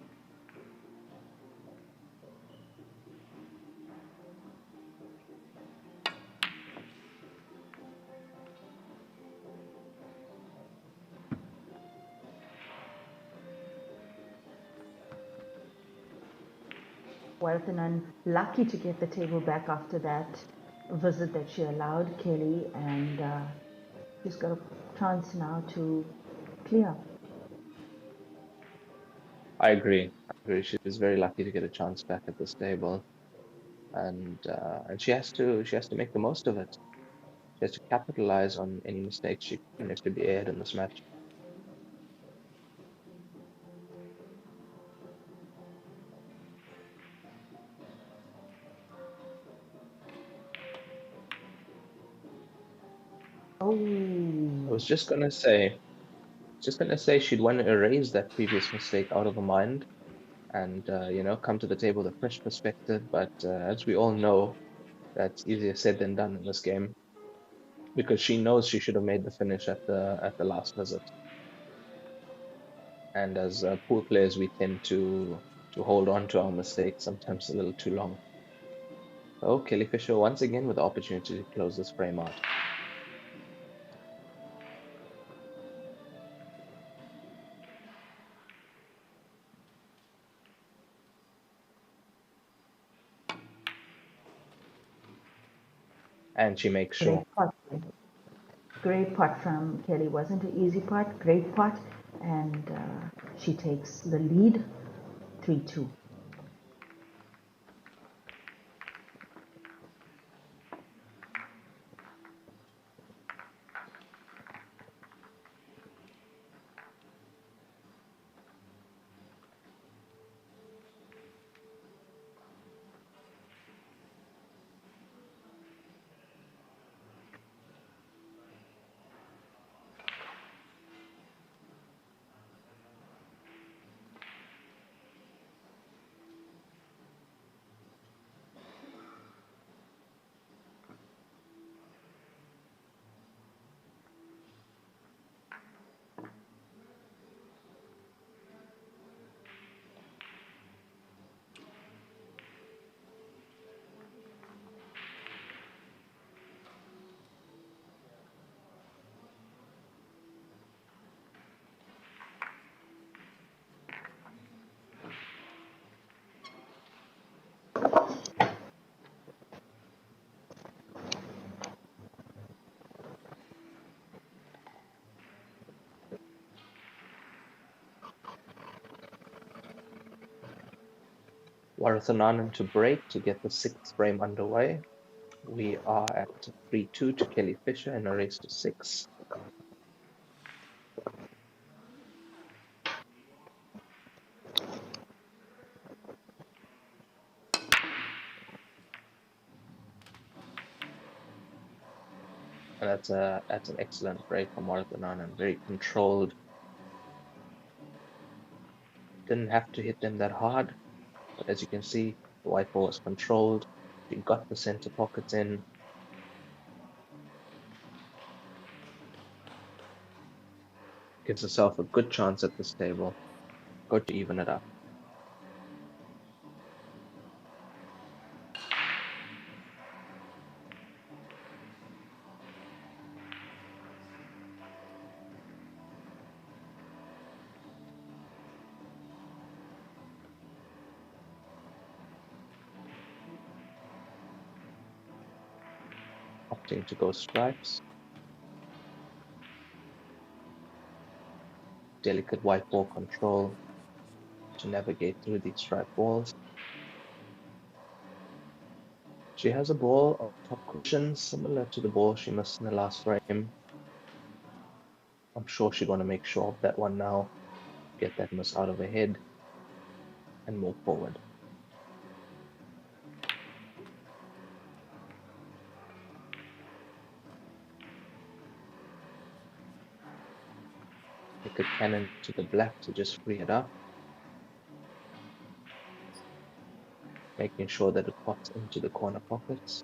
Varathanan lucky to get the table back after that visit that she allowed Kelly, and she's got a chance now to clear. I agree. I agree. She was very lucky to get a chance back at this table, and she has to make the most of it. She has to capitalize on any mistakes she could be aired in this match. Oh, I was just gonna say she'd want to erase that previous mistake out of her mind and come to the table with a fresh perspective. But as we all know, that's easier said than done in this game because she knows she should have made the finish at the last visit. And as pool players, we tend to hold on to our mistakes sometimes a little too long. So Kelly Fisher once again with the opportunity to close this frame out. And she makes sure. great pot. Great pot from Kelly. Wasn't an easy pot, great pot. And she takes the lead 3-2. Varathanan to break to get the sixth frame underway. We are at 3-2 to Kelly Fisher in a race to 6. And that's an excellent break from Quarterfinal and very controlled. Didn't have to hit them that hard, but as you can see, the white ball was controlled. She got the center pockets in. Gives herself a good chance at this table. Go to even it up. Opting to go stripes. Delicate white ball control to navigate through these stripe balls. She has a ball of top cushion similar to the ball she missed in the last frame. I'm sure she's going to make sure of that one now. Get that miss out of her head and move forward. Take a cannon to the black to just free it up. Making sure that it pops into the corner pockets.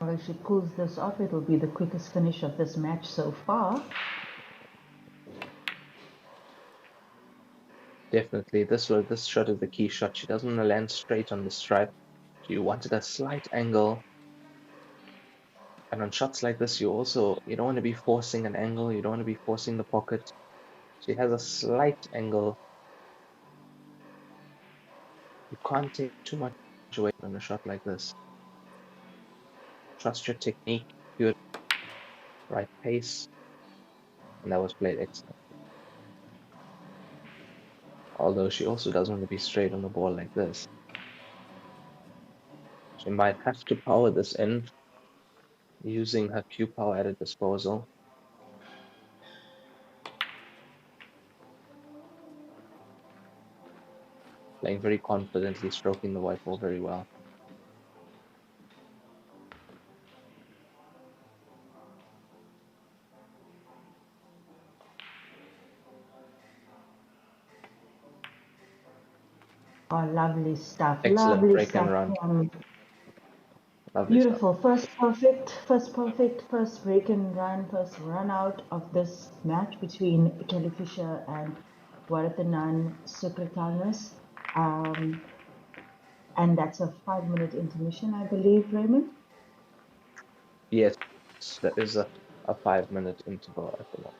Well, if she pulls this off, it will be the quickest finish of this match so far. Definitely, this shot is the key shot. She doesn't want to land straight on the stripe. She wanted a slight angle. And on shots like this, you don't want to be forcing an angle. You don't want to be forcing the pocket. She has a slight angle. You can't take too much away on a shot like this. Trust your technique, do it right pace, and that was played excellent. Although she also doesn't want to be straight on the ball like this. She might have to power this in using her cue power at her disposal. Playing very confidently, stroking the white ball very well. Oh, lovely stuff. Excellent Lovely break and stuff. run. Lovely stuff. Beautiful. First break and run, first run out of this match between Kelly Fisher and Varathanan Sukritanas. And that's a 5-minute intermission, I believe, Raymond. Yes, there is a 5-minute interval at the moment.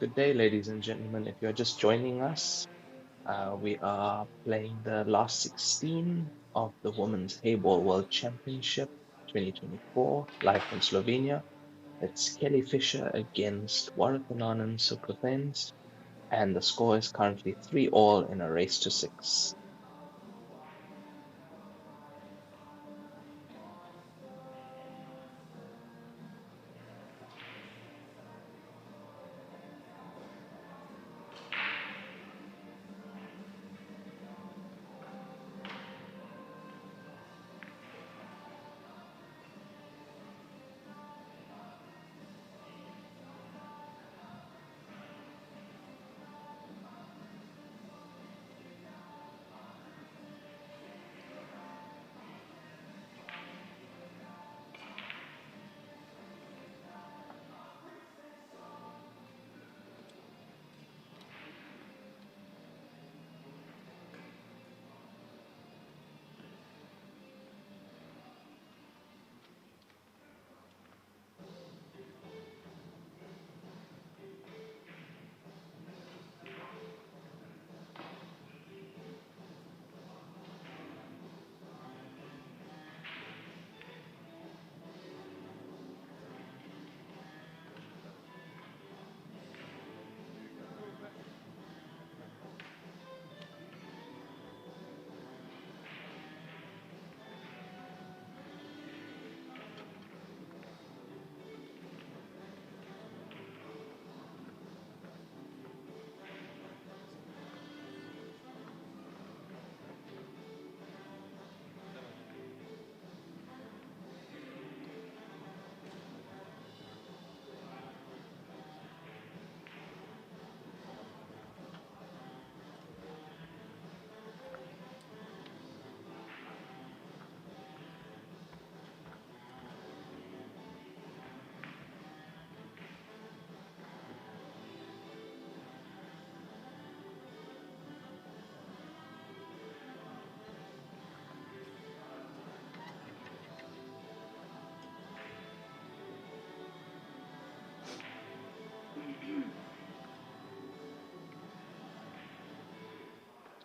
Good day, ladies and gentlemen. If you're just joining us, we are playing the last 16 of the Women's Heyball World Championship 2024 live from Slovenia. It's Kelly Fisher against Quarterfinal Sukrafens, and the score is currently 3-all in a race to 6.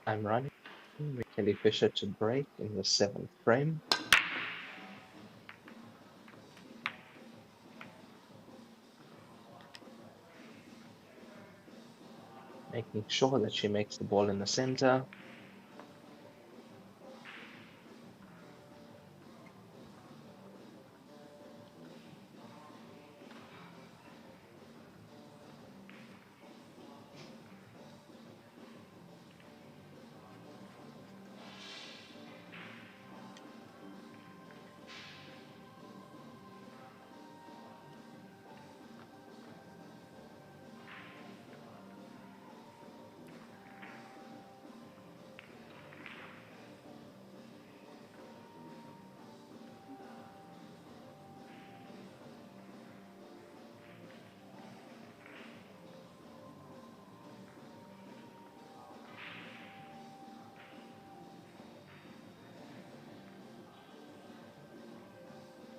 I'm running with Kelly Fisher to break in the 7th frame. Making sure that she makes the ball in the center.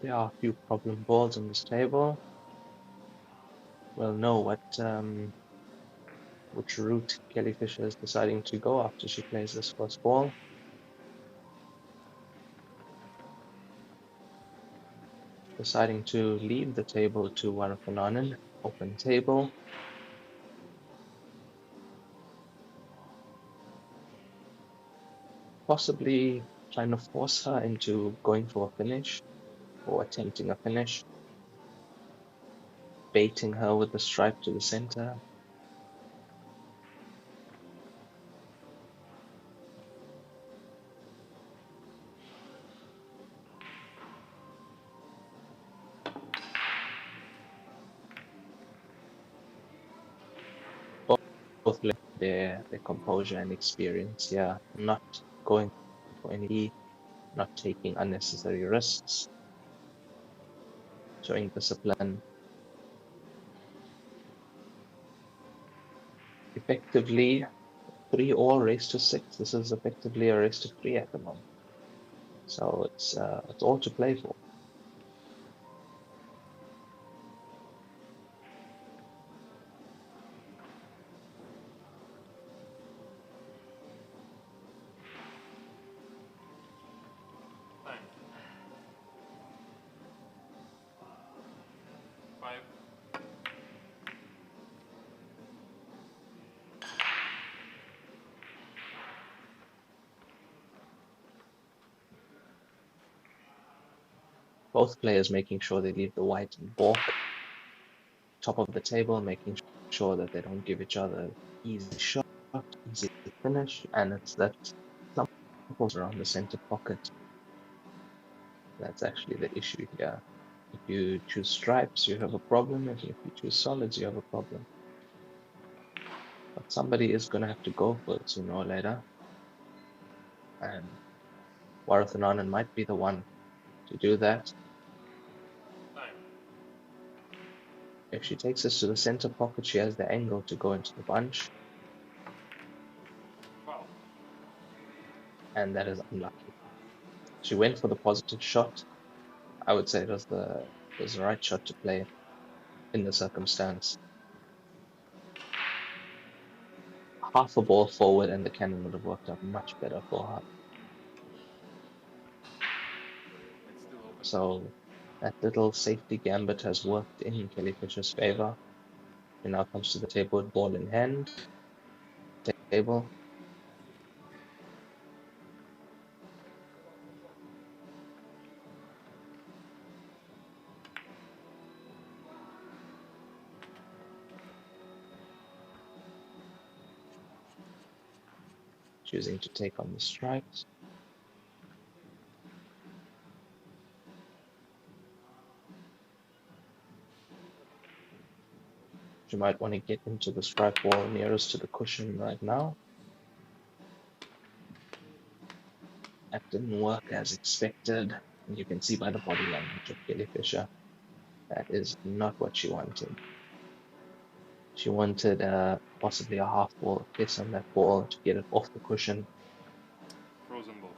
There are a few problem balls on this table. We'll know which route Kelly Fisher is deciding to go after she plays this first ball. Deciding to leave the table to Quarterfinal, open table. Possibly trying to force her into going for a finish or attempting a finish. Baiting her with the stripe to the center. Both their composure and experience. Yeah, not going for any, not taking unnecessary risks, showing discipline. Effectively, 3-all race to 6. This is effectively a race to 3 at the moment. So it's all to play for. 5. Both players making sure they leave the white and balk top of the table, making sure that they don't give each other easy shot, easy finish, and it's that balls around the center pocket. That's actually the issue here. If you choose stripes, you have a problem. If you choose solids, you have a problem. But somebody is going to have to go for it sooner or later. And Quarterfinal might be the one to do that. 9. If she takes us to the center pocket, she has the angle to go into the bunch. Foul. And that is unlucky. She went for the positive shot. I would say it was the right shot to play in the circumstance. Half a ball forward and the cannon would have worked out much better for her. It's still open. So that little safety gambit has worked in Kelly Fisher's favor. She now comes to the table with ball in hand. Table. Choosing to take on the strikes. She might want to get into the strike wall nearest to the cushion right now. That didn't work as expected. And you can see by the body language of Kelly Fisher, that is not what she wanted. She wanted possibly a half ball kiss on that ball to get it off the cushion. Frozen ball.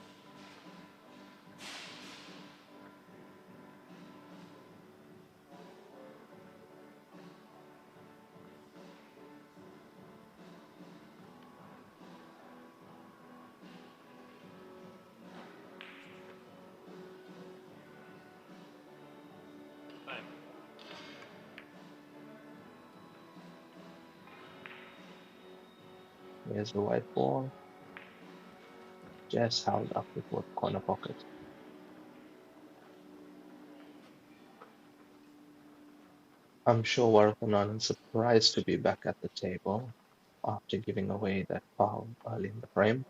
Here's the white ball. Just held up before the corner pocket. I'm sure Quarterfinal is surprised to be back at the table after giving away that foul early in the frame.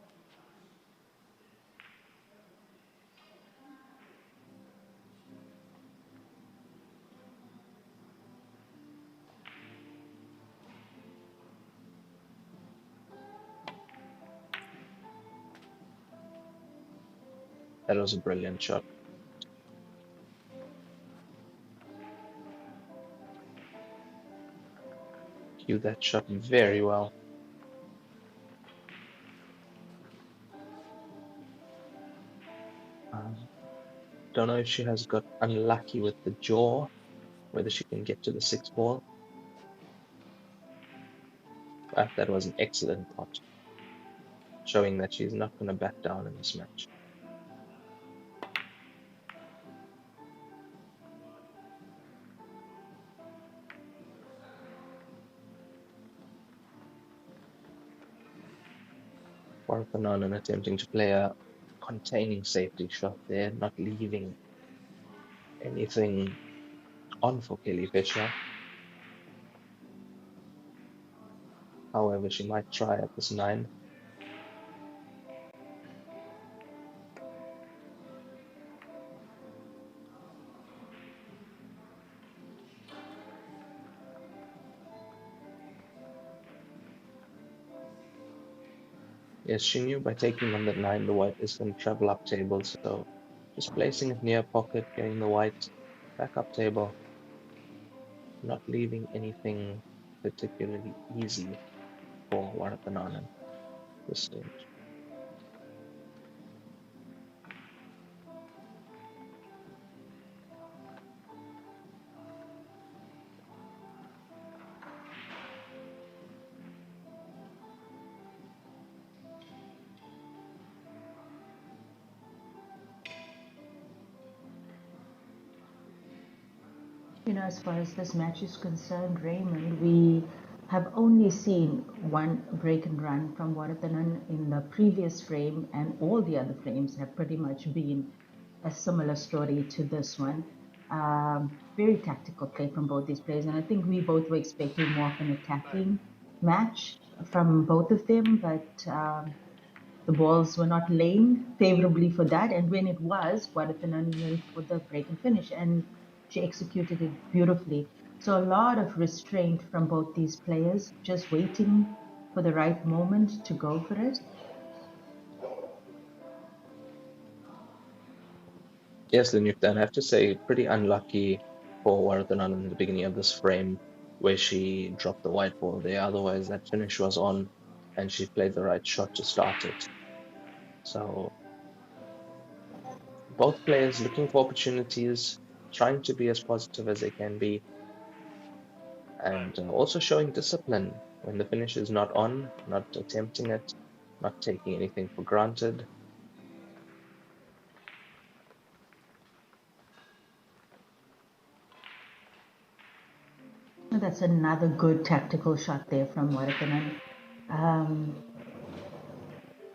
That was a brilliant shot. Cued that shot very well. Don't know if she has got unlucky with the jaw, whether she can get to the 6 ball. But that was an excellent pot, showing that she's not going to back down in this match. Quarterfinal attempting to play a containing safety shot there, not leaving anything on for Kelly Fisher. However, she might try at this 9. Yes, she knew by taking on that 9, the white is going to travel up table, so just placing it near pocket, getting the white back up table, not leaving anything particularly easy for Quarterfinal at this stage. as far as this match is concerned, Raymond, we have only seen one break and run from Warathanan in the previous frame, and all the other frames have pretty much been a similar story to this one. Very tactical play from both these players, and I think we both were expecting more of an attacking match from both of them, but the balls were not laying favorably for that. And when it was, Warathanan went for the break and finish, and she executed it beautifully. So a lot of restraint from both these players, just waiting for the right moment to go for it. Yes, Linyukta, and I have to say, pretty unlucky for Warathanan in the beginning of this frame where she dropped the white ball there. Otherwise, that finish was on and she played the right shot to start it. So both players looking for opportunities, trying to be as positive as they can be, and also showing discipline when the finish is not on, not attempting it, not taking anything for granted. That's another good tactical shot there from Warathanan.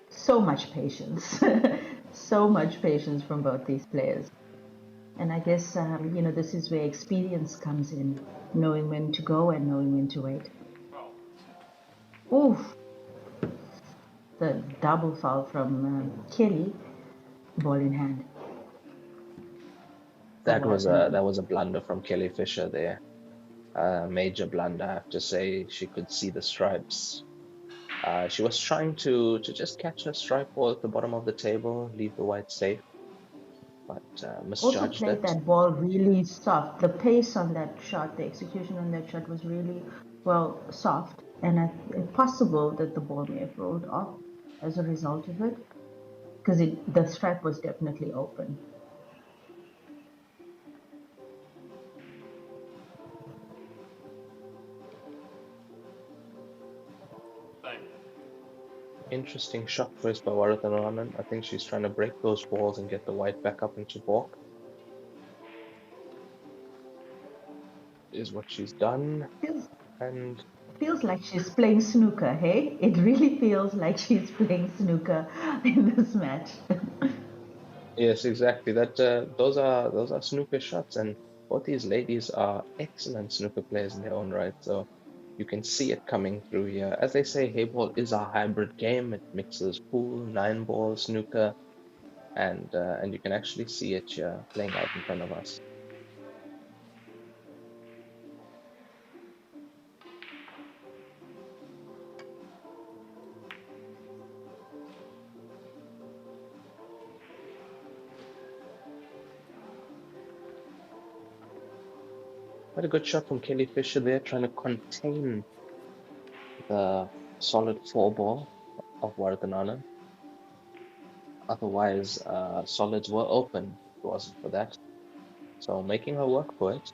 So much patience, so much patience from both these players. And I guess, this is where experience comes in, knowing when to go and knowing when to wait. Oof, the double foul from Kelly, ball in hand. That was a blunder from Kelly Fisher there. Major blunder, I have to say. She could see the stripes. She was trying to just catch her stripe ball at the bottom of the table, leave the white safe, but Also misjudged played it. that ball really soft. The pace on that shot, the execution on that shot was really, well, soft. And it's possible that the ball may have rolled off as a result of it, because the stripe was definitely open. Interesting shot choice by Warathanan. I think she's trying to break those balls and get the white back up into balk. Is what she's done. And feels like she's playing snooker, hey? It really feels like she's playing snooker in this match. yes, exactly. That those are snooker shots, and both these ladies are excellent snooker players in their own right. So you can see it coming through here. As they say, Heyball is a hybrid game. It mixes pool, 9-ball, snooker, and you can actually see it here playing out in front of us. Quite a good shot from Kelly Fisher there, trying to contain the solid 4-ball of Warathanana. Otherwise, solids were open if it wasn't for that. So making her work for it.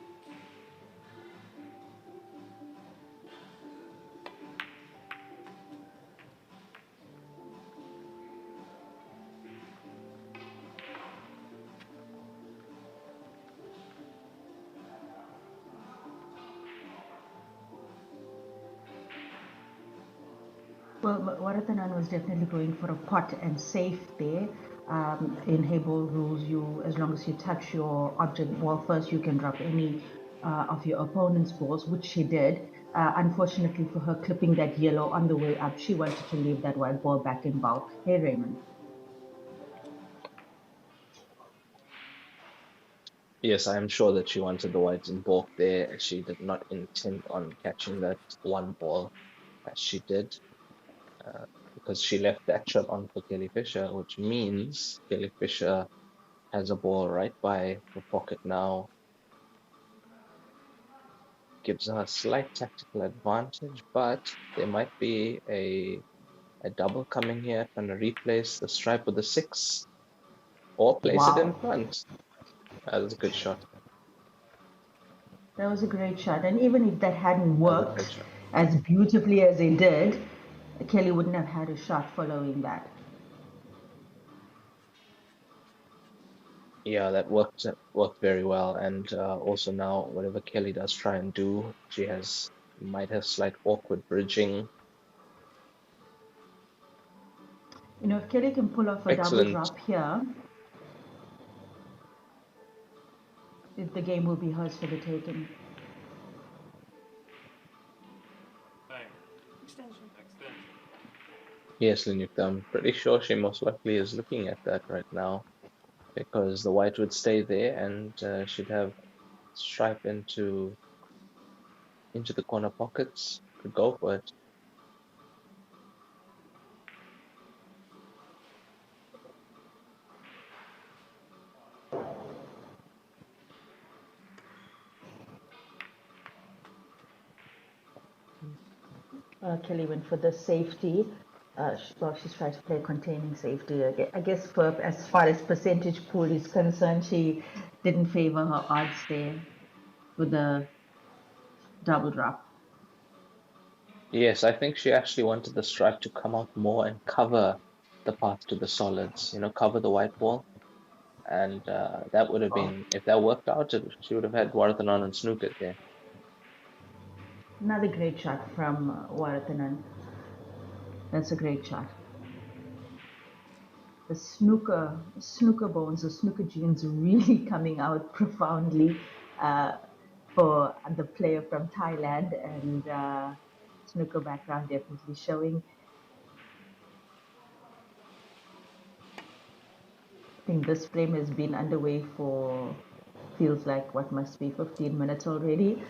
Well, Warathanan was definitely going for a pot and safe there. In Heyball rules, as long as you touch your object ball first, you can drop any of your opponent's balls, which she did. Unfortunately for her, clipping that yellow on the way up, she wanted to leave that white ball back in bulk. Hey, Raymond. Yes, I am sure that she wanted the whites in bulk there. She did not intend on catching that one ball as she did, because she left that shot on for Kelly Fisher, which means Kelly Fisher has a ball right by the pocket now. Gives her a slight tactical advantage, but there might be a double coming here, trying to replace the stripe with the 6 or place it in Wow. front. That was a good shot. That was a great shot. And even if that hadn't That was a great worked shot. as beautifully as it did, Kelly wouldn't have had a shot following that. Yeah, that worked very well. And also now, whatever Kelly does try and do, she might have slight awkward bridging. You know, if Kelly can pull off a double Excellent. drop here, the game will be hers for the taking. Bang. Extension. Yes, Linuka, I'm pretty sure she most likely is looking at that right now because the white would stay there and she'd have stripe into the corner pockets. Could go for it. Kelly went for the safety. Well, she's trying to play containing safety. I guess for as far as percentage pool is concerned, she didn't favor her odds there with the double drop. Yes, I think she actually wanted the stripe to come out more and cover the path to the solids, cover the white ball. And that would have been, if that worked out, she would have had Warathanan and Snooker there. Another great shot from Warathanan. That's a great shot. The snooker bones, the snooker genes really coming out profoundly for the player from Thailand, and snooker background definitely showing. I think this frame has been underway for feels like what must be 15 minutes already.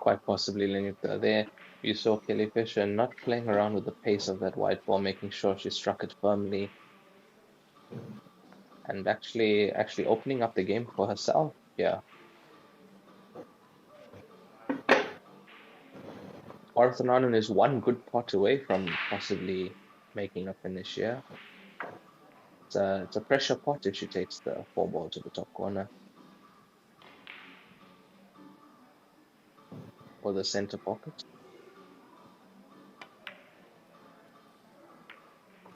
Quite possibly, Linuka. There you saw Kelly Fisher not playing around with the pace of that white ball, making sure she struck it firmly and actually opening up the game for herself. Yeah. Warathanan is one good pot away from possibly making a finish here. It's a pressure pot if she takes the 4 ball to the top corner or the center pocket.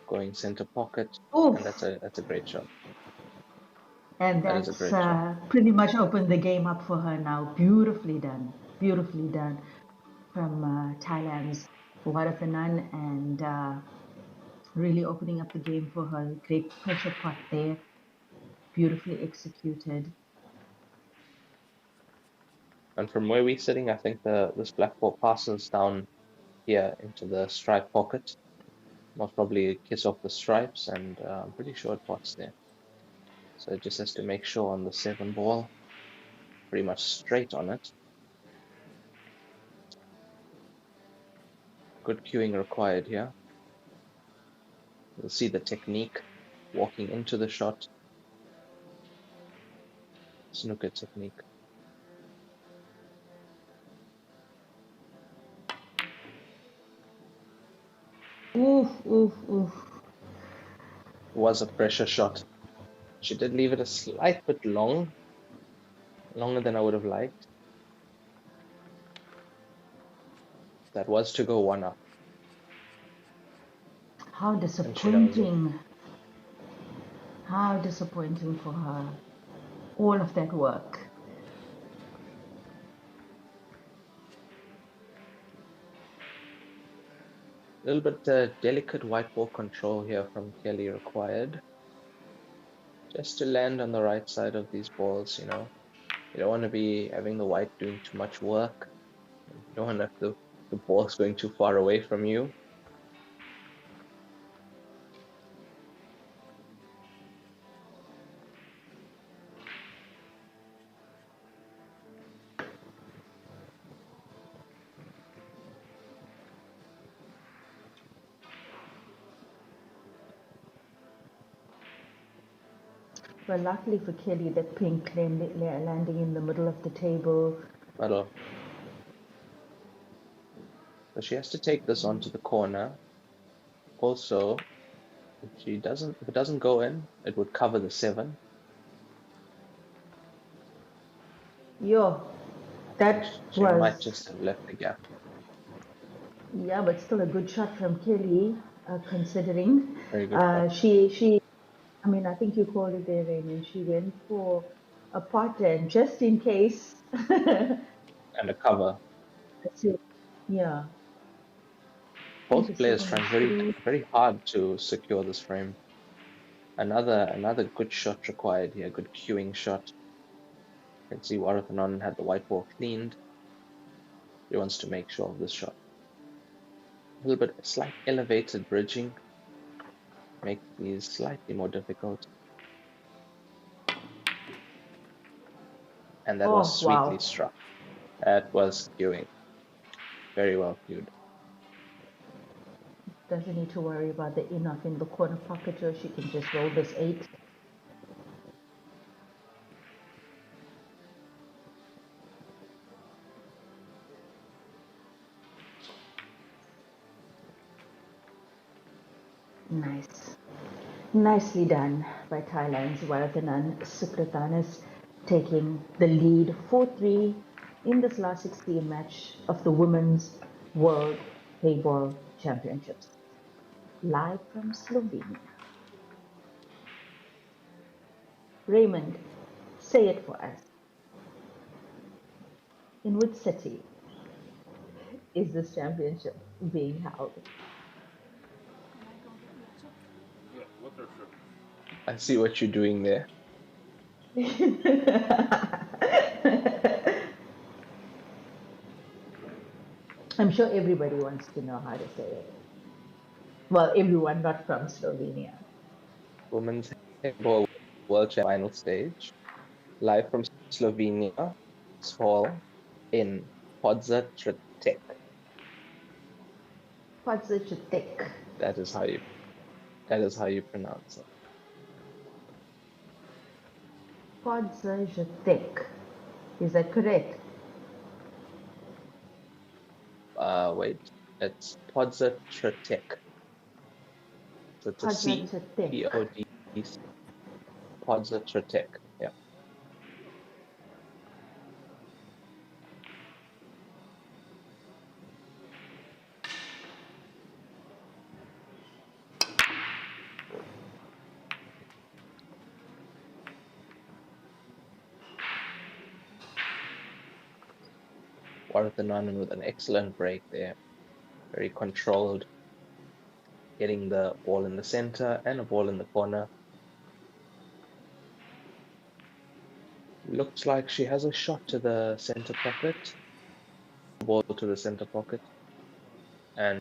Going center pocket, Oof. and that's a great shot. And That is a that's great shot. pretty much opened the game up for her now. Beautifully done. Beautifully done from Thailand's Warathanan, and really opening up the game for her. Great pressure pot there. Beautifully executed. And from where we're sitting, I think this black ball passes down here into the stripe pocket. Most probably kiss off the stripes, and I'm pretty sure it pots there. So it just has to make sure on the 7 ball, pretty much straight on it. Good cueing required here. You'll see the technique walking into the shot. Snooker technique. Oof, oof, oof. Was a pressure shot. She did leave it a slight bit longer than I would have liked. That was to go 1-up. How And she knows it. disappointing. How disappointing for her. All of that work. A little bit delicate white ball control here from Kelly required. Just to land on the right side of these balls, You don't want to be having the white doing too much work. You don't want to have the balls going too far away from you. Well, luckily for Kelly, that pink landing in the middle of the table. So she has to take this onto the corner. Also, if it doesn't go in, it would cover the 7. Yo, that She was, might just have left the gap. yeah, but still a good shot from Kelly. considering. Very good shot. She, I mean, I think you called it there, Raymond. She went for a pot, and just in case. And a cover. That's it. Yeah. I think Both the players second trying was through. very hard to secure this frame. Another good shot required here, good queuing shot. You can see Warathanon had the white ball cleaned. He wants to make sure of this shot. A little bit slight elevated bridging makes these slightly more difficult. And that was Oh, sweetly wow. struck. That was queuing. Very well queued. Doesn't need to worry about the in-off in the corner pocket, or she can just roll this 8. Nice. Nicely done by Thailand's Varathanan Sukratanis, taking the lead 4-3 in this last 16 match of the Women's World Heyball Championships. Live from Slovenia. Raymond, say it for us. In which city is this championship being held? Yeah, Watership. I see what you're doing there. I'm sure everybody wants to know how to say it. Well, everyone not from Slovenia. Women's Heyball World Final stage. Live from Slovenia. Hall in Podzatrtek. Podzatrtek. That is how you pronounce it. Podzatrtek. Is that correct? Wait, it's Podzatrtek. So it's a C, Podzatrtek. P-O-D, Podzatrtek. Yeah. Warathanan with an excellent break there. Very controlled. Getting the ball in the center and a ball in the corner. Looks like she has a shot to the center pocket. Ball to the center pocket. And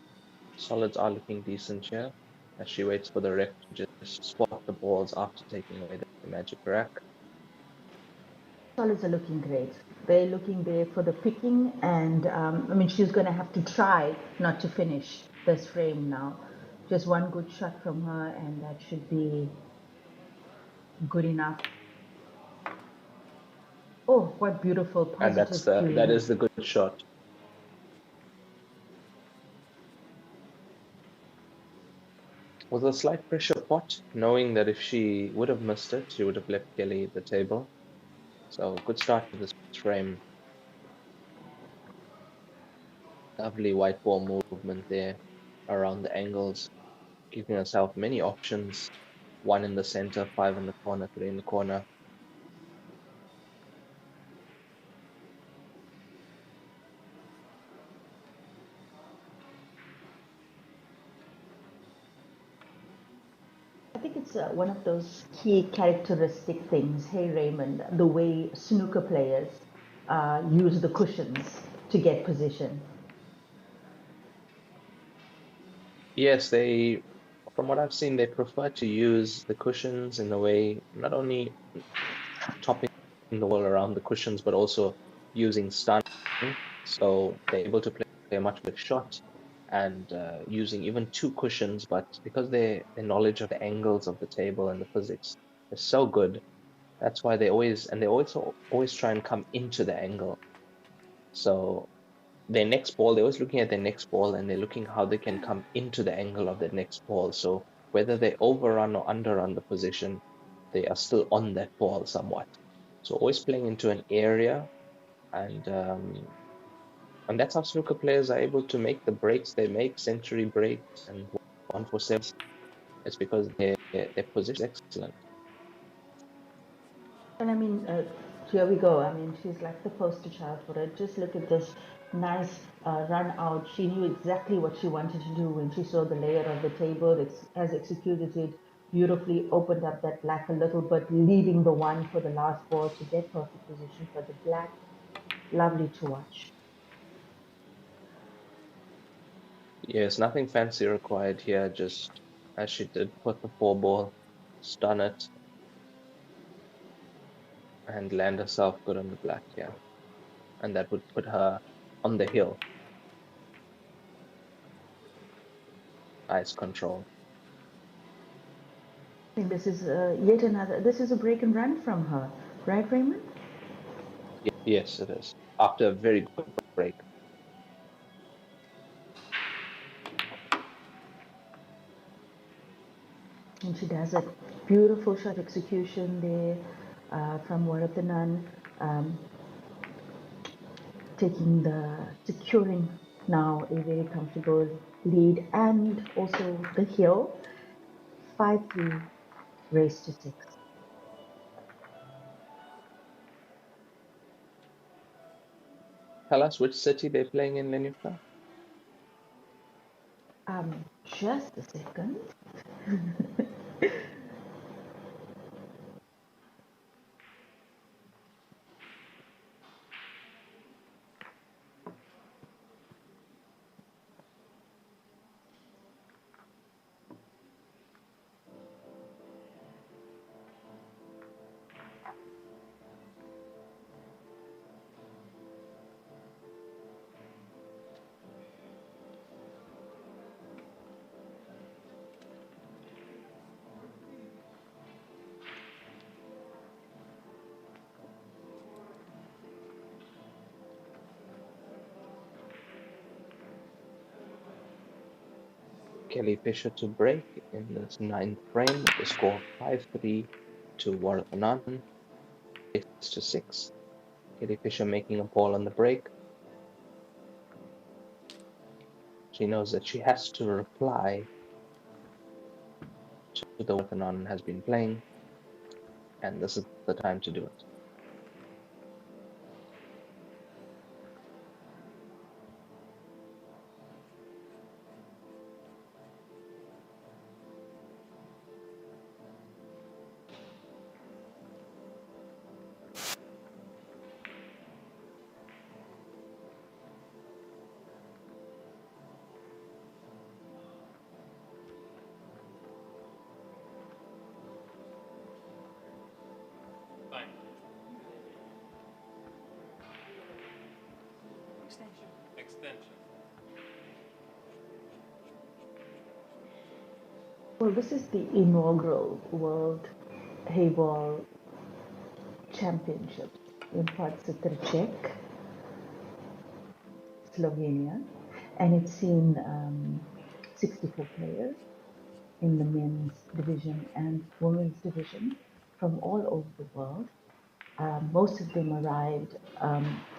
solids are looking decent here as she waits for the ref to just spot the balls after taking away the magic rack. Solids are looking great. They're looking there for the picking, and I mean, she's going to have to try not to finish this frame now. Just one good shot from her, and that should be good enough. Oh, what beautiful And positive that cueing. is the good shot. With a slight pressure pot, knowing that if she would have missed it, she would have left Kelly at the table. So good start to this frame. Lovely white ball movement there around the angles, giving herself many options. 1 in the center, 5 in the corner, 3 in the corner. I think it's one of those key characteristic things, hey Raymond, the way snooker players use the cushions to get position. Yes, from what I've seen, they prefer to use the cushions in a way, not only topping the wall around the cushions, but also using stun. So they're able to play a much better shot and using even 2 cushions, but because their knowledge of the angles of the table and the physics is so good, that's why they always try and come into the angle. So their next ball, they're always looking at their next ball and they're looking how they can come into the angle of their next ball. So whether they overrun or underrun the position, they are still on that ball somewhat. So always playing into an area, and that's how snooker players are able to make the breaks they make, century breaks and on for 7. It's because their position is excellent. And I mean, here we go. I mean, she's like the poster child for it. Just look at this nice run out. She knew exactly what she wanted to do when she saw the layout of the table. It has executed it beautifully, opened up that black a little bit, leaving the one for the last ball to get perfect position for the black. Lovely to watch. Yes, nothing fancy required here, just as she did put the 4 ball, stun it, and land herself good on the black here. And that would put her on the hill. Nice control. I think this is yet another, this is a break and run from her, right, Raymond? Yes, it is. After a very good break. And she does a beautiful shot execution there from Warab the Nun, securing now a very comfortable lead and also the hill, 5-3 race to 6. Tell us which city they're playing in, Lenufka? Just a second. Kelly Fisher to break in this 9th frame with the score 5-3 to Wardanan, race to 6. Kelly Fisher making a ball on the break. She knows that she has to reply to the Wardanan has been playing, and this is the time to do it. Extension. Well, this is the inaugural World Heyball Championships in Czech, Slovenia, and it's seen 64 players in the men's division and women's division from all over the world. Most of them arrived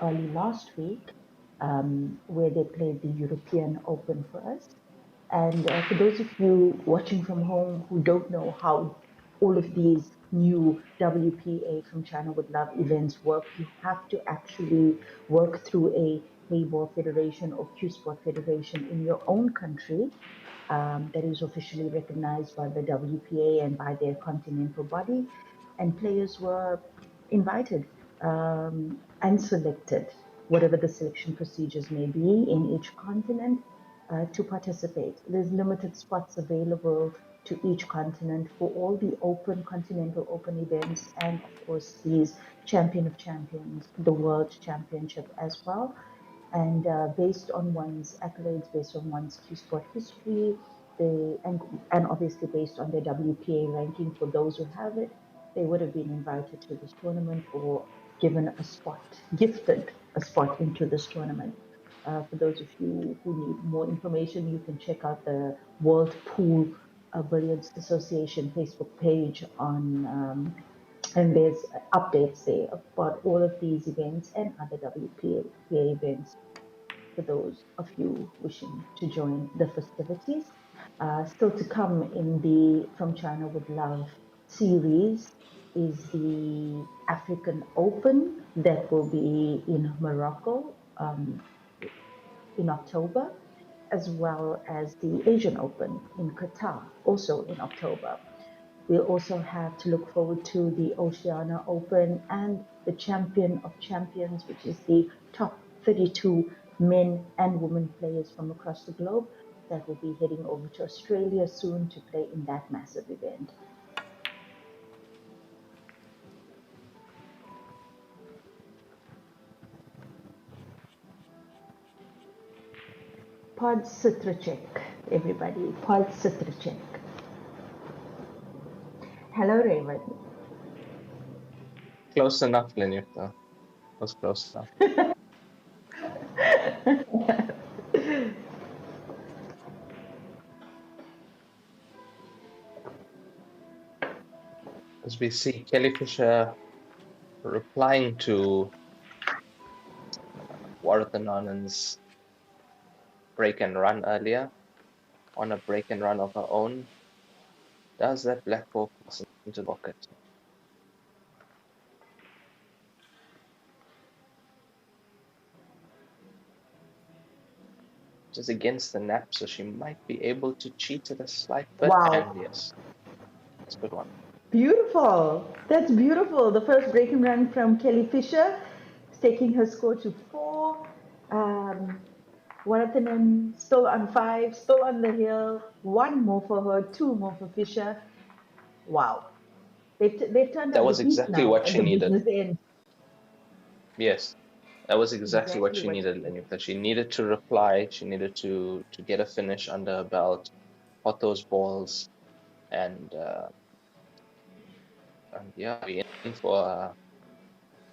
early last week, where they played the European Open first. And for those of you watching from home who don't know how all of these new WPA from China Would Love events work, you have to actually work through a Heyball Federation or Q Sport Federation in your own country that is officially recognized by the WPA and by their continental body. And players were invited and selected, whatever the selection procedures may be in each continent, to participate. There's limited spots available to each continent for all the open, continental open events, and of course, these Champion of Champions, the World Championship as well. And based on one's accolades, based on one's Q Sport history, and obviously based on their WPA ranking for those who have it, they would have been invited to this tournament or given a spot, gifted a spot into this tournament. For those of you who need more information, you can check out the World Pool Billiards Association Facebook page and there's updates there about all of these events and other WPA events for those of you wishing to join the festivities. Still to come in the From China with Love series is the African Open that will be in Morocco in October, as well as the Asian Open in Qatar, also in October. We'll also have to look forward to the Oceania Open and the Champion of Champions, which is the top 32 men and women players from across the globe that will be heading over to Australia soon to play in that massive event. Pod Citracek, everybody. Pod Citracek. Hello, Raymond. Close enough, Lenyukta. Was close enough. As we see Kelly Fisher replying to Warathanan's break and run earlier on a break and run of her own. Does that black ball cross into the pocket? Just against the nap, so she might be able to cheat it a slight bit. Wow. And yes, that's a good one. Beautiful. That's beautiful. The first breaking run from Kelly Fisher, taking her score to 4. Warathanan still on 5, still on the hill. 1 more for her, 2 more for Fisher. Wow. They've turned That up was the heat exactly now what at she the needed. business end. Yes, that was exactly what she needed, needed. Lenyukta. She needed to reply. She needed to get a finish under her belt, pot those balls, and yeah, we're in for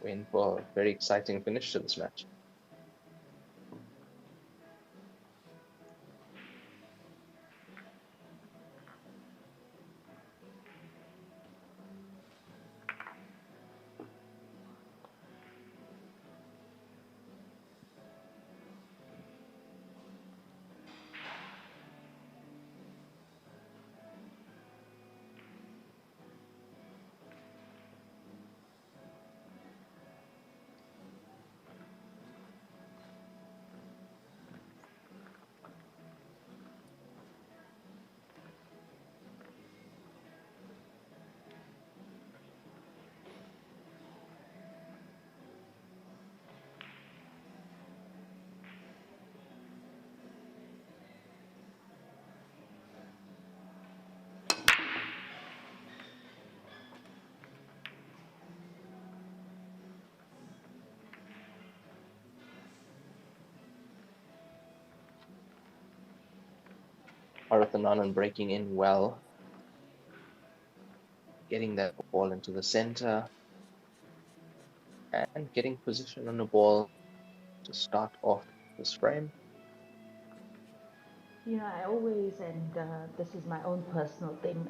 a very exciting finish to this match. Warathanan breaking in well, getting that ball into the center, and getting position on the ball to start off this frame. I always, and this is my own personal thing,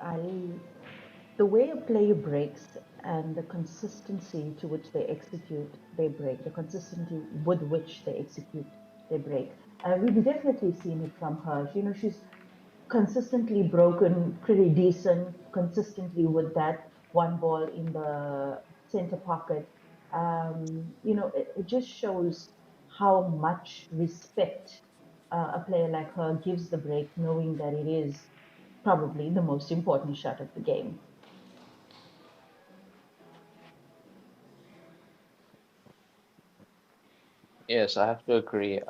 the way a player breaks and the consistency to which they execute their break, the consistency with which they execute their break. We've definitely seen it from her. She's consistently broken pretty decent, consistently with that 1 ball in the center pocket. It just shows how much respect a player like her gives the break, knowing that it is probably the most important shot of the game. Yes, I have to agree.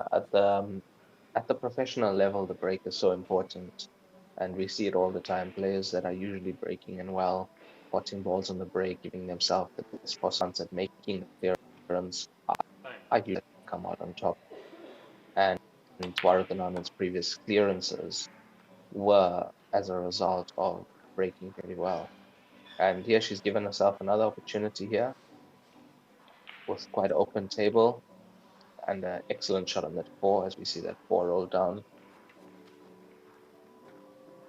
At the professional level, the break is so important, and we see it all the time. Players that are usually breaking in well, potting balls on the break, giving themselves the best possible at making their runs, are usually come out on top. And Warathanan's previous clearances were as a result of breaking very well. And here she's given herself another opportunity here with quite an open table and an excellent shot on that 4 as we see that 4 roll down.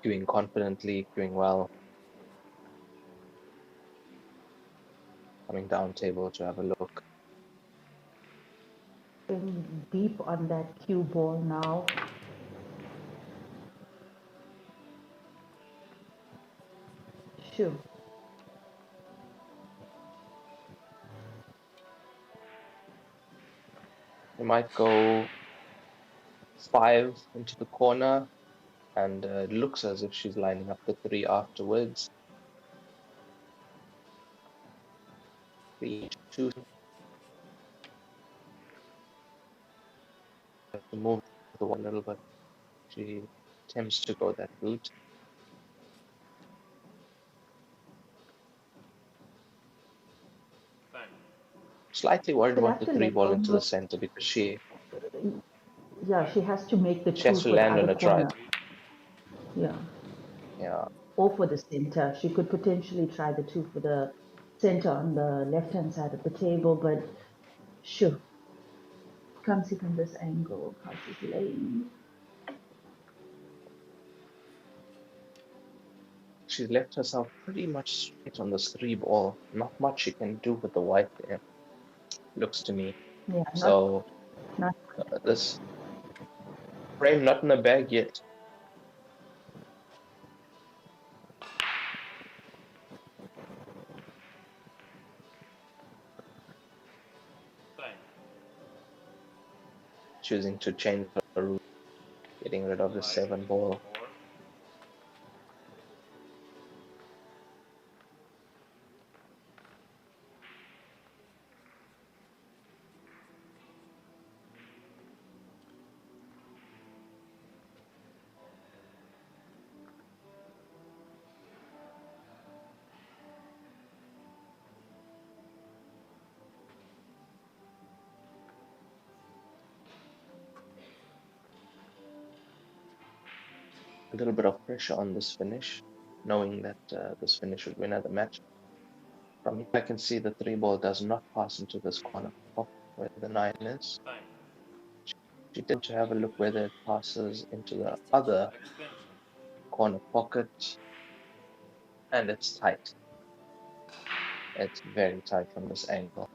Queuing confidently, queuing well. Coming down table to have a look. Going deep on that cue ball now. 2. You might go 5 into the corner, and it looks as if she's lining up the 3 afterwards. 3, 2. To move the one a little bit. She attempts to go that route. Slightly worried She'll about have the to 3 let ball go. into the center because she Yeah, she has to make the has 2 to for the land on other a drive. corner. Yeah. Yeah, Or for the center. She could potentially try the 2 for the center on the left-hand side of the table, but sure. Can't see from this angle how she's laying. she's left herself pretty much straight on this 3 ball. Not much she can do with the white there, looks to me. Yeah, So not this frame not in the bag yet. Choosing to change her route, getting rid of the 7 ball. A little bit of pressure on this finish, knowing that this finish would win her the match. From here, I can see the 3 ball does not pass into this corner where the 9 is. She did to have a look whether it passes into the other corner pocket, and it's tight. It's very tight from this angle.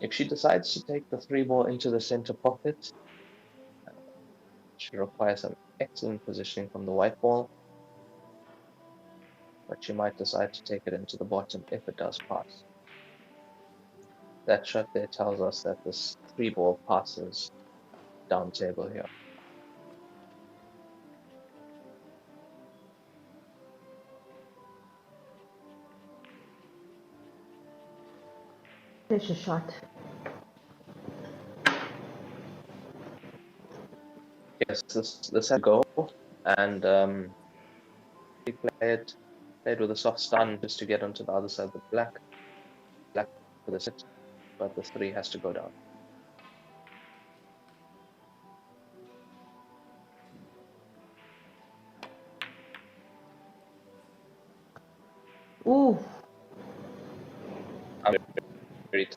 If she decides to take the 3 ball into the center pocket, she requires some excellent positioning from the white ball, but she might decide to take it into the bottom if it does pass. That shot there tells us that this 3 ball passes down table here. there's a shot. Yes, this has to go, and we played with a soft stun just to get onto the other side of the black for the 6, but the 3 has to go down. Ooh, I'm very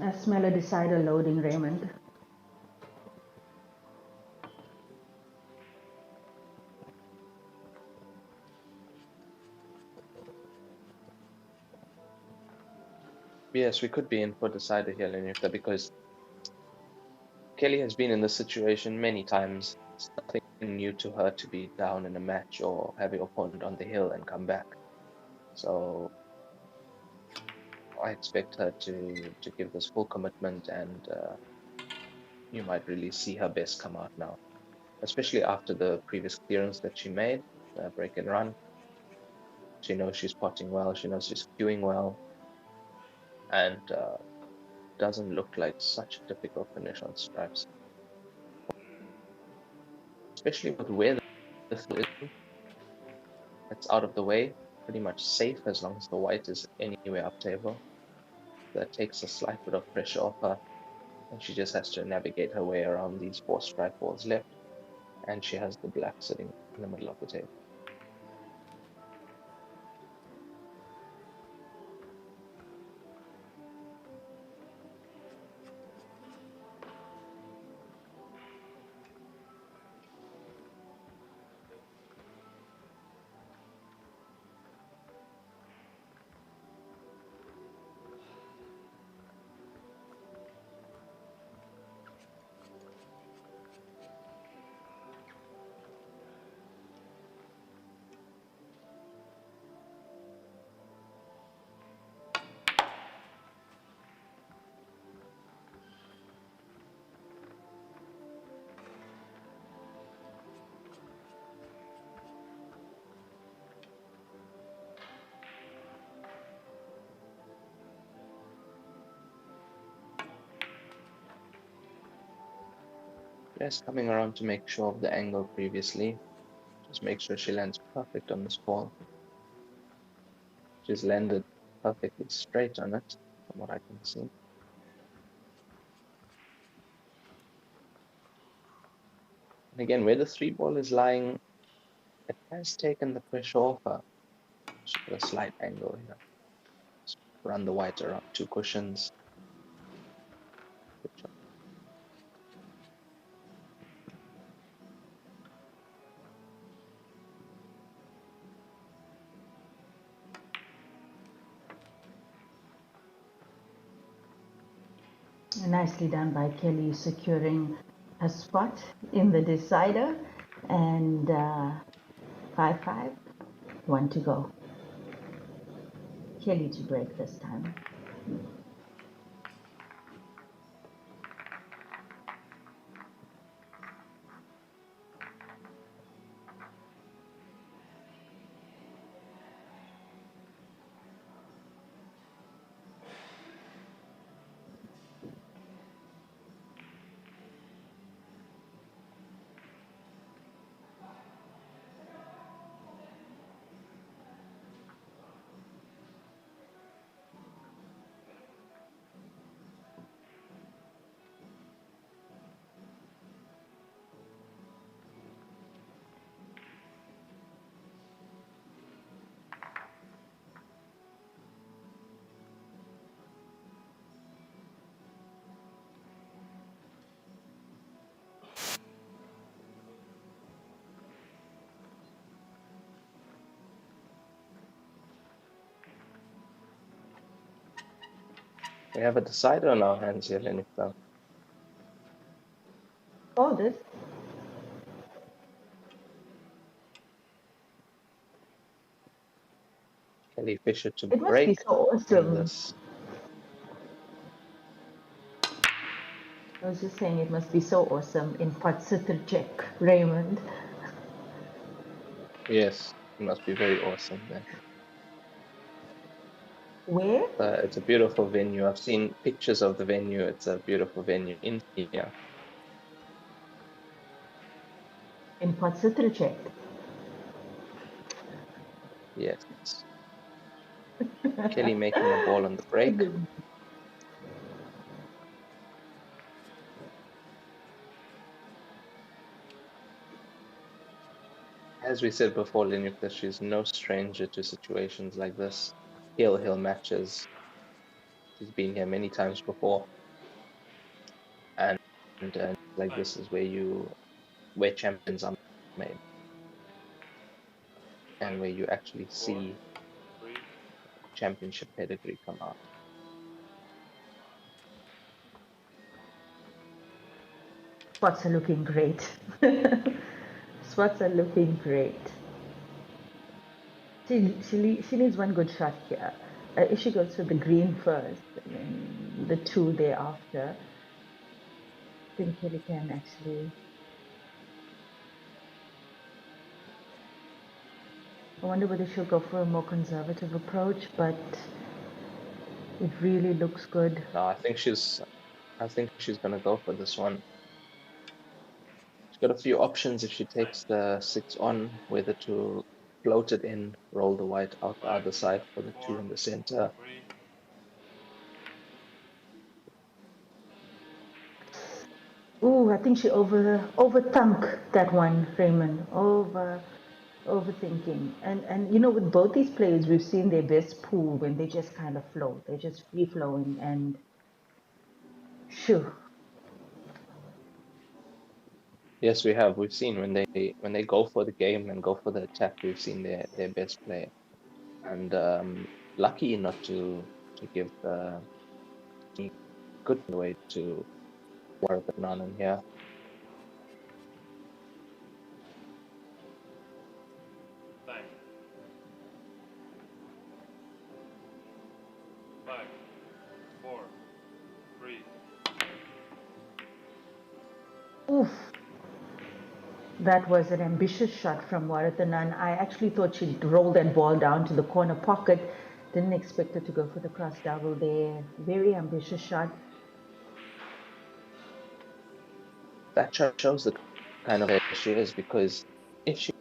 I smell a decider loading, Raymond. Yes, we could be in for decider here, Lenita, because Kelly has been in this situation many times. It's nothing new to her to be down in a match or have your opponent on the hill and come back. So I expect her to give this full commitment, and you might really see her best come out now, especially after the previous clearance that she made, break and run. She knows she's potting well, she knows she's queuing well, and doesn't look like such a difficult finish on stripes, especially with where this is. It's out of the way, pretty much safe as long as the white is anywhere up table. That takes a slight bit of pressure off her, and she just has to navigate her way around these 4 strike balls left, and she has the black sitting in the middle of the table. Just coming around to make sure of the angle previously. Just make sure she lands perfect on this ball. She's landed perfectly straight on it, from what I can see. And again, where the 3 ball is lying, it has taken the pressure off her. She's got a slight angle here. Just run the white around 2 cushions. Good job. Nicely done by Kelly, securing a spot in the decider. And 5-5, 1 to go. Kelly to break this time. We have a decider on our hands here, Lenita. Oh, this. Kelly Fisher to It must be break so in awesome. this. I was just saying it must be so awesome in Patsitrchek, Raymond. Yes, it must be very awesome there. Where? It's a beautiful venue. I've seen pictures of the venue. It's a beautiful venue in here. In Patsitrchek. Yes. Kelly making a ball on the break. As we said before, Linuka, she's no stranger to situations like this. Hill matches. She's been here many times before. And like this is where champions are made. And where you actually see championship pedigree come out. Spots are looking great. Spots are looking great. She needs one good shot here. If she goes for the green first, and then the 2 thereafter, I think Kelly can actually. I wonder whether she'll go for a more conservative approach, but it really looks good. No, I think she's gonna go for this one. She's got a few options if she takes the 6 on, whether to float it in, roll the white out the other side for the 2 in the center. Ooh, I think she overthunk that one, Raymond. Overthinking. And you know, with both these players, we've seen their best pool when they just kind of flow. They're just free flowing and shoo. Yes, we have. We've seen when they go for the game and go for the attack, we've seen their best play. And lucky not to give good way to Quarterfinal here. Time. 5, 4, 3. Oof. That was an ambitious shot from Warathanan. I actually thought she'd roll that ball down to the corner pocket. Didn't expect her to go for the cross double there. Very ambitious shot. that shows the kind of player she is, because if she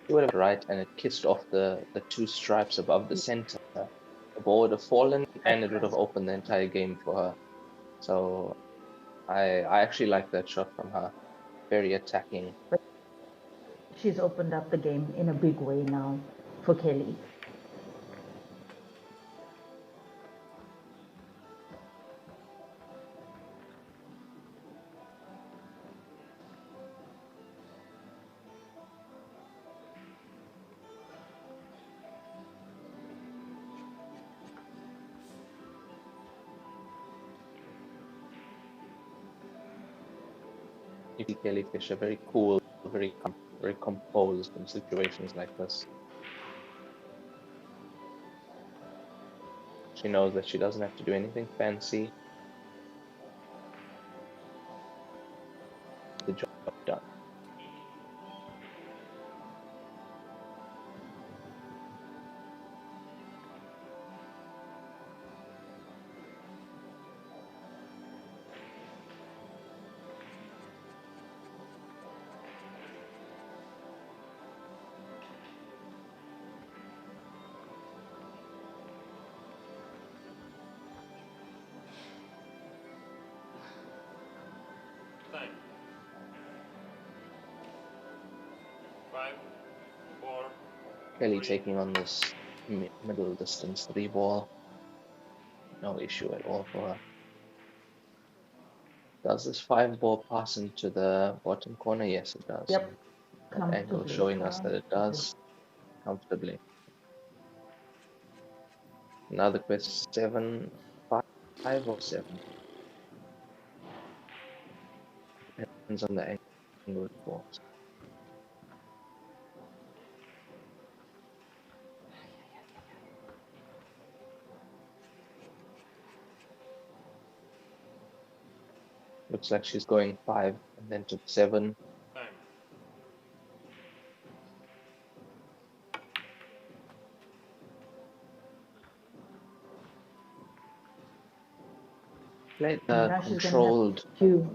would have right and it kissed off the two stripes above the center, the ball would have fallen and it would have opened the entire game for her. So I actually like that shot from her. Very attacking. She's opened up the game in a big way now for Kelly. You see Kelly Fisher very cool, very composed in situations like this. She knows that she doesn't have to do anything fancy. The job done. Time. 5, 4. Kelly taking on this middle distance 3 ball. No issue at all for her. Does this 5 ball pass into the bottom corner? Yes, it does. Yep. That angle showing us that it does comfortably. Now the question 7, 5 or 7. Depends on the angle it falls. Looks like she's going 5 and then to 7. Time. Played Now she's gonna have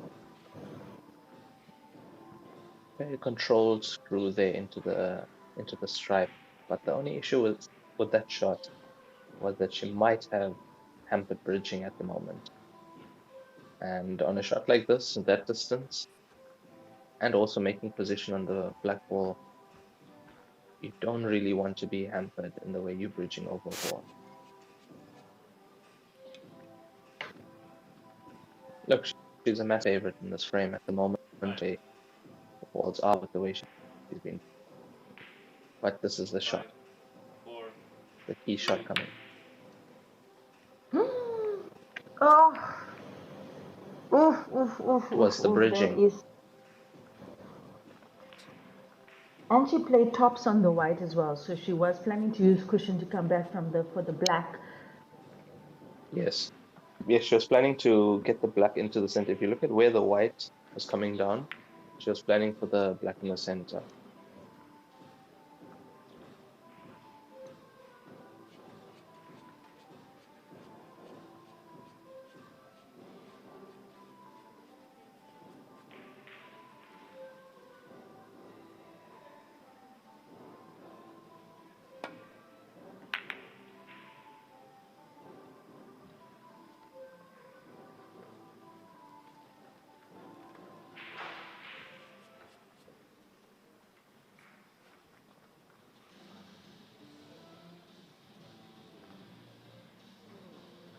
very controlled screw there into the stripe. But the only issue with that shot was that she might have hampered bridging at the moment. And on a shot like this, that distance, and also making position on the black ball, you don't really want to be hampered in the way you're bridging over a ball. Look, she's a mass favorite in this frame at the moment. The balls are with the way she's been. But this is the 5, shot, 4. the key shot coming. Oh. Oof. Was the bridging. And she played tops on the white as well, so she was planning to use cushion to come back for the black. Yes. Yes, she was planning to get the black into the center. If you look at where the white was coming down, she was planning for the black in the center.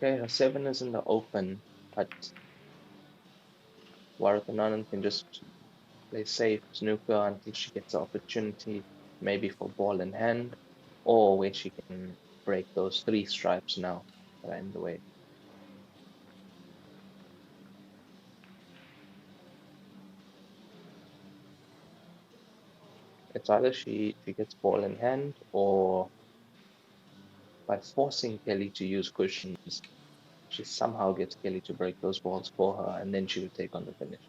Okay, her 7 is in the open, but Warathananand can just play safe snooker until she gets the opportunity, maybe for ball in hand, or where she can break those 3 stripes now that are in the way. It's either she gets ball in hand, or by forcing Kelly to use cushions, she somehow gets Kelly to break those balls for her, and then she would take on the finish.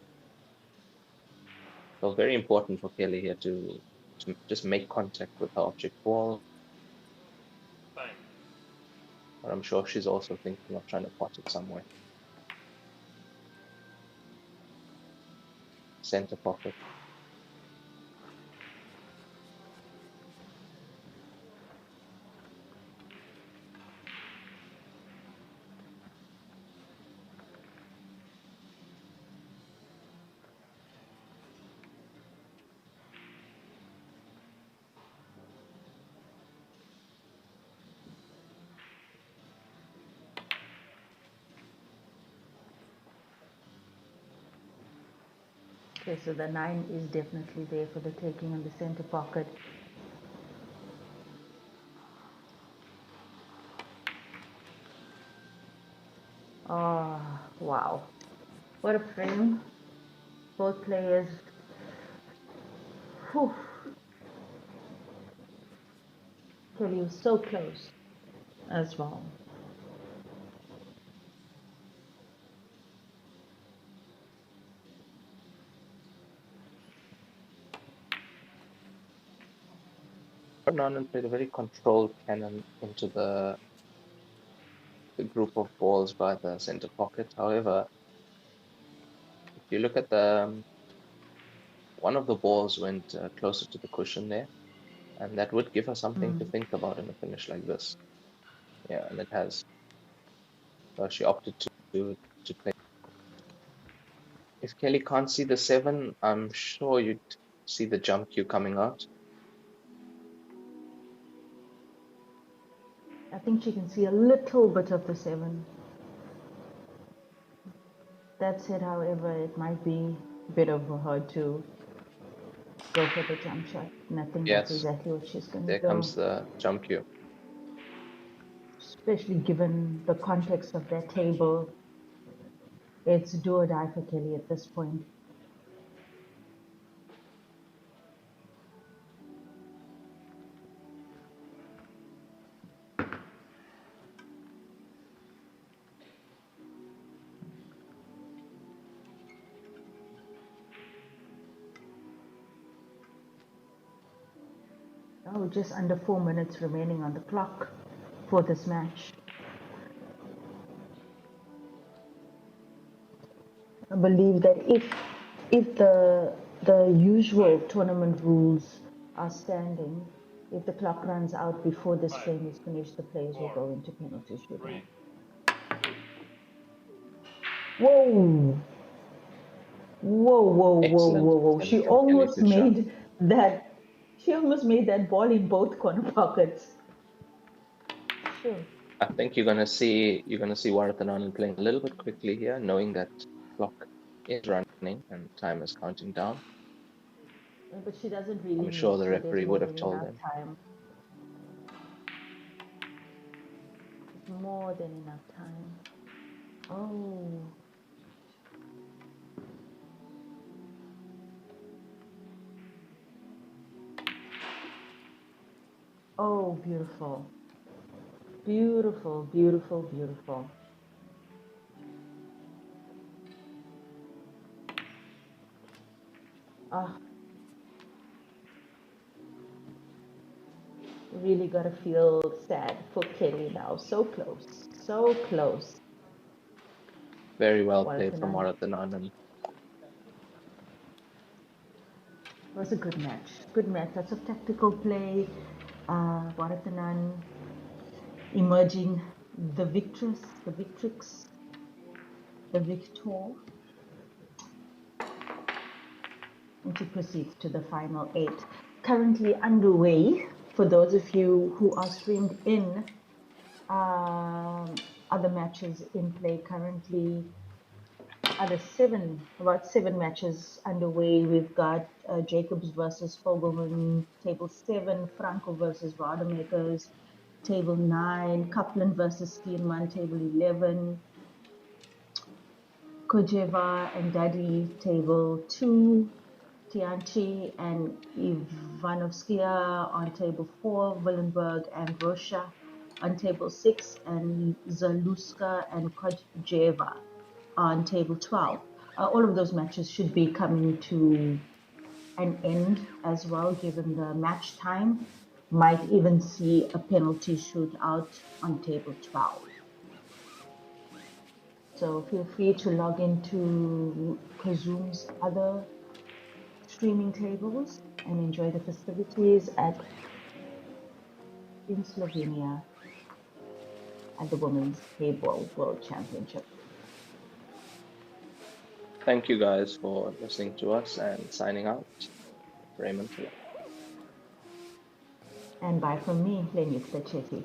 So very important for Kelly here to just make contact with her object ball. Time. But I'm sure she's also thinking of trying to pot it somewhere. center pocket. Okay, so the 9 is definitely there for the taking on the center pocket. Oh, wow. What a frame. Both players. Whew. Kelly was so close as well. Fernand played a very controlled cannon into the group of balls by the center pocket. However, if you look at the one of the balls went closer to the cushion there, and that would give her something to think about in a finish like this. Yeah, and it has. So she opted to play. If Kelly can't see the 7, I'm sure you'd see the jump cue coming out. I think she can see a little bit of the 7. That said, however, it might be better for her to go for the jump shot. And I think that's Yes, exactly what she's going to there do. comes the jump cue. Especially given the context of that table. It's do or die for Kelly at this point. Oh, just under 4 minutes remaining on the clock for this match. I believe that if the usual tournament rules are standing, if the clock runs out before this frame is finished, the players will go into penalty shootout. Whoa! Whoa, whoa, whoa, Excellent whoa, whoa. attempt from Kelly Fisher. She almost made that ball in both corner pockets. Sure. I think you're gonna see Warathanandan playing a little bit quickly here, knowing that clock is running and time is counting down. But she doesn't really I'm sure need the to. There's referee more would have than told enough him. time. There's more than enough time. Oh. Oh, beautiful. Beautiful, beautiful, beautiful. Ah, really gotta feel sad for Kelly now. So close, so close. Very well What played an from un- Warathanandan. It was a good match. Good match. Lots of tactical play. Varathanan emerging the victress, the victrix, the victor. And she proceeds to the final 8. Currently underway for those of you who are streamed in. Other matches in play currently. About 7 matches underway. We've got Jacobs versus Fogelman, table 7, Franco versus Rademakers, table 9, Kaplan versus Steenman, table 11, Kojeva and Daddy, table 2, Tianchi and Ivanovskia on table 4, Willenberg and Rosha on table 6, and Zaluska and Kojeva on table 12. All of those matches should be coming to an end as well, given the match time. Might even see a penalty shootout on table 12. So feel free to log into Kazum's other streaming tables and enjoy the festivities in Slovenia at the Women's Heyball World Championship. Thank you guys for listening to us and signing out. Raymond. And bye from me, Lenyukta Chetty.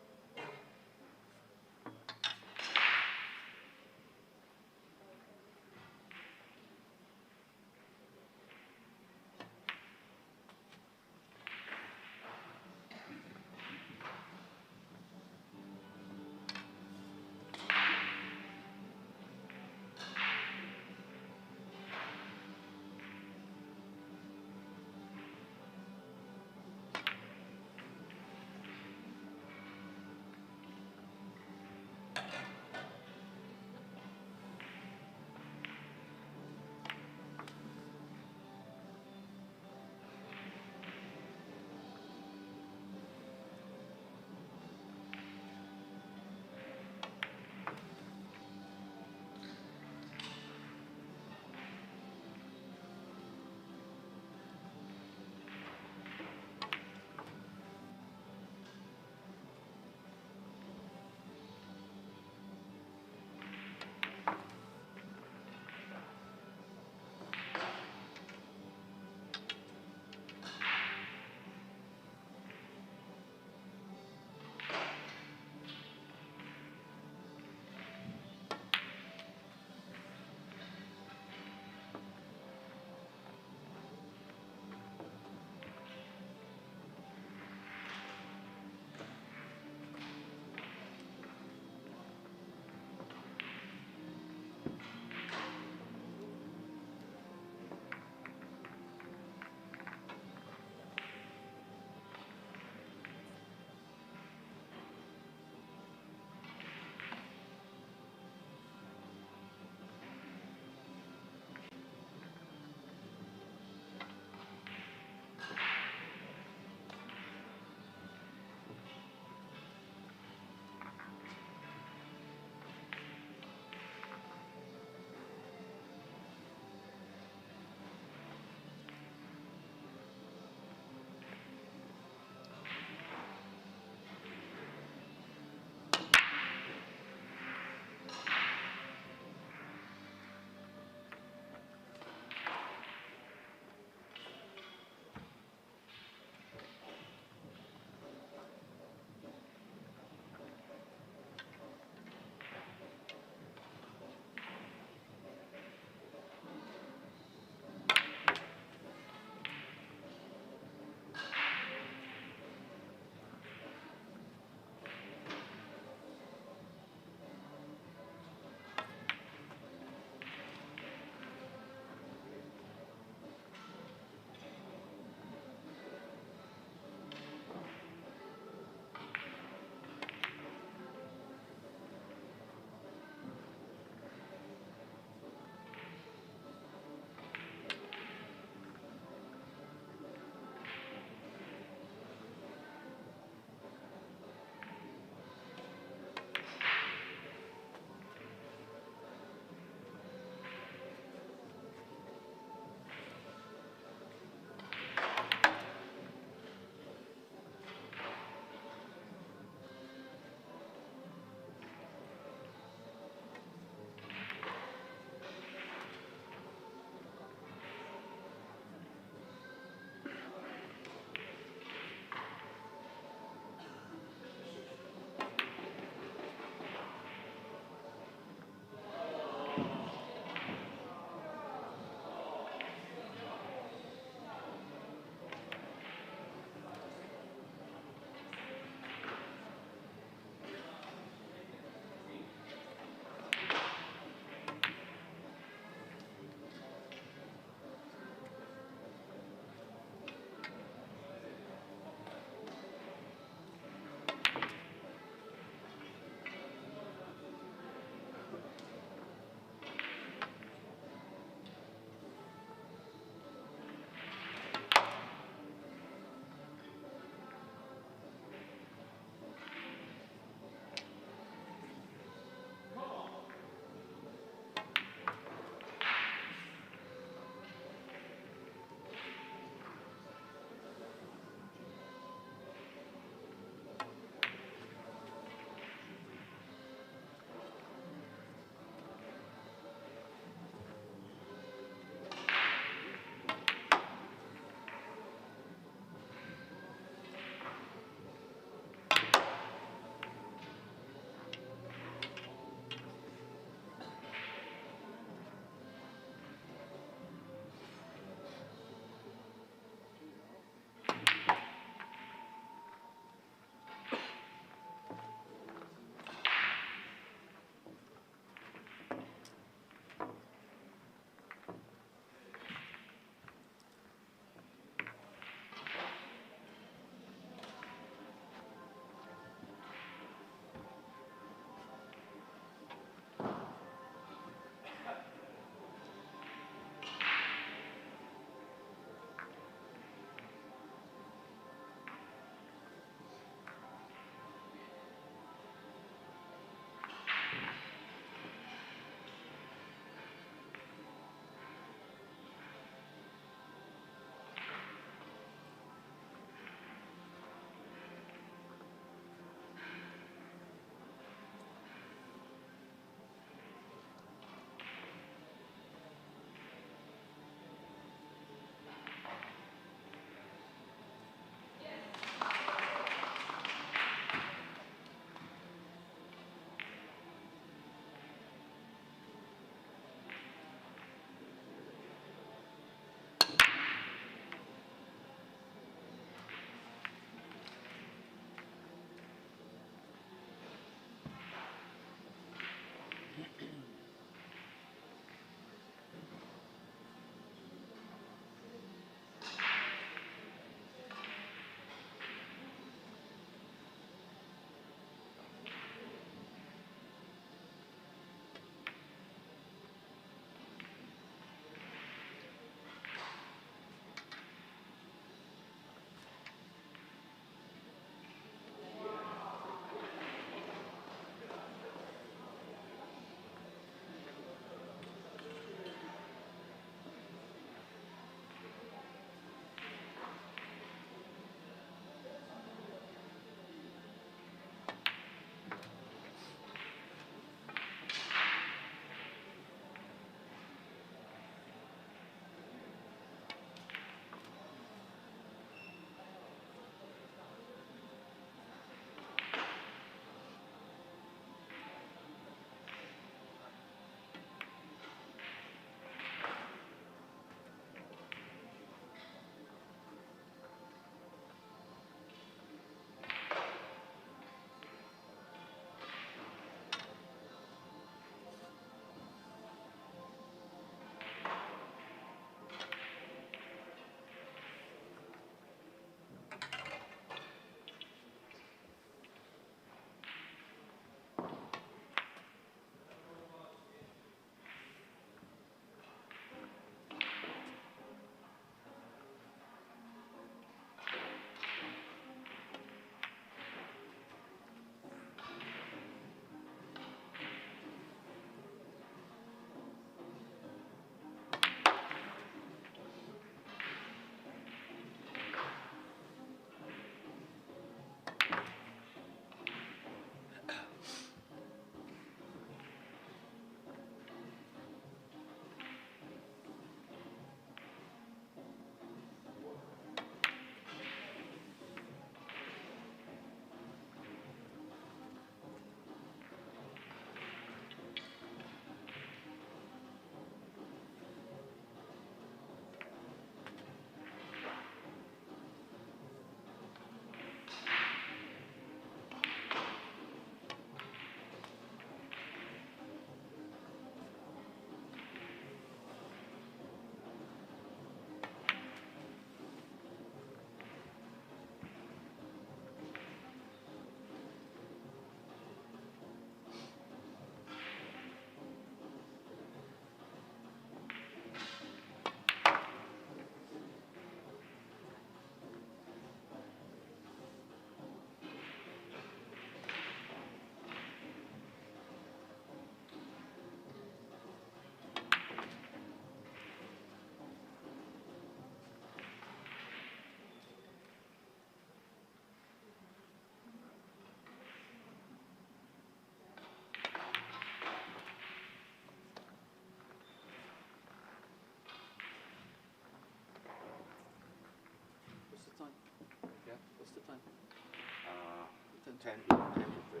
10 to 3.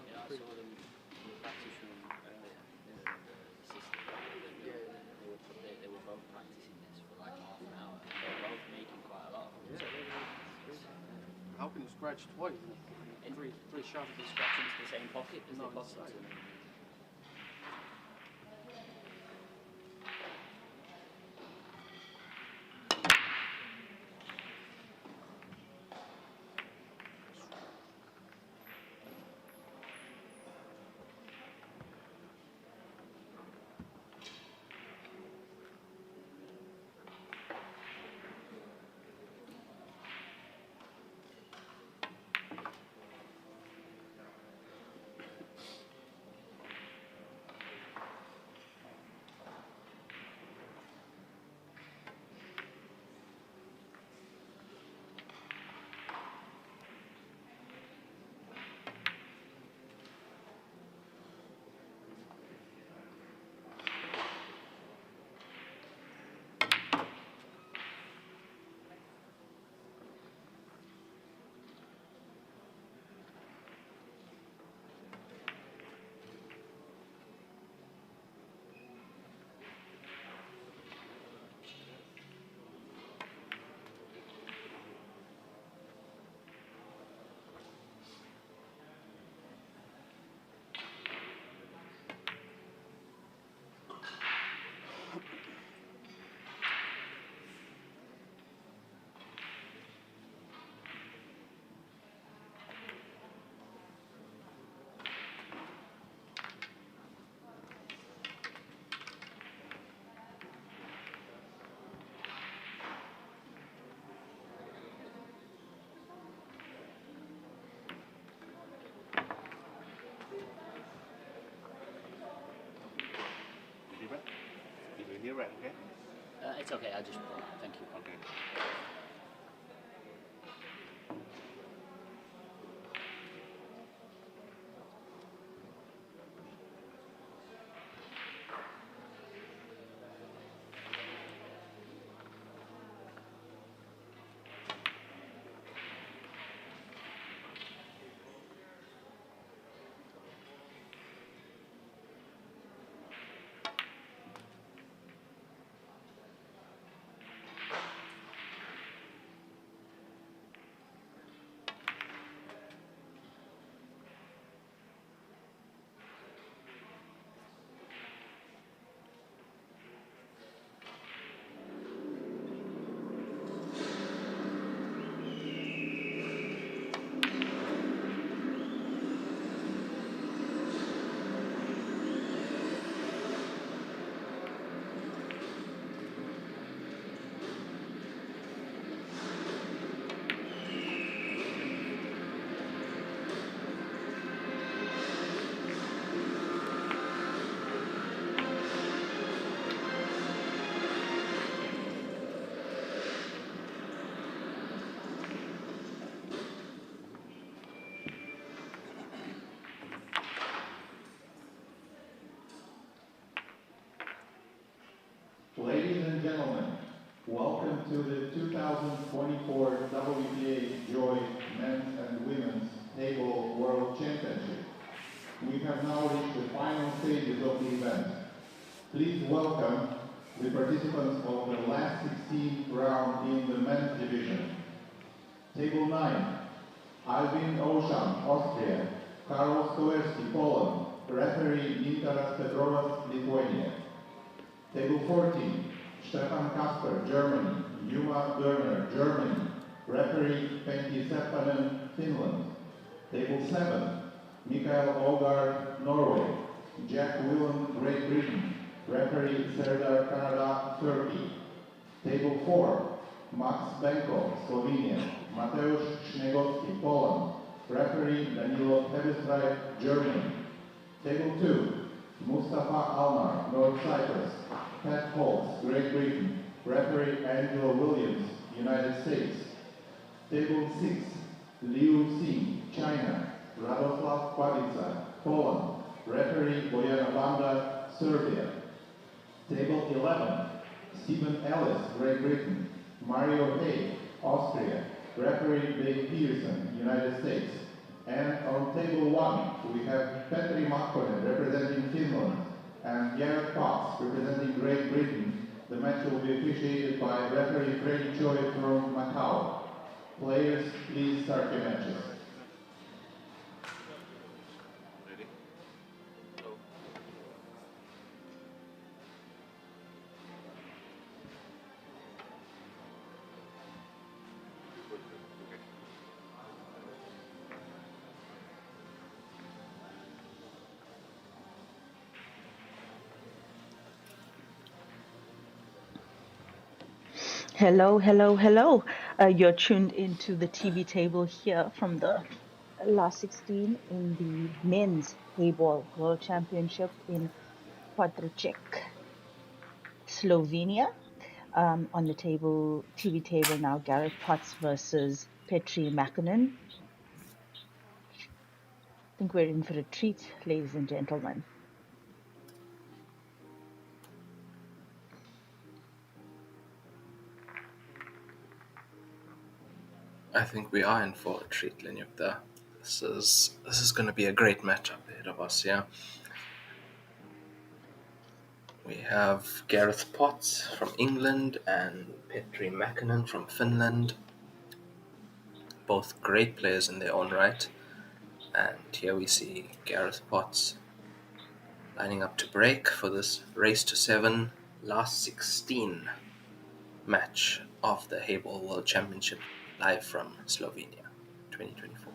Yeah, I saw them in the practice room earlier. They were both practicing this for like half an hour. They were both making quite a lot of them. How can you scratch twice? And three shots of the scratch into the same pocket as they popped into. Did you hear it, okay? It's okay, I just thank you. Okay. Ladies and gentlemen, welcome to the 2024 WTA Joy Men's and Women's Heyball World Championship. We have now reached the final stages of the event. Please welcome the participants of the last 16th round in the men's division. Table 9, Alvin Osham, Austria, Karol Stoerski, Poland, referee Gintaras Pedrovas, Lithuania. Table 14, Stefan Kasper, Germany, Juma Dörner, Germany, referee Pentti Seppänen, Finland. Table 7, Mikael Ågaard, Norway, Jack Whelan, Great Britain, referee Serdar Canada, Turkey. Table 4, Max Benko, Slovenia, Mateusz Śniegowski, Poland, referee Danilo Hebestreit, Germany. Table 2, Mustafa Almar, North Cyprus, Pat Holtz, Great Britain, Referee Angela Williams, United States. Table 6, Liu Xing, China. Radoslav Pavica, Poland. Referee Bojana Banda, Serbia. Table 11, Stephen Ellis, Great Britain. Mario Hay, Austria. Referee Dave Pearson, United States. And on table 1, we have Petri Makkonen representing Finland and Gareth Potts representing Great Britain. The match will be officiated by referee Freddie Choi from Macau. Players, please start your matches. Ready? Go. Okay. Hello, hello, hello. You're tuned into the TV table here from the last 16 in the men's Heyball World Championship in Patricek, Slovenia. On the table, TV table now, Gareth Potts versus Petri Makkonen. I think we're in for a treat, ladies and gentlemen. I think we are in for a treat, Lenyukta. This is going to be a great matchup ahead of us, yeah. We have Gareth Potts from England and Petri Makkonen from Finland. Both great players in their own right. And here we see Gareth Potts lining up to break for this race to 7 last 16 match of the Heyball World Championship live from Slovenia 2024.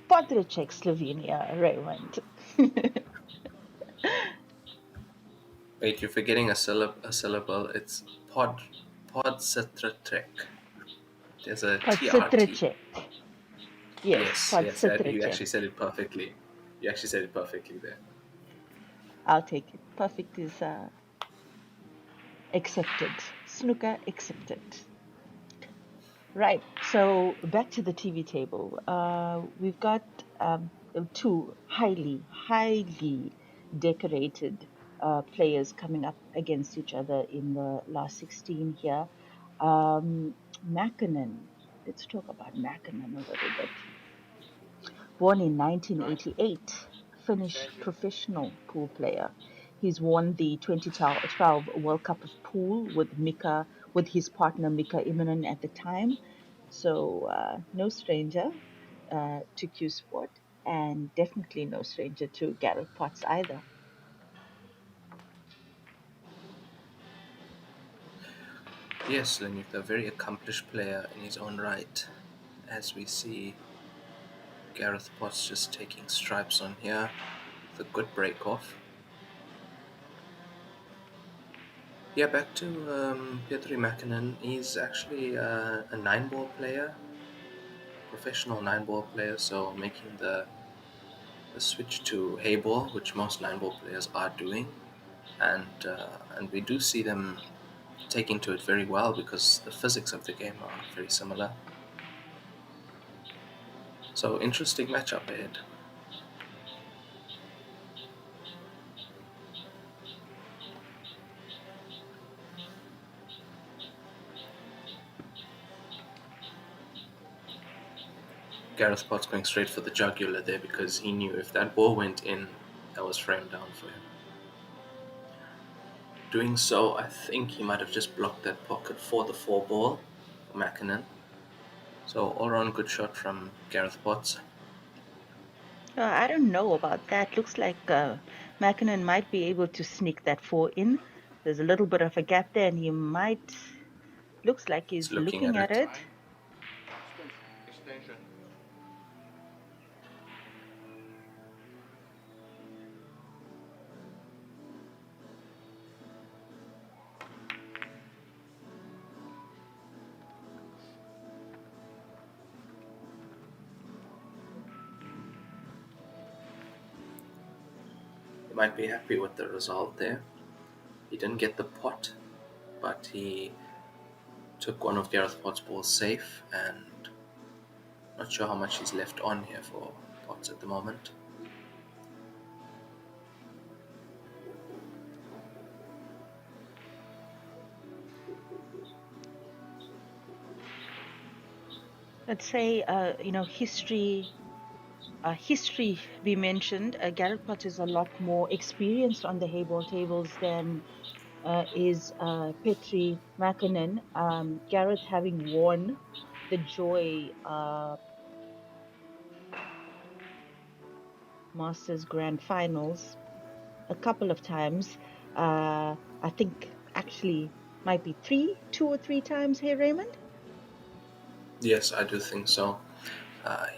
Patricek, Slovenia, Raymond. Wait, you're forgetting a syllable. It's Podsetrek. There's a TRT. Yes, Yes, you actually said it perfectly. You actually said it perfectly there. I'll take it. Perfect is accepted. Snooker accepted. Right, so back to the TV table. We've got two highly decorated players coming up against each other in the last 16 here. Makkonen, let's talk about Makkonen a little bit. Born in 1988, Finnish professional pool player. He's won the 2012 World Cup of Pool with his partner Mika Immonen at the time. So no stranger to Q Sport, and definitely no stranger to Gareth Potts either. Yes, Lenyuk, a very accomplished player in his own right. As we see Gareth Potts just taking stripes on here with a good break off. Yeah, back to Petri Makkonen. He's actually a 9-ball player, professional 9-ball player, so making the switch to Heyball, which most 9-ball players are doing, and we do see them taking to it very well because the physics of the game are very similar. So interesting matchup ahead. Gareth Potts going straight for the jugular there because he knew if that ball went in, that was frame down for him. Doing so, I think he might have just blocked that pocket for the 4-ball for Makkonen. So all-round good shot from Gareth Potts. I don't know about that. Looks like Makkonen might be able to sneak that 4 in. There's a little bit of a gap there, and he might. Looks like he's looking at it. Extension. might be happy with the result there. He didn't get the pot, but he took one of Gareth Potts' balls safe, and not sure how much he's left on here for Potts at the moment. Let's say, history we mentioned. Gareth Potts is a lot more experienced on the Heyball tables than is Petri Mäkinen. Gareth having won the Joy Masters Grand Finals a couple of times. I think actually might be two or three times here, Raymond. Yes, I do think so.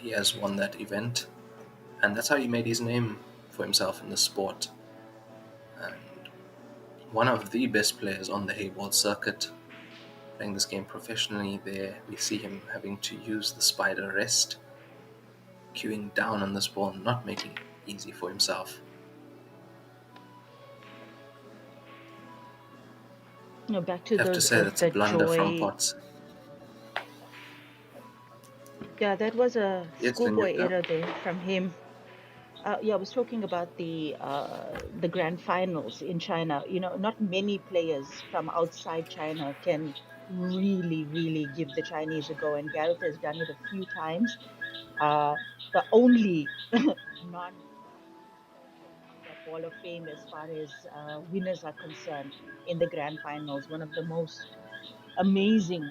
He has won that event, and that's how he made his name for himself in the sport. And one of the best players on the Heyball circuit, playing this game professionally. There we see him having to use the spider rest, queuing down on this ball, not making it easy for himself. No, back to I have to say that's a the blunder from Joy. Potts. Yeah, that was a Yes, schoolboy Lenita. error there from him. Yeah, I was talking about the grand finals in China. Not many players from outside China can really give the Chinese a go, and Gareth has done it a few times. The only non person on that Wall of Fame as far as winners are concerned in the grand finals, one of the most amazing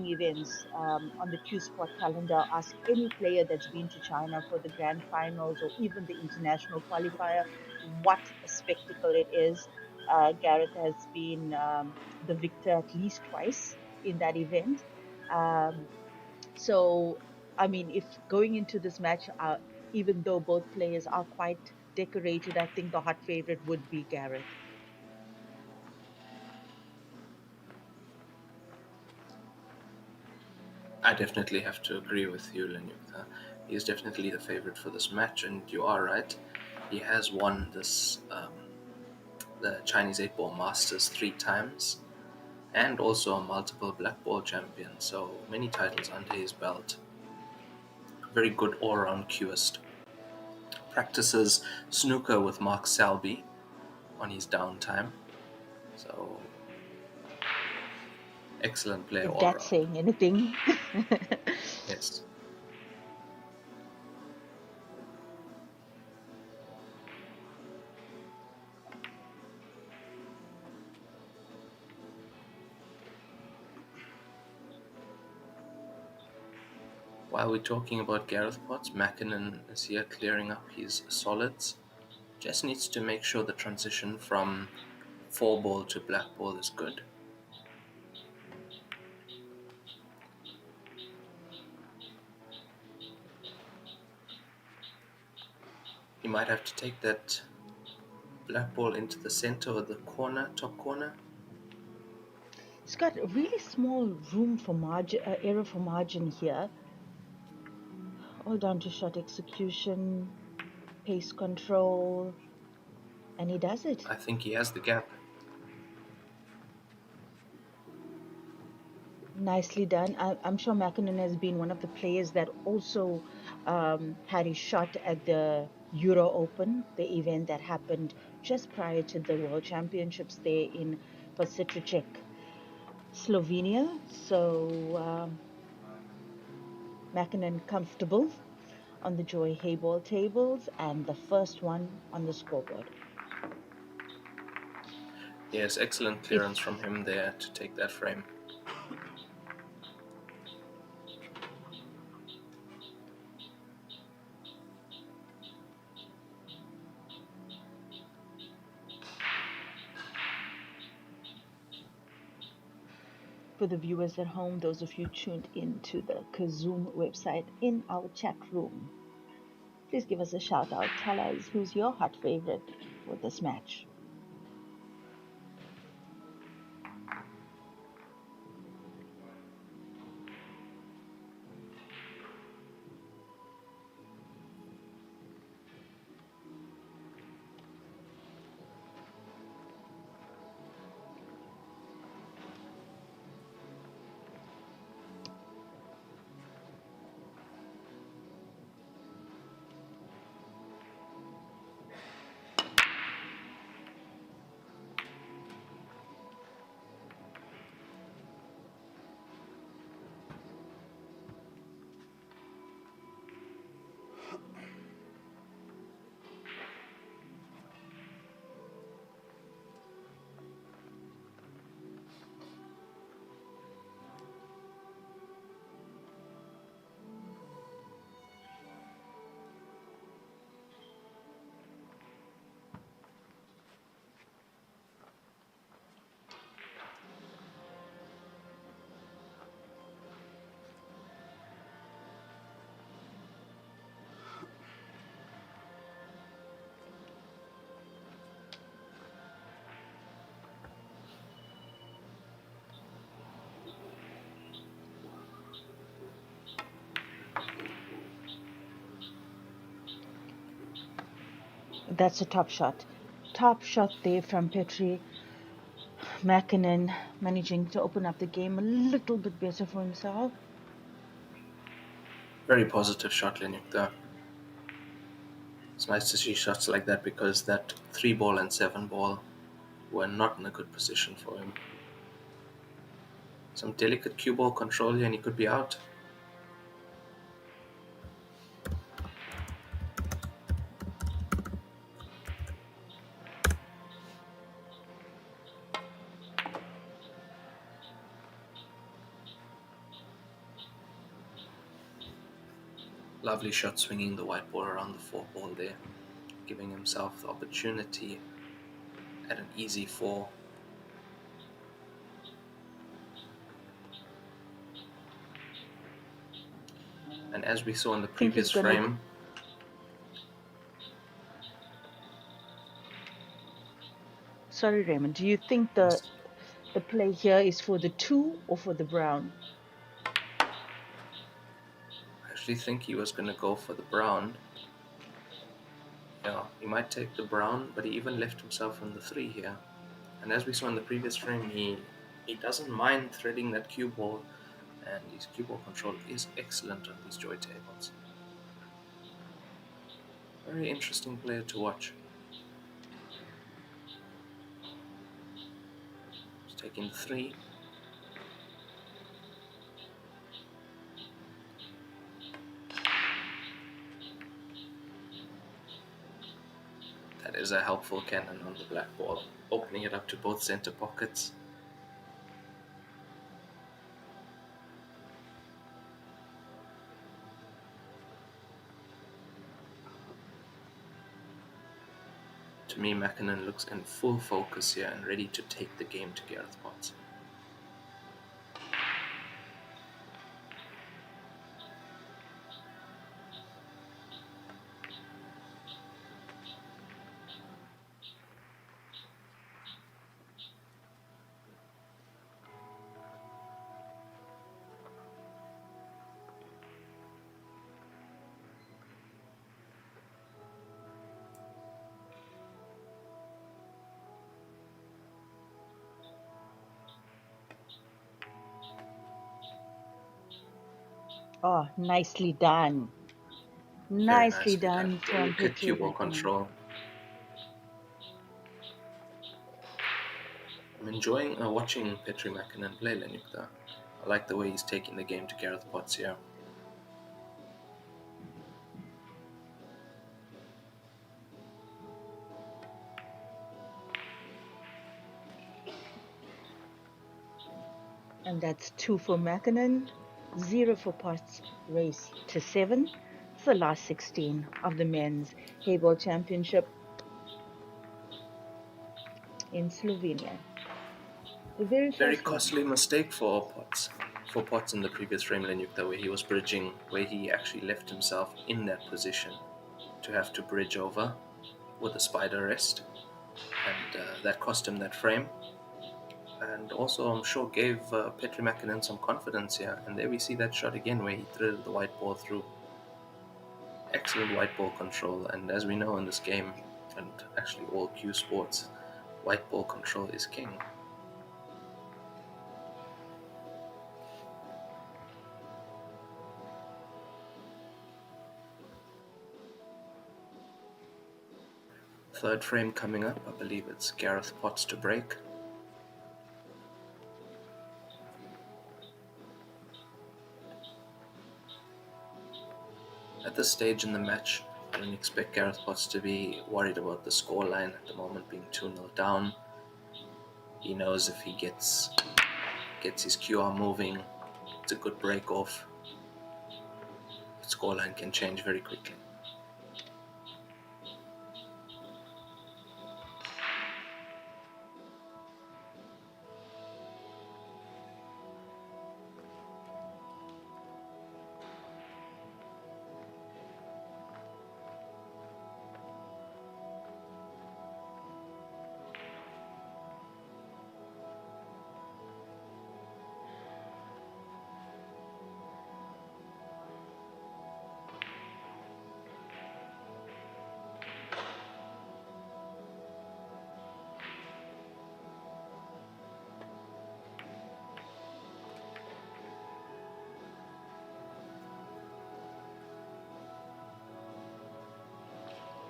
events on the Q Sport calendar. Ask any player that's been to China for the grand finals or even the international qualifier what a spectacle it is. Gareth has been the victor at least twice in that event. So, I mean, if going into this match, even though both players are quite decorated, I think the hot favorite would be Gareth. I definitely have to agree with you, Lenita. He is definitely the favorite for this match, and you are right. He has won this the Chinese 8-ball Masters 3 times, and also a multiple black ball champion, so many titles under his belt. Very good all-round cueist. Practices snooker with Mark Selby on his downtime, so excellent player If all that's around. saying anything. Yes. While we're talking about Gareth Potts, Mäkinen is here clearing up his solids. Just needs to make sure the transition from 4-ball to black ball is good. He might have to take that black ball into the center or the corner, top corner. It's got a really small room for margin, error for margin here. All down to shot execution, pace control, and he does it. I think he has the gap. Nicely done. I'm sure Mäkinen has been one of the players that also had a shot at the Euro Open, the event that happened just prior to the World Championships there in Pasitricek, Slovenia. So Mäkinen comfortable on the Joy Heyball tables and the first one on the scoreboard. Yes, excellent clearance from him there to take that frame. For the viewers at home, those of you tuned into the Kazoom website in our chat room, please give us a shout out. Tell us who's your hot favorite for this match. That's a top shot. Top shot there from Petri. Mäkinen managing to open up the game a little bit better for himself. Very positive shot, Lenyuk, there. It's nice to see shots like that because that 3-ball and 7-ball were not in a good position for him. Some delicate cue ball control here and he could be out. Lovely shot swinging the white ball around the 4-ball there, giving himself the opportunity at an easy 4. And as we saw in the previous frame, sorry, Raymond, do you think the play here is for the 2 or for the brown? I actually think he was going to go for the brown. Yeah, he might take the brown, but he even left himself on the 3 here. And as we saw in the previous frame, he doesn't mind threading that cue ball, and his cue ball control is excellent on these joy tables. Very interesting player to watch. He's taking the 3. That is a helpful cannon on the black ball, opening it up to both center pockets. To me, Mäkinen looks in full focus here and ready to take the game to Gareth Potts. Oh, nicely done. Nicely done from Good cue Petri ball Mäkinen. control. I'm enjoying watching Petri Mäkinen play, Lenyuk, though. I like the way he's taking the game to Gareth Potts here. And that's 2 for Mäkinen, 0 for Potts. Race to 7. It's the last 16 of the men's Heyball Championship in Slovenia. The very Very first one. costly mistake for Potts in the previous frame, Lenyuk, though, where he was bridging, where he actually left himself in that position to have to bridge over with a spider rest, and that cost him that frame. And also, I'm sure, gave Petri Mäkinen some confidence here. And there we see that shot again where he threaded the white ball through. Excellent white ball control, and as we know in this game, and actually all cue sports, white ball control is king. Third frame coming up, I believe it's Gareth Potts to break. At this stage in the match, I don't expect Gareth Potts to be worried about the scoreline at the moment being 2-0 down. He knows if he gets his QR moving, it's a good break off. The scoreline can change very quickly.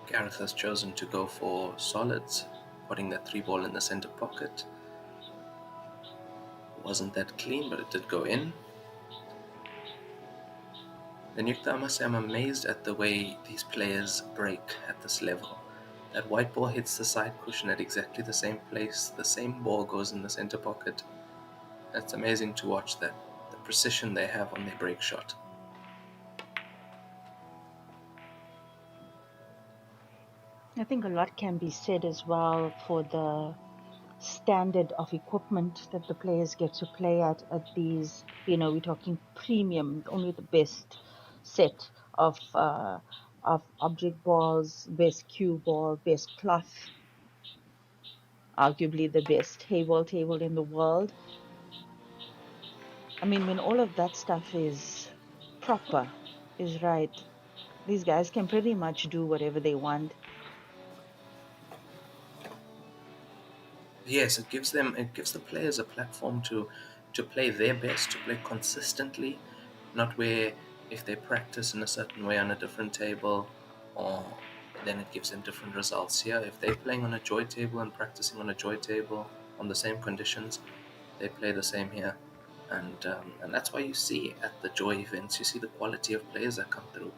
Gareth has chosen to go for solids, putting that 3 ball in the center pocket. Wasn't that clean, but it did go in. And Yukta, I must say, I'm amazed at the way these players break at this level. That white ball hits the side cushion at exactly the same place. The same ball goes in the center pocket. It's amazing to watch that, the precision they have on their break shot. I think a lot can be said as well for the standard of equipment that the players get to play at these, we're talking premium, only the best set of object balls, best cue ball, best cloth, arguably the best Heyball table in the world. I mean, when all of that stuff is proper, is right, these guys can pretty much do whatever they want. Yes, it gives the players a platform to play their best, to play consistently, not where if they practice in a certain way on a different table, or then it gives them different results. Here, if they're playing on a joy table and practicing on a joy table on the same conditions, they play the same here, and that's why you see at the joy events, you see the quality of players that come through.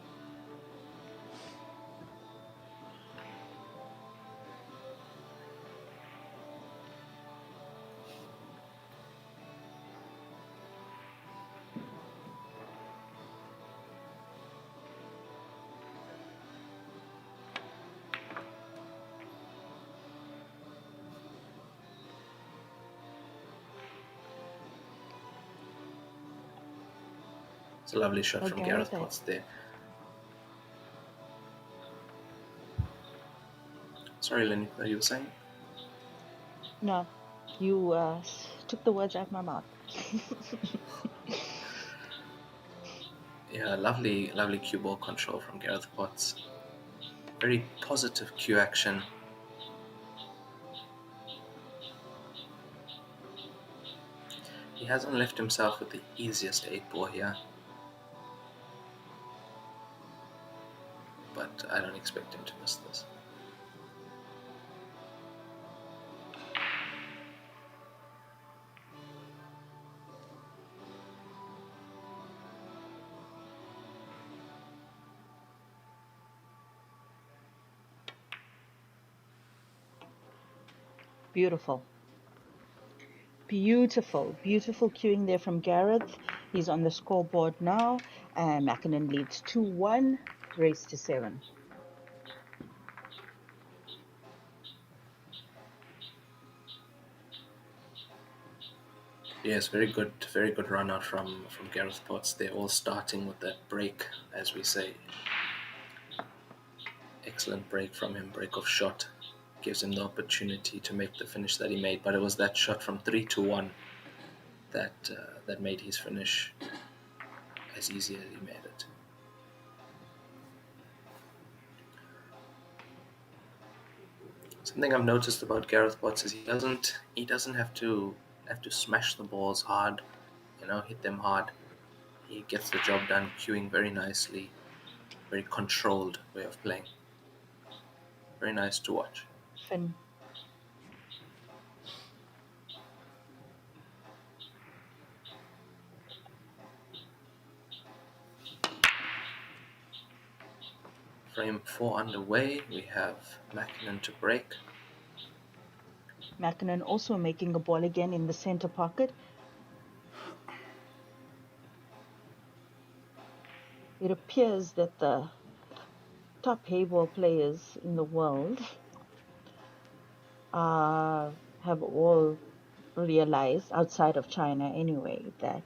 It's a lovely shot from Gareth Potts there. Sorry, Lenny, what you were saying? No, you took the words out of my mouth. Yeah, lovely cue ball control from Gareth Potts. Very positive cue action. He hasn't left himself with the easiest 8 ball here, but I don't expect him to miss this. Beautiful. Beautiful cueing there from Gareth. He's on the scoreboard now, and Mackinnon leads 2-1, race to 7. Yes, very good run out from Gareth Potts. They're all starting with that break, as we say. Excellent break from him, break of shot. Gives him the opportunity to make the finish that he made, but it was that shot from 3-1 that made his finish as easy as he made it. Something I've noticed about Gareth Potts is he doesn't have to smash the balls hard, hit them hard. He gets the job done, cueing very nicely, very controlled way of playing. Very nice to watch. Finn. Frame 4 underway. We have Mackinnon to break. Mackinnon also making a ball again in the center pocket. It appears that the top Heyball players in the world have all realized, outside of China anyway, that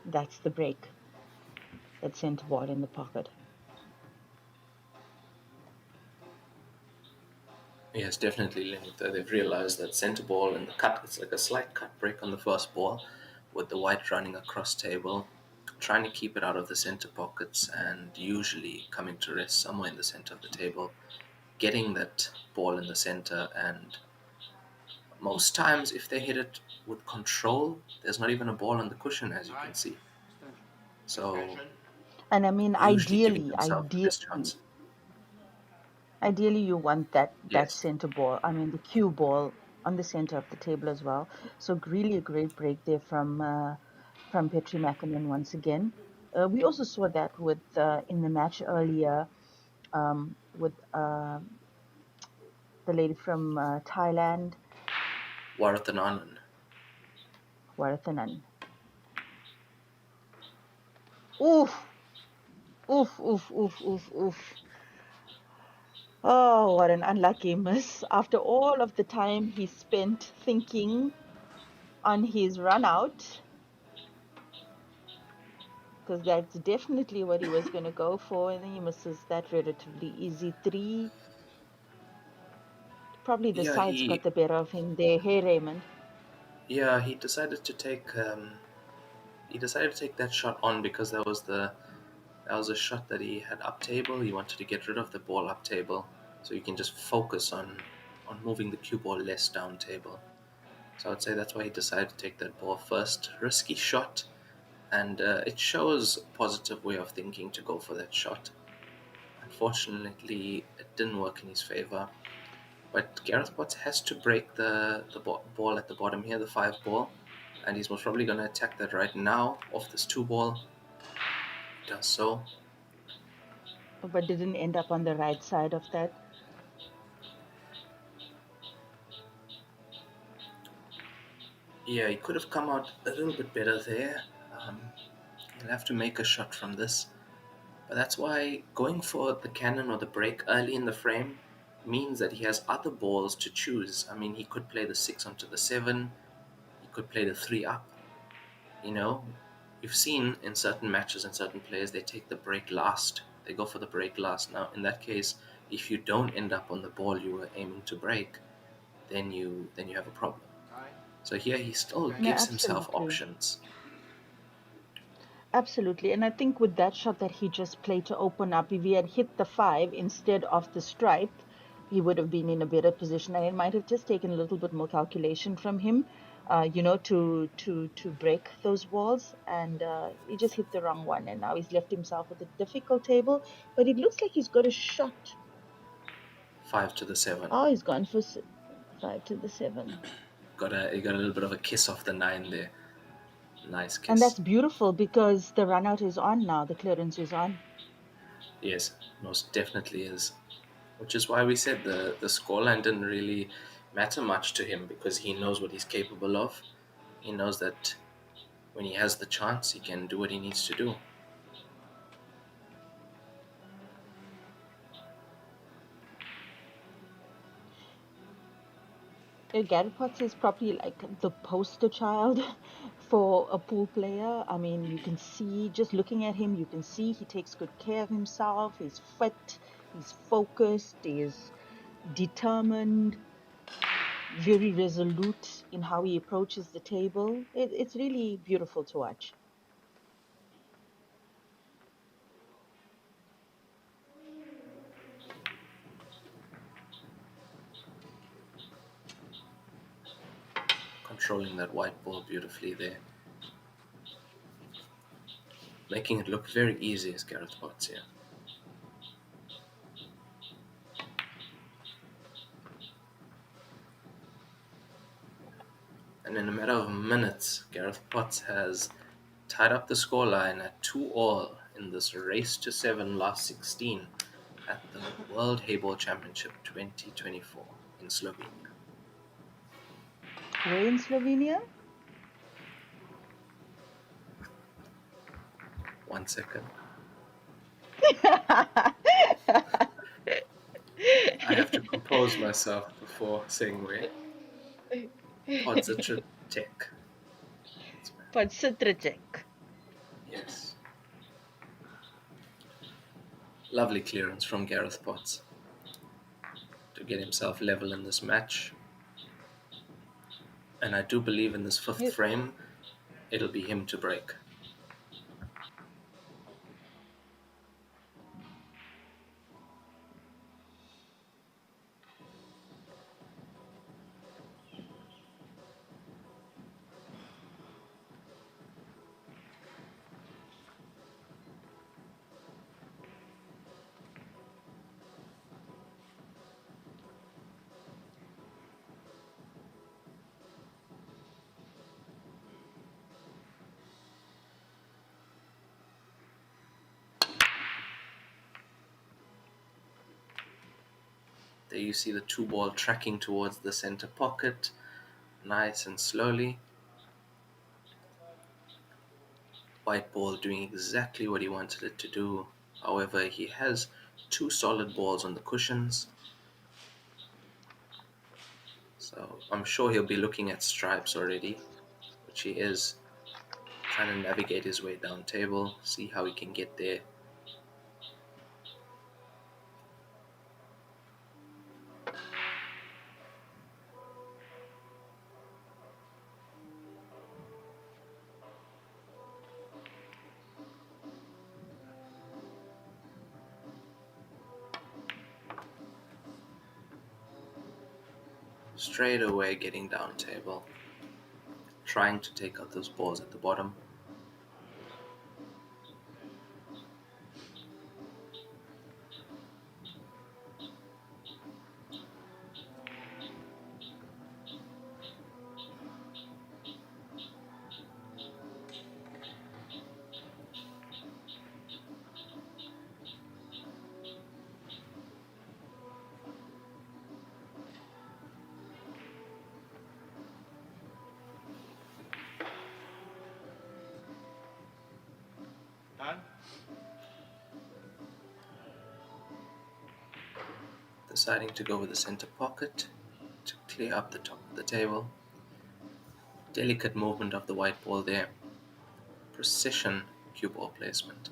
that's the break, that center ball in the pocket. Yes, definitely, they've realized that center ball and the cut, it's like a slight cut break on the first ball with the white running across table, trying to keep it out of the center pockets and usually coming to rest somewhere in the center of the table, getting that ball in the center, and most times if they hit it with control, there's not even a ball on the cushion, as you can see. So, and I mean, usually giving ideally, themselves the best chance. Ideally, you want that Yes. center ball. I mean, the cue ball on the center of the table as well. So really a great break there from Petri Mäkinen once again. We also saw that with in the match earlier with the lady from Thailand, Warathan. Warathanan. Oof, oof, oof, oof, oof, oof. Oh, what an unlucky miss. After all of the time he spent thinking on his run out, because that's definitely what he was going to go for, and then he misses that relatively easy three. Probably the Yeah, sides got he the better of him there. Hey, Raymond. yeah he decided to take that shot on because that was a shot that he had up table. He wanted to get rid of the ball up table so he can just focus on moving the cue ball less down table. So I'd say that's why he decided to take that ball first. Risky shot, and it shows a positive way of thinking to go for that shot. Unfortunately, it didn't work in his favor. But Gareth Potts has to break the ball at the bottom here, the 5 ball, and he's most probably going to attack that right now off this 2 ball. He does so. But didn't end up on the right side of that. Yeah, he could have come out a little bit better there. He'll have to make a shot from this. But that's why going for the cannon or the break early in the frame means that he has other balls to choose. I mean, he could play the 6 onto the 7, he could play the 3 up. You know, you've seen in certain matches and certain players, they take the break last. They go for the break last. Now, in that case, if you don't end up on the ball you were aiming to break, then you have a problem. So here he still No, gives himself absolutely. options. Absolutely. And I think with that shot that he just played to open up, if he had hit the 5 instead of the stripe, he would have been in a better position. And it might have just taken a little bit more calculation from him, to break those balls. And he just hit the wrong one. And now he's left himself with a difficult table. But it looks like he's got a shot. 5 to the 7. Oh, he's gone for 5 to the 7. He got a little bit of a kiss off the 9 there. Nice kiss. And that's beautiful because the run out is on now. The clearance is on. Yes, most definitely is. Which is why we said the scoreline didn't really matter much to him, because he knows what he's capable of. He knows that when he has the chance, he can do what he needs to do. Gary Potts is probably like the poster child for a pool player. I mean, you can see, just looking at him, you can see he takes good care of himself. He's fit, he's focused, he's determined, very resolute in how he approaches the table. It's really beautiful to watch. Controlling that white ball beautifully there. Making it look very easy as Gareth Potts here. And in a matter of minutes, Gareth Potts has tied up the scoreline at 2-all in this race to 7 last 16 at the World Heyball Championship 2024 in Slovenia. Where in Slovenia? 1 second. I have to compose myself before saying where. Podsitratec. Podsutracek. Yes. Lovely clearance from Gareth Potts to get himself level in this match. And I do believe in this 5th frame, it'll be him to break. There you see the 2 ball tracking towards the center pocket, nice and slowly. White ball doing exactly what he wanted it to do. However, he has 2 solid balls on the cushions. So I'm sure he'll be looking at stripes already, which he is, trying to navigate his way down table, see how he can get there. Straight away getting down table, trying to take out those balls at the bottom. Done? Deciding to go with the center pocket to clear up the top of the table. Delicate movement of the white ball there. Precision cue ball placement.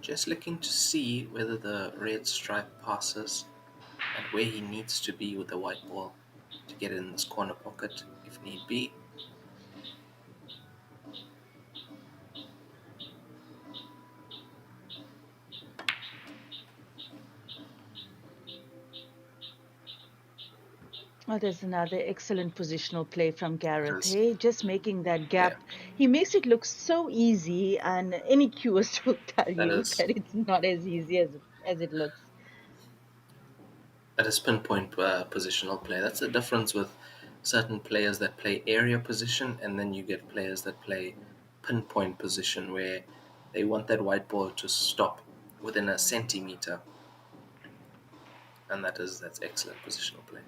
Just looking to see whether the red stripe passes and where he needs to be with the white ball to get it in this corner pocket if need be. Oh, there's another excellent positional play from Gareth. Because, Hey, just making that gap. yeah, He makes it look so easy, and any cuers will tell that you is that it's not as easy as it looks. pinpoint positional play. That's the difference with certain players that play area position, and then you get players that play pinpoint position where they want that white ball to stop within a centimeter, and that's excellent positional play.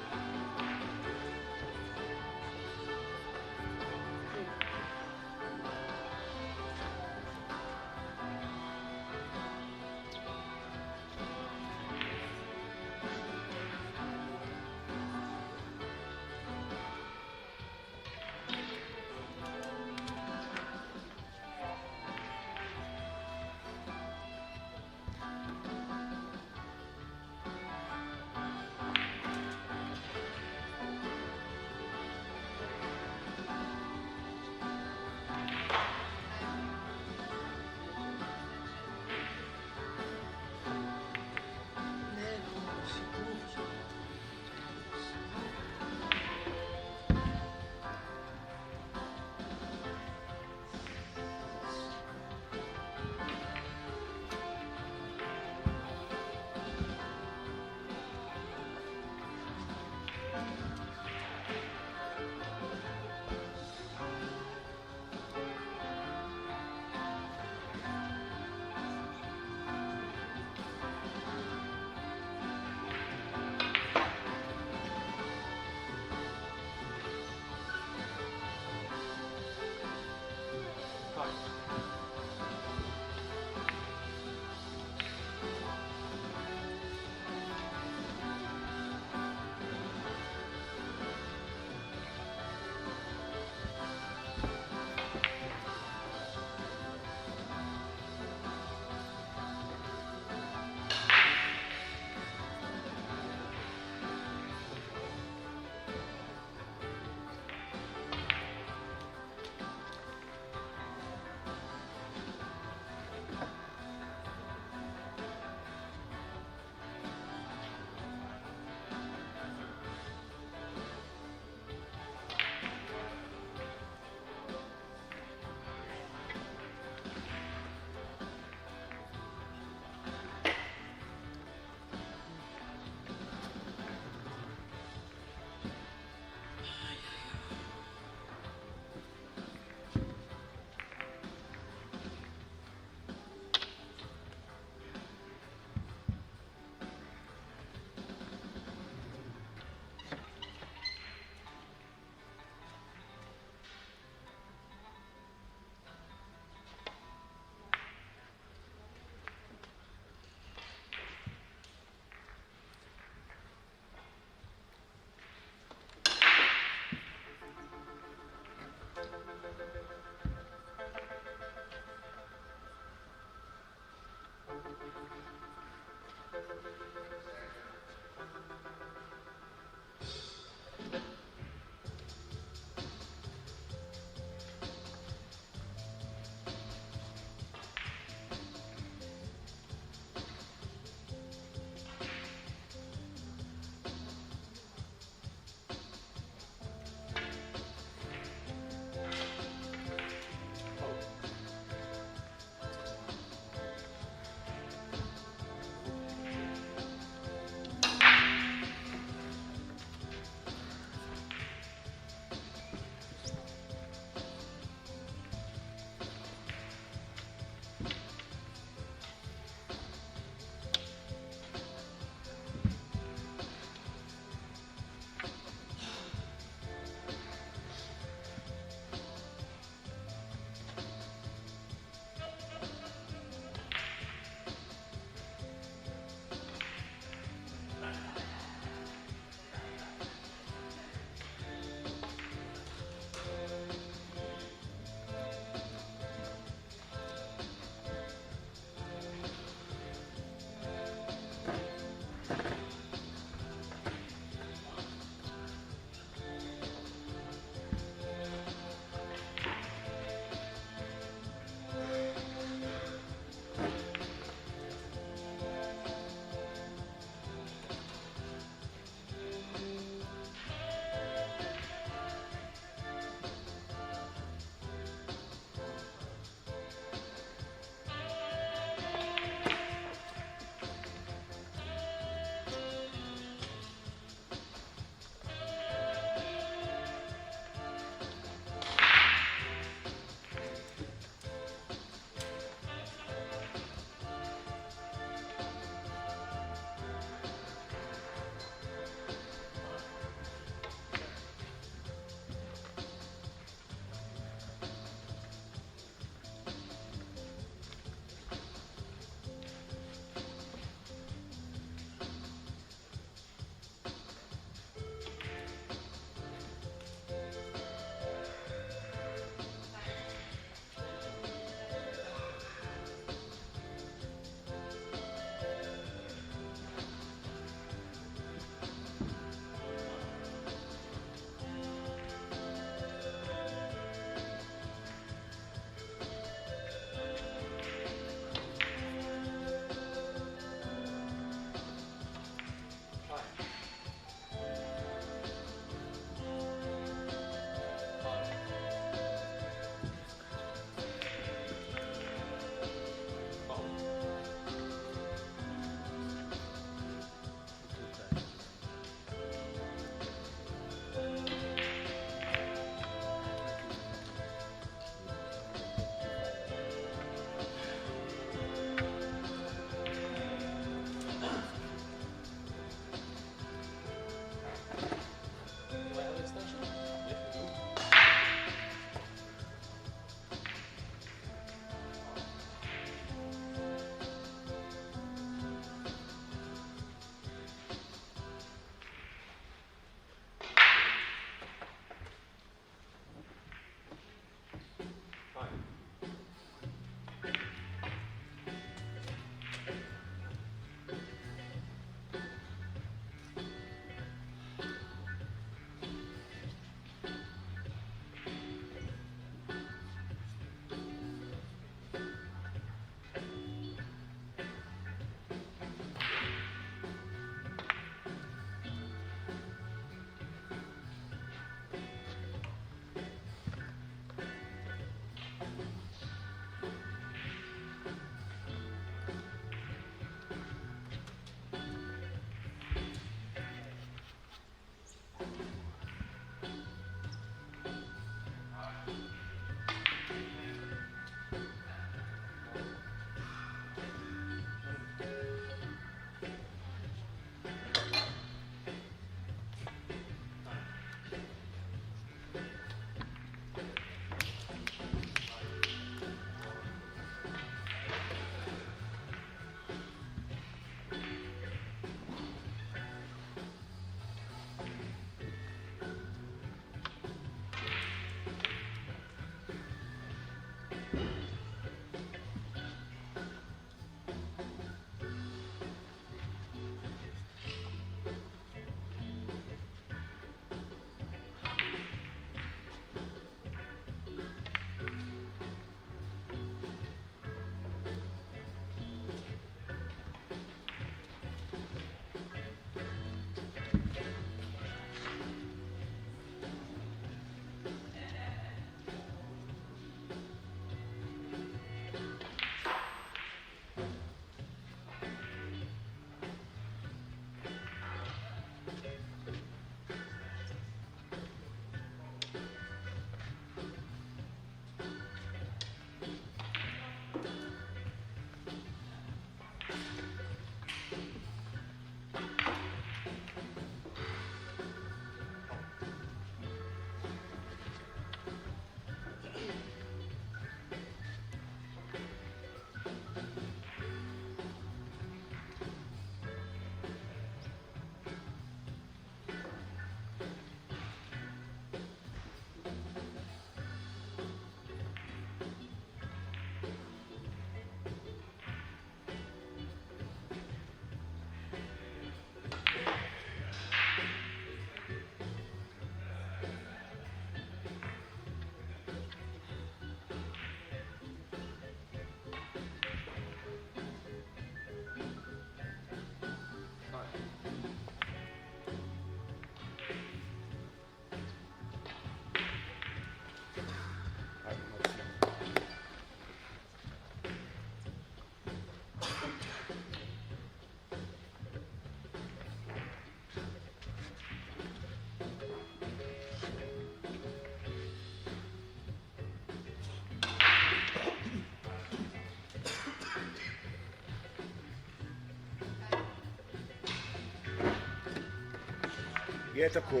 Je tako,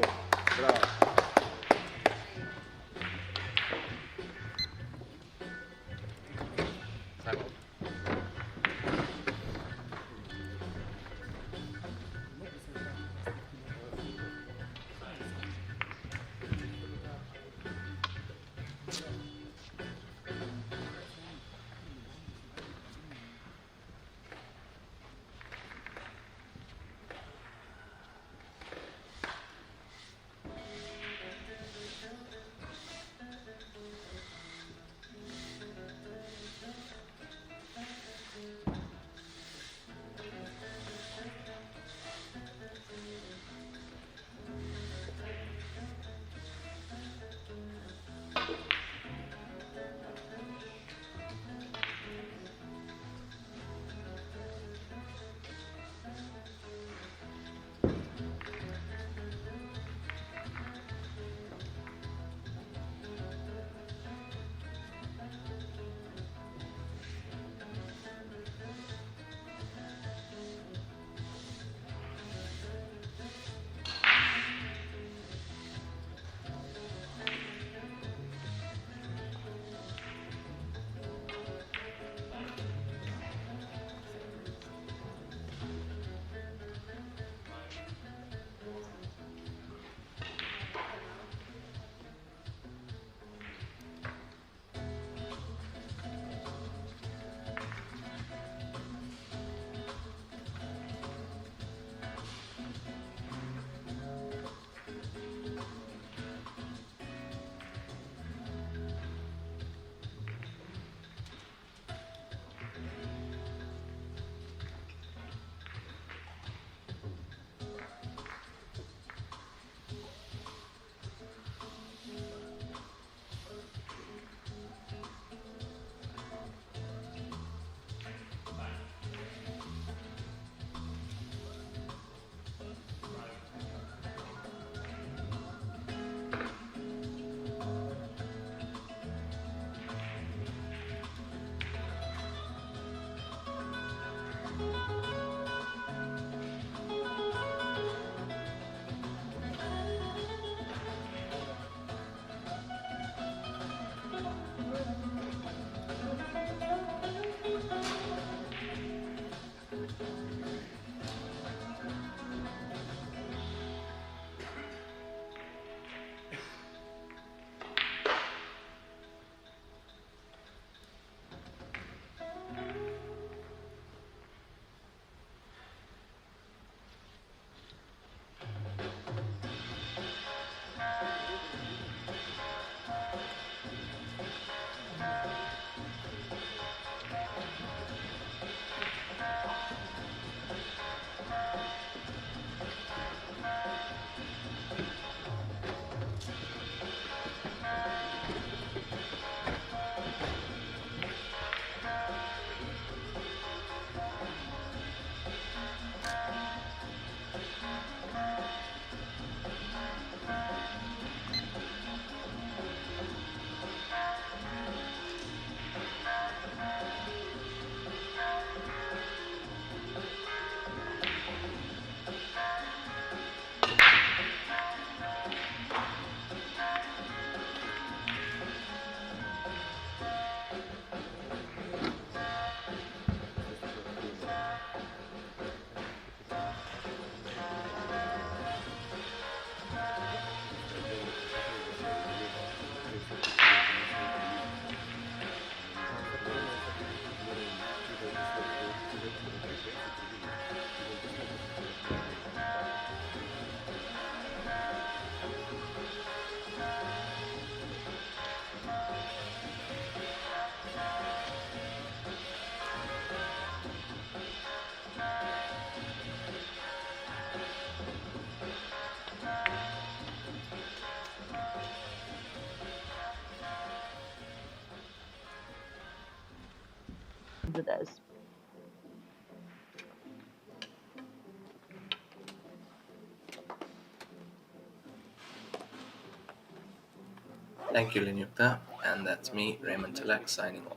bravo. With us. Thank you, Linyukta, and that's me, Raymond Tilak, signing off.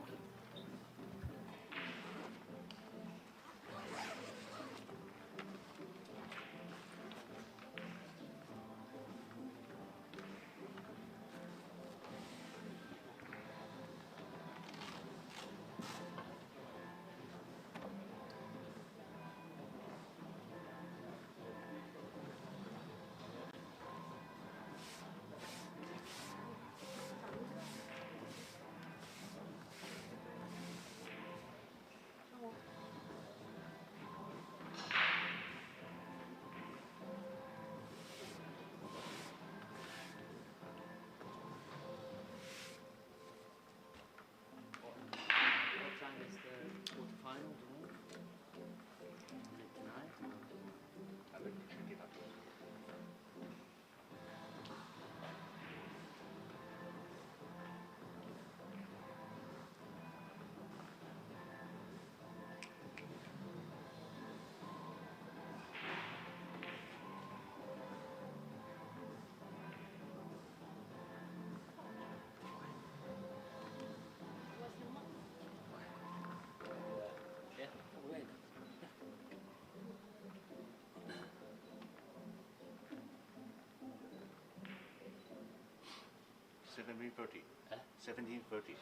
17:30. Eh? 17:30.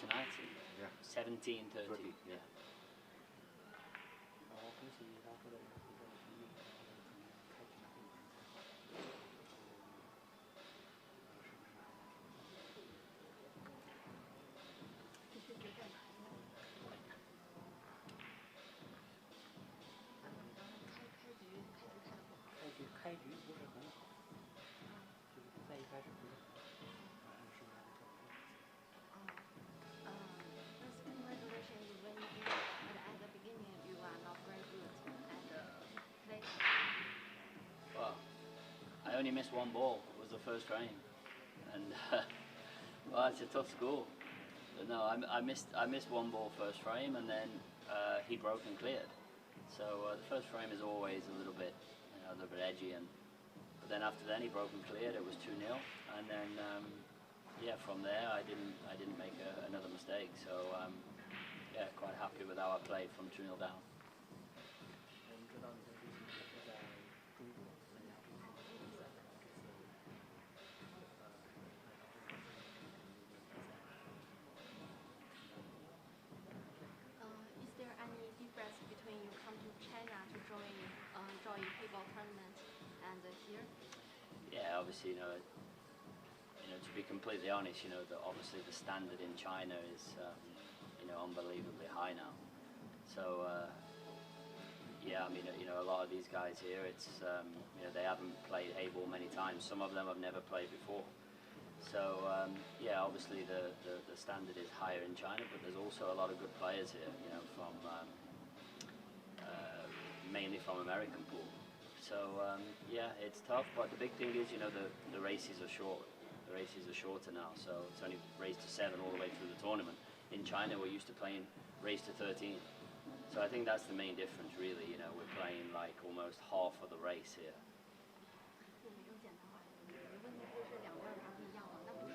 Tonight? Yeah. 17:30. Yeah. 然后恭喜他获得了一个胜利，然后开局拿分。开局不是很好，就是比赛一开始不是很好，然后是拿的特别。First, congratulations you win the game, but at the beginning you are not very good at play. Well, I only missed one ball. It was the first frame, and well, it's a tough score. But no, I missed one ball first frame, and then he broke and cleared. So the first frame is always a little bit edgy, but then after then he broke and cleared. It was 2-0, and then yeah, from there I didn't make another mistake. So yeah, quite happy with how I played from 2-0 down. 我们知道你的最近也是在中国参加过很多比赛，然后这次Is there any difference between you come to China to join Heyball tournament and here? Yeah, obviously, to be completely honest, obviously the standard in China is, unbelievably high now. So, yeah, I mean, a lot of these guys here, it's, they haven't played Heyball many times. Some of them have never played before. So, yeah, obviously the standard is higher in China, but there's also a lot of good players here, from mainly from American pool. So yeah, it's tough, but the big thing is, the races are short. The races are shorter now, so it's only race to 7 all the way through the tournament. In China, we're used to playing race to 13. So I think that's the main difference, really. We're playing like almost half of the race here. 我们用简单话，你的问题不是两边它不一样吗？那不是。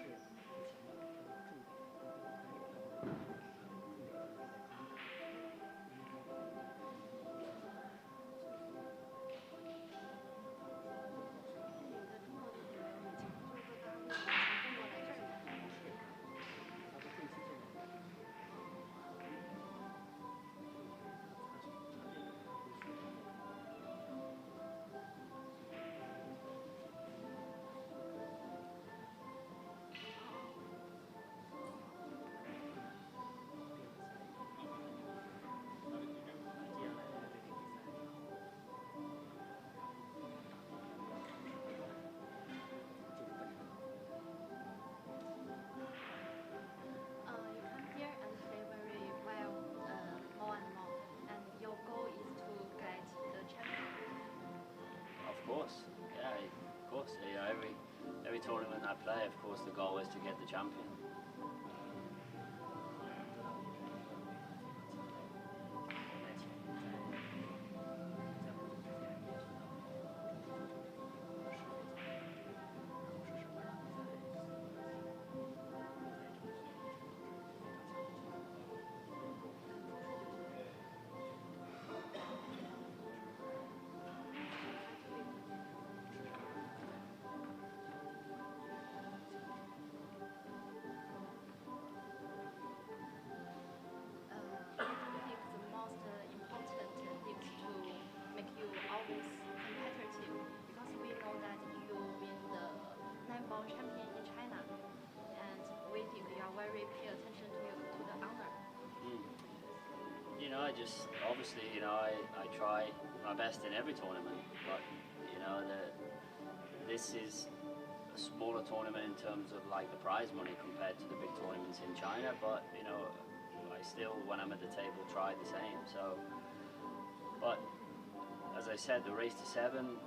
Every tournament I play, of course, the goal is to get the champion. Champion in China, and we think you are very pay attention to the honor. I try my best in every tournament, but this is a smaller tournament in terms of like the prize money compared to the big tournaments in China. But I still, when I'm at the table, try the same. So, but as I said, the race to 7,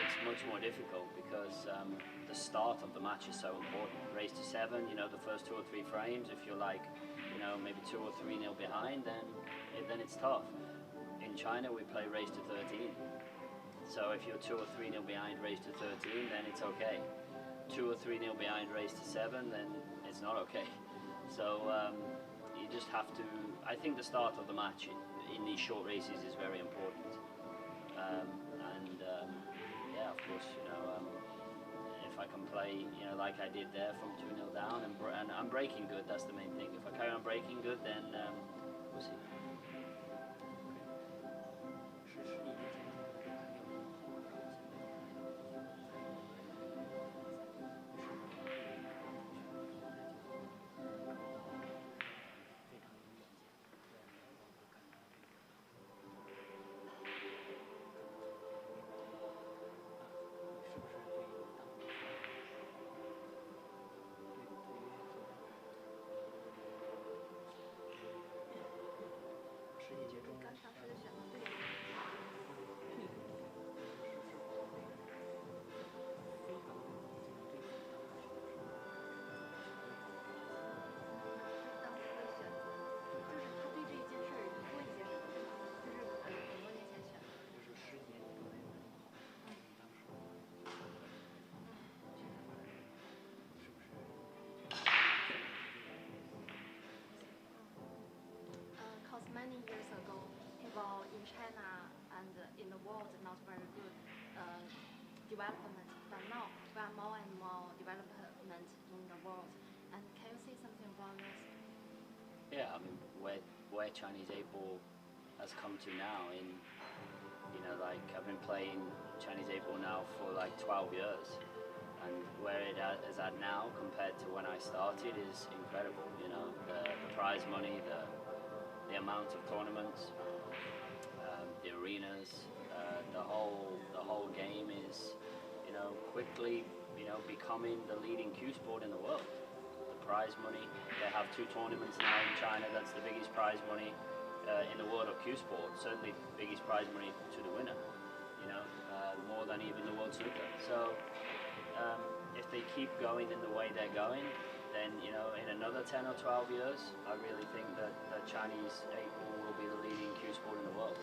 it's much more difficult because the start of the match is so important. Race to 7, the first 2 or 3 frames, if you're like, maybe 2 or 3-0 behind, then it's tough. In China, we play race to 13. So if you're 2 or 3-0 behind race to 13, then it's okay. 2 or 3-0 behind race to 7, then it's not okay. So you just have to. I think the start of the match in these short races is very important. Yeah, of course, if if I can play, like I did there from 2-0 down, and I'm breaking good. That's the main thing. If I carry on breaking good, then we'll see. 刚尝试的选择对吗？当时会选择，就是他对这一件事儿疑过一些什么，对吗？就是很多年前选的。就是10年都没有弄好，你当时现在发现是不是Cause many years ago, Heyball in China and in the world not very good development, but now we are more and more development in the world. And can you say something about this? Yeah, I mean, where Chinese 8-ball has come to now in, like I've been playing Chinese 8-ball now for like 12 years, and where it is at now compared to when I started is incredible. The prize money, the amount of tournaments, the arenas, the whole game is, quickly, becoming the leading cue sport in the world. The prize money, they have 2 tournaments now in China. That's the biggest prize money in the world of cue sport. Certainly, biggest prize money to the winner. More than even the World Snooker. So, if they keep going in the way they're going, then in another 10 or 12 years, I really think that Chinese 8-ball will be the leading cue sport in the world.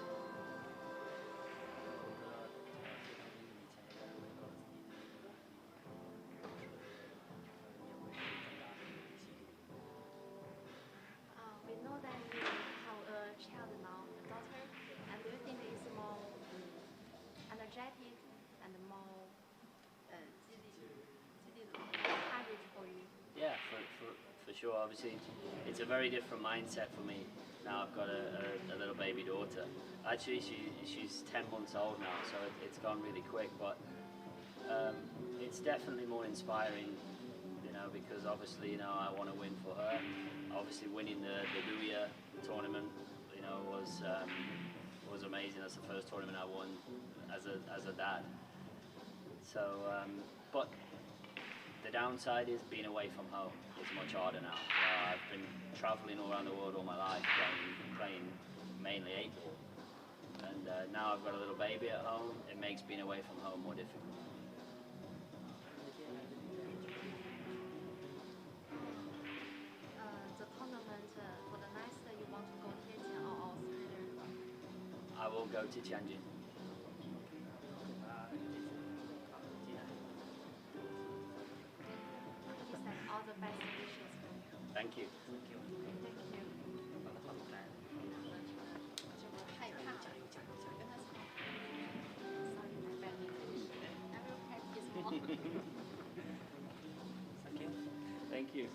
We know that you have a child now, a daughter, and do you think it's more energetic and more courage for you? Yeah, for sure. Obviously, it's a very different mindset for me. Now I've got a little baby daughter. Actually, she's 10 months old now, so it's gone really quick. But it's definitely more inspiring, because obviously, I want to win for her. Obviously, winning the Luya tournament, was amazing. That's the first tournament I won as a dad. So, but the downside is being away from home. It's much harder now. I've been traveling all around the world all my life, playing mainly 8-ball. And now I've got a little baby at home. It makes being away from home more difficult. The tournament for the next, you want to go Tianjin or Australia? I will go to Tianjin. He said all the best wishes for you. Thank you. Thank you. 害怕了，跟他说 Sorry, my bad English. I will practice more. Thank you.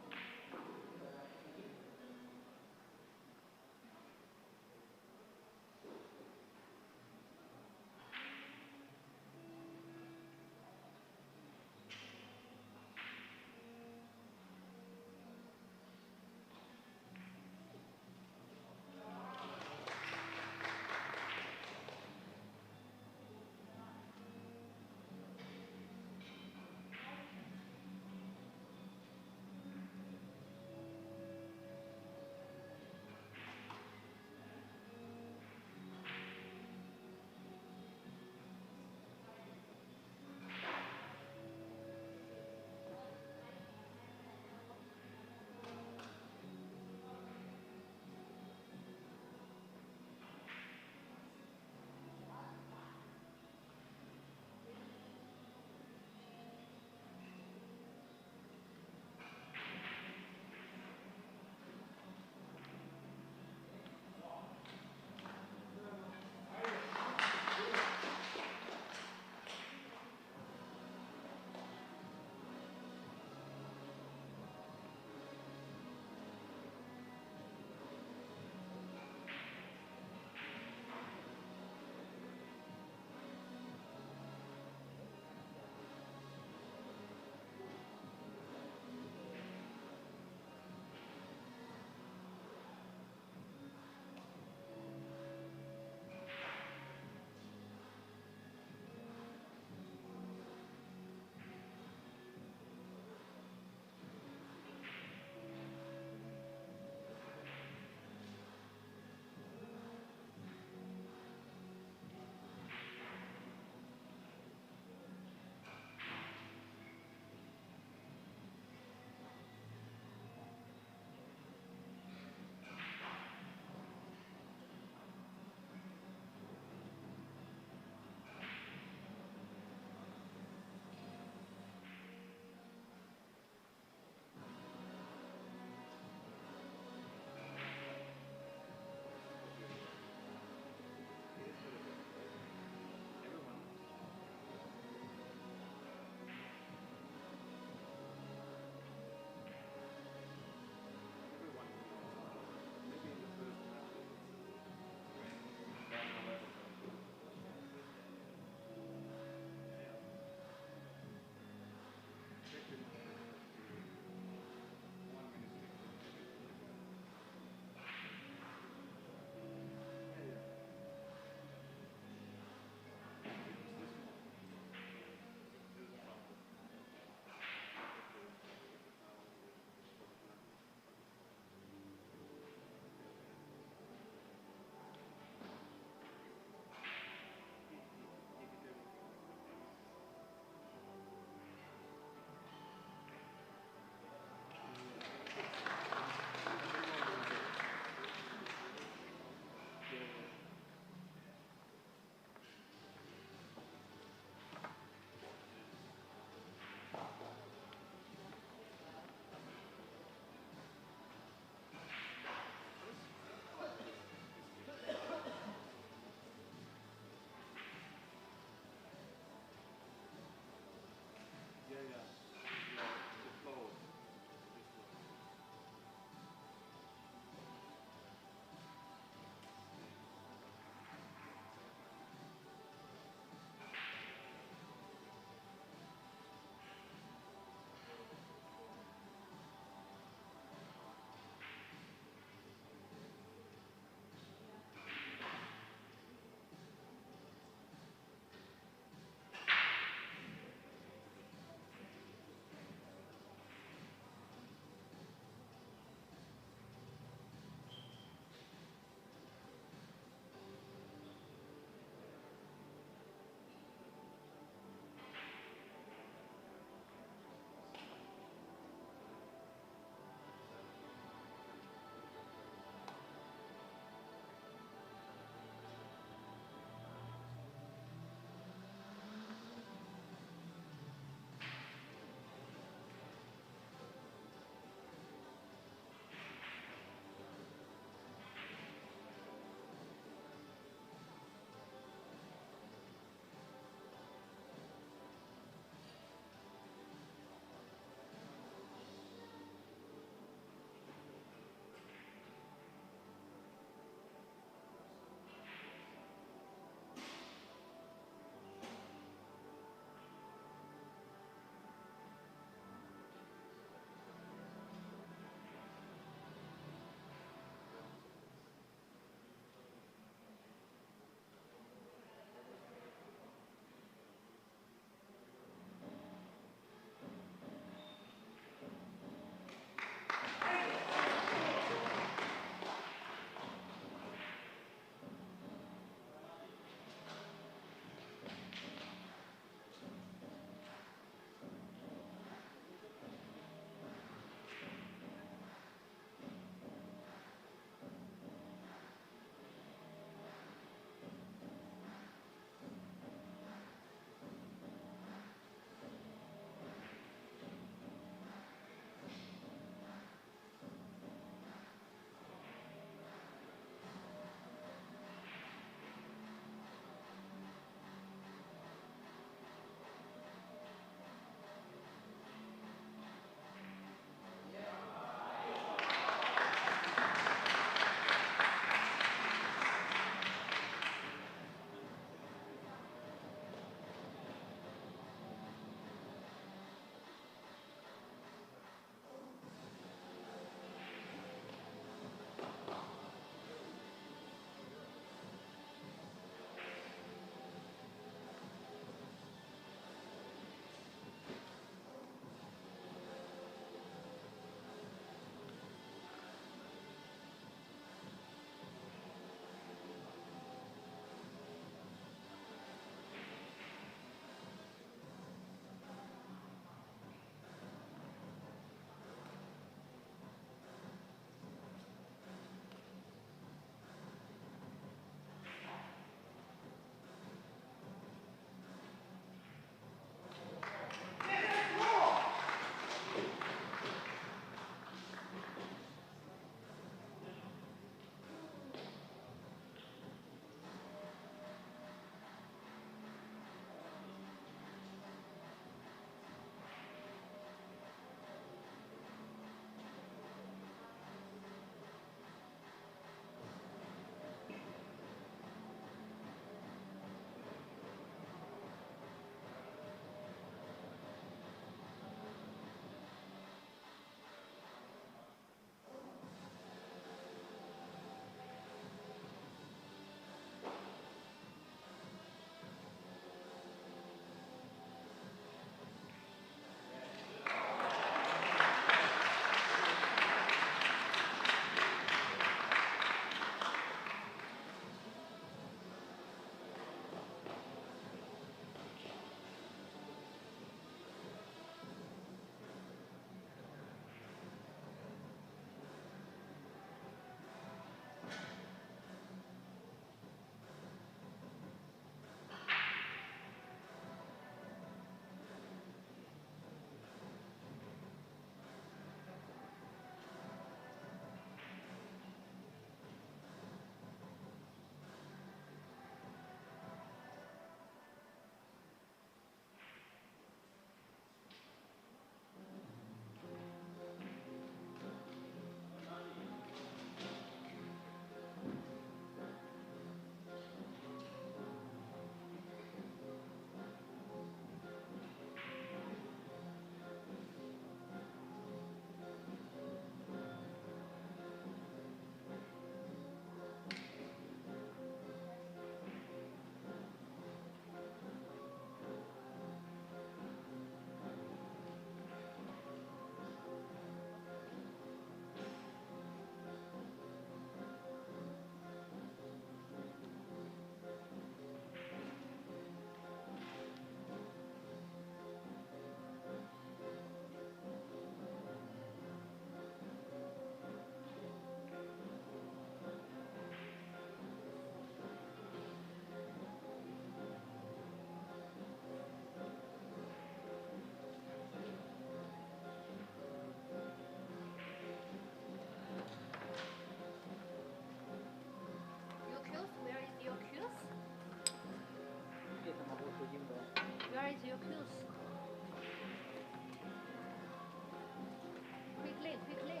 Quickly, quickly.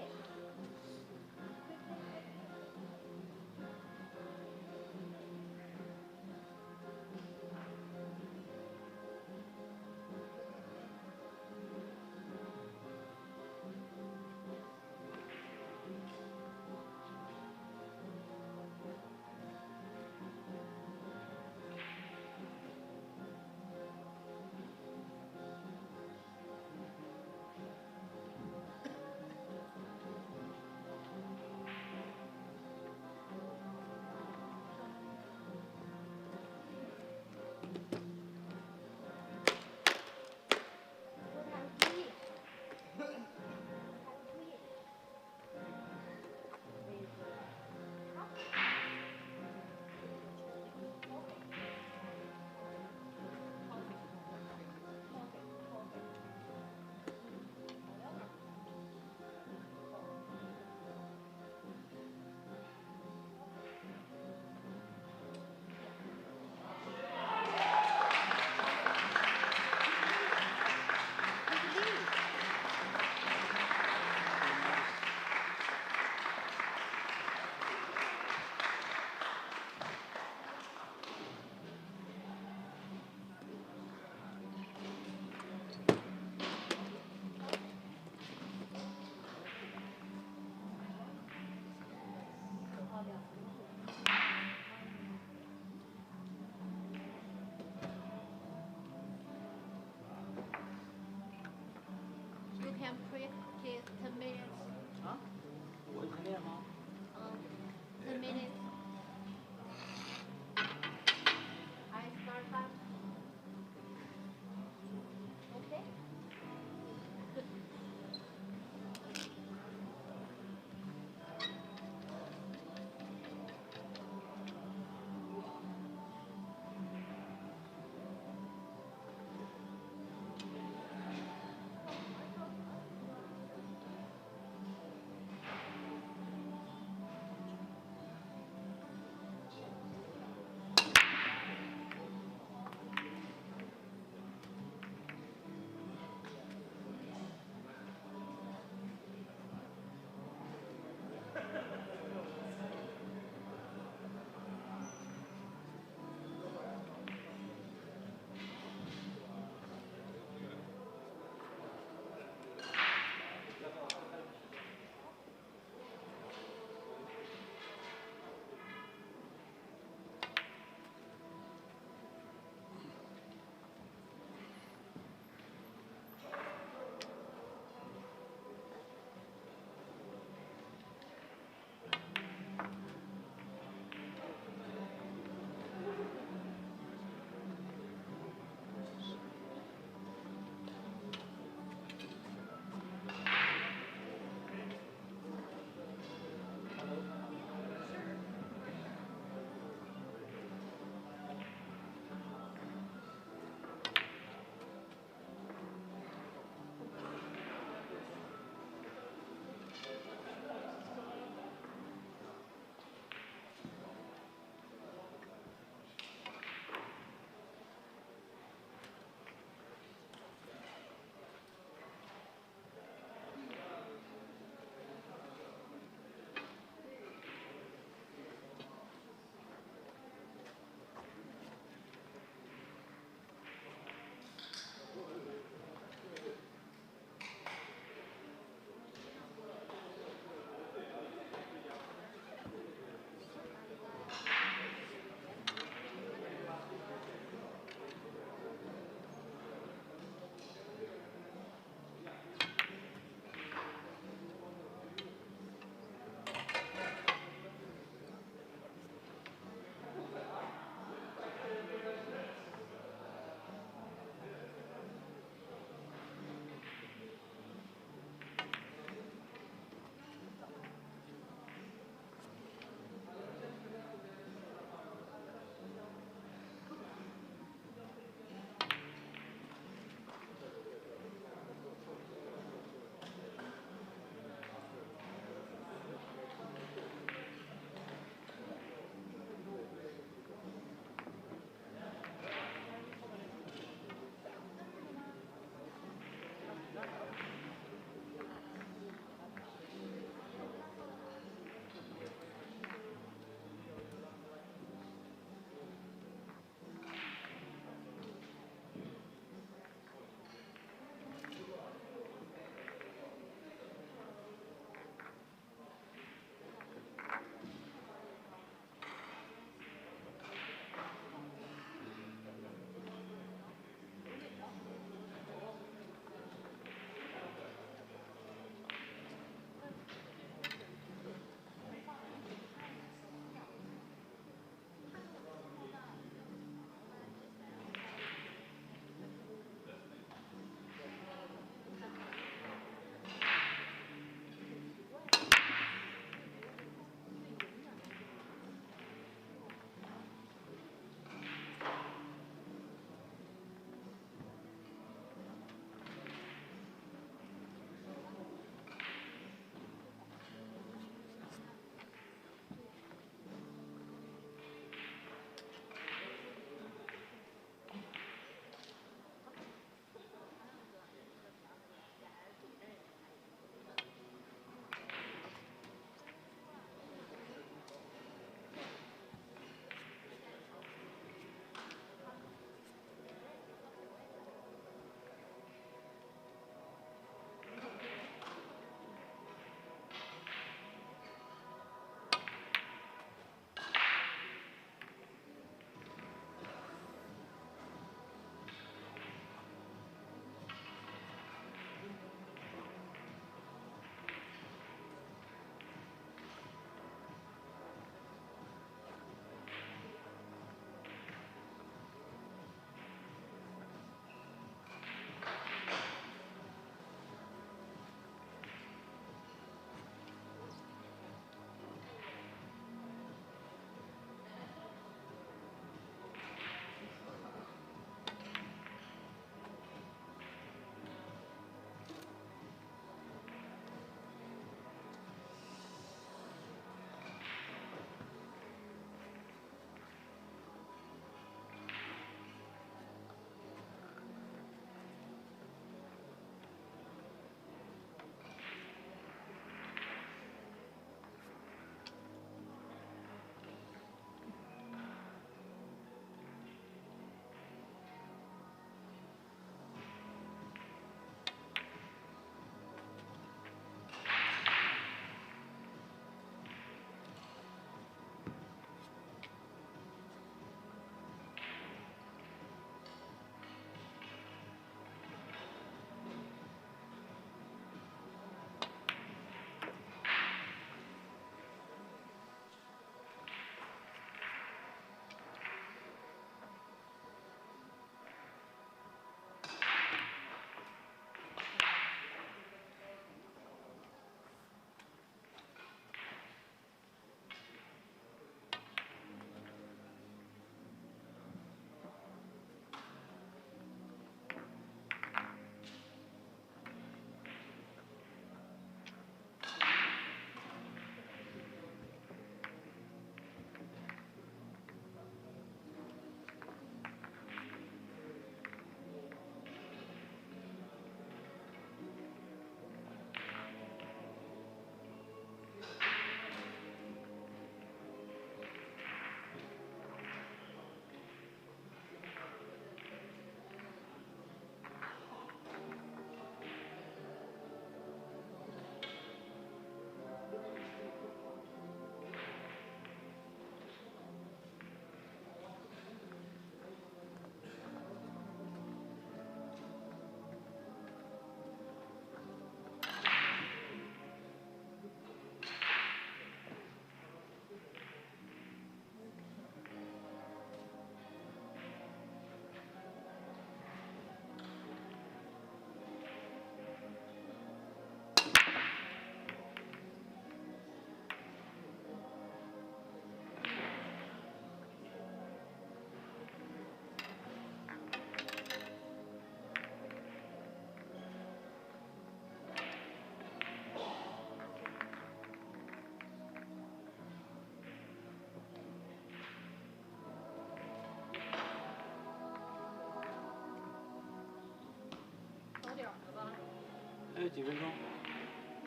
还有几分钟？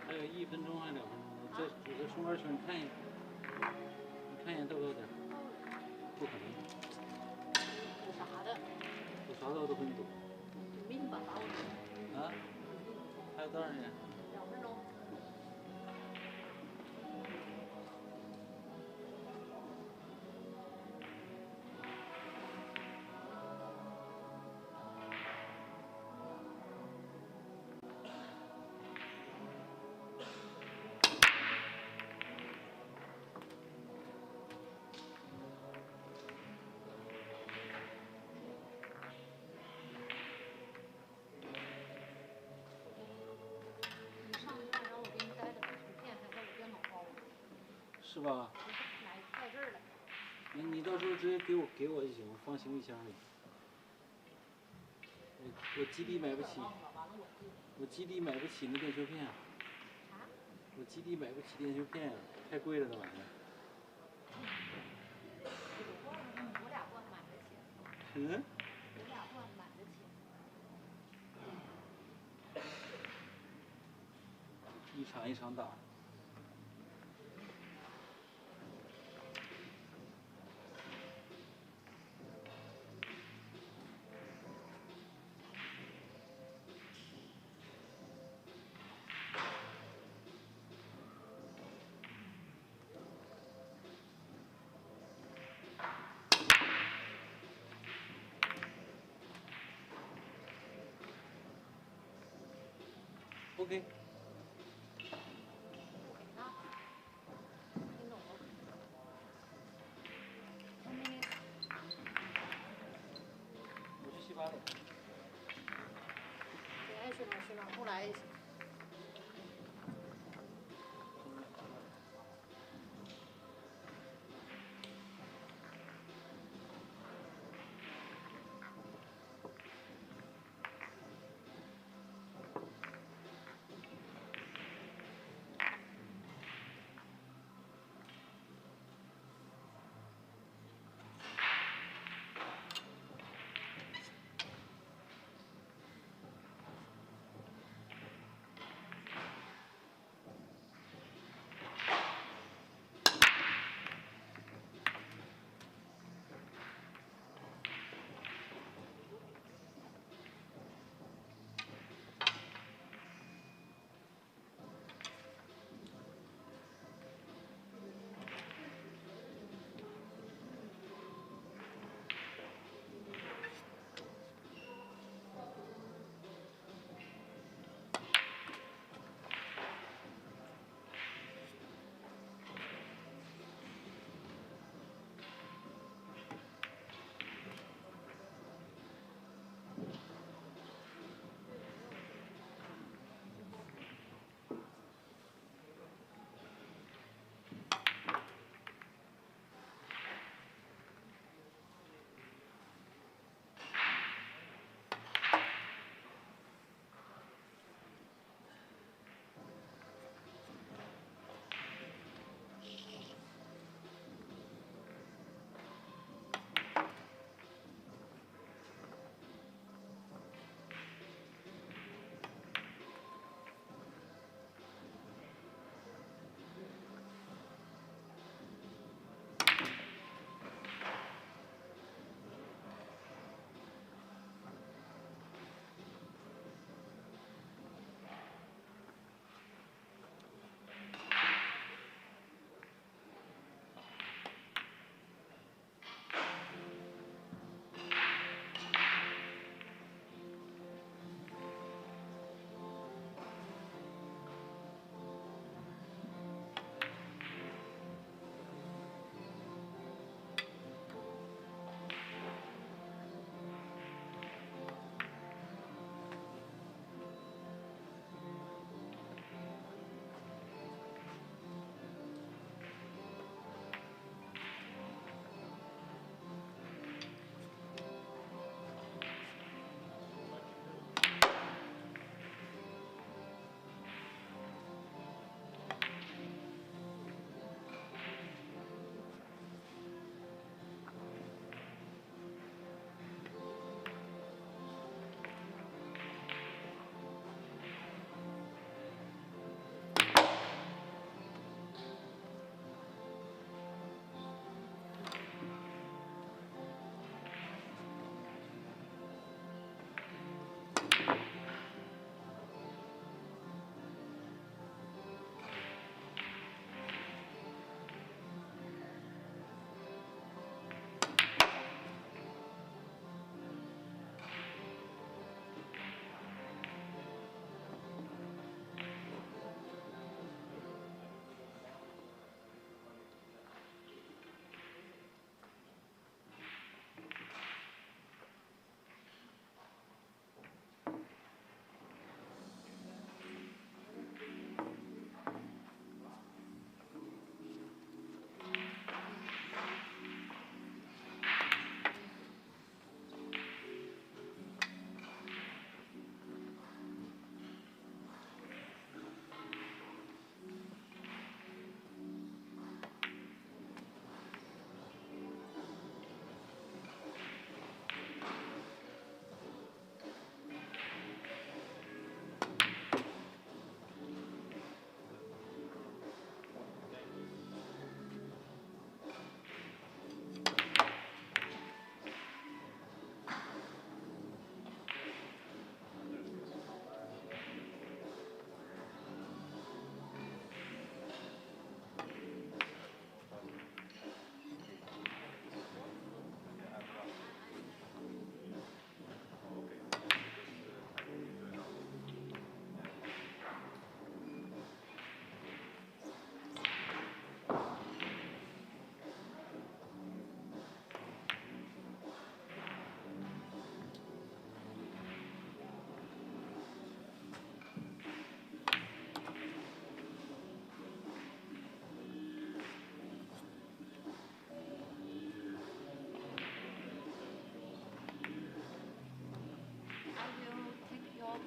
还有1分钟还是2分钟？这组织松杆球，你看一眼，你看一眼到不到点？不可能。有啥的？有啥的我都跟你赌。赌命吧，把我。啊？还有多少年2分钟。是吧？在这儿了。你到时候直接给我就行，放行李箱里。我基地买不起，我基地买不起那电球片。我基地买不起电球片，太贵了那玩意儿。我俩换买得起。嗯？我俩换买得起。一场一场打。OK。我去洗把脸。别去了，后来。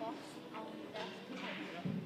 box on that table.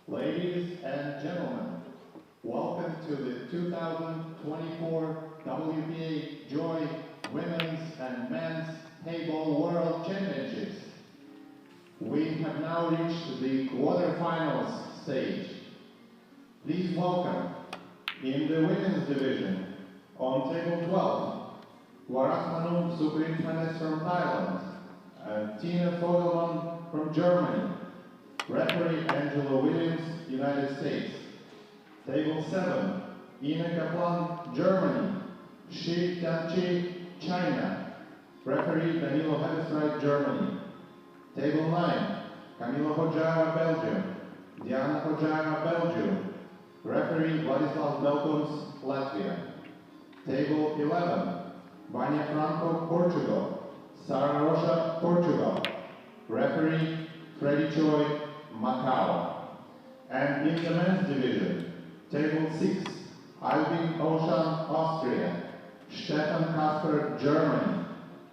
Ladies and gentlemen, welcome to the 2024 WBA Joy Women's and Men's Heyball World Championships. We have now reached the quarterfinals stage. Please welcome, in the women's division, on table 12, Waratmanu Sukrithanes from Thailand and Tina Fogelman from Germany. Referee Angela Williams, United States. Table 7, Ina Kaplan, Germany. Shi Tianqi, China. Referee Danilo Hedestreit, Germany. Table 9, Camila Hojara, Belgium. Diana Hojara, Belgium. Referee Vladislav Belkoms, Latvia. Table 11, Vanya Franco, Portugal. Sara Rocha, Portugal. Referee Freddie Choi, Macau. And in the men's division, table 6, Albin Ocean, Austria. Stefan Kasper, Germany.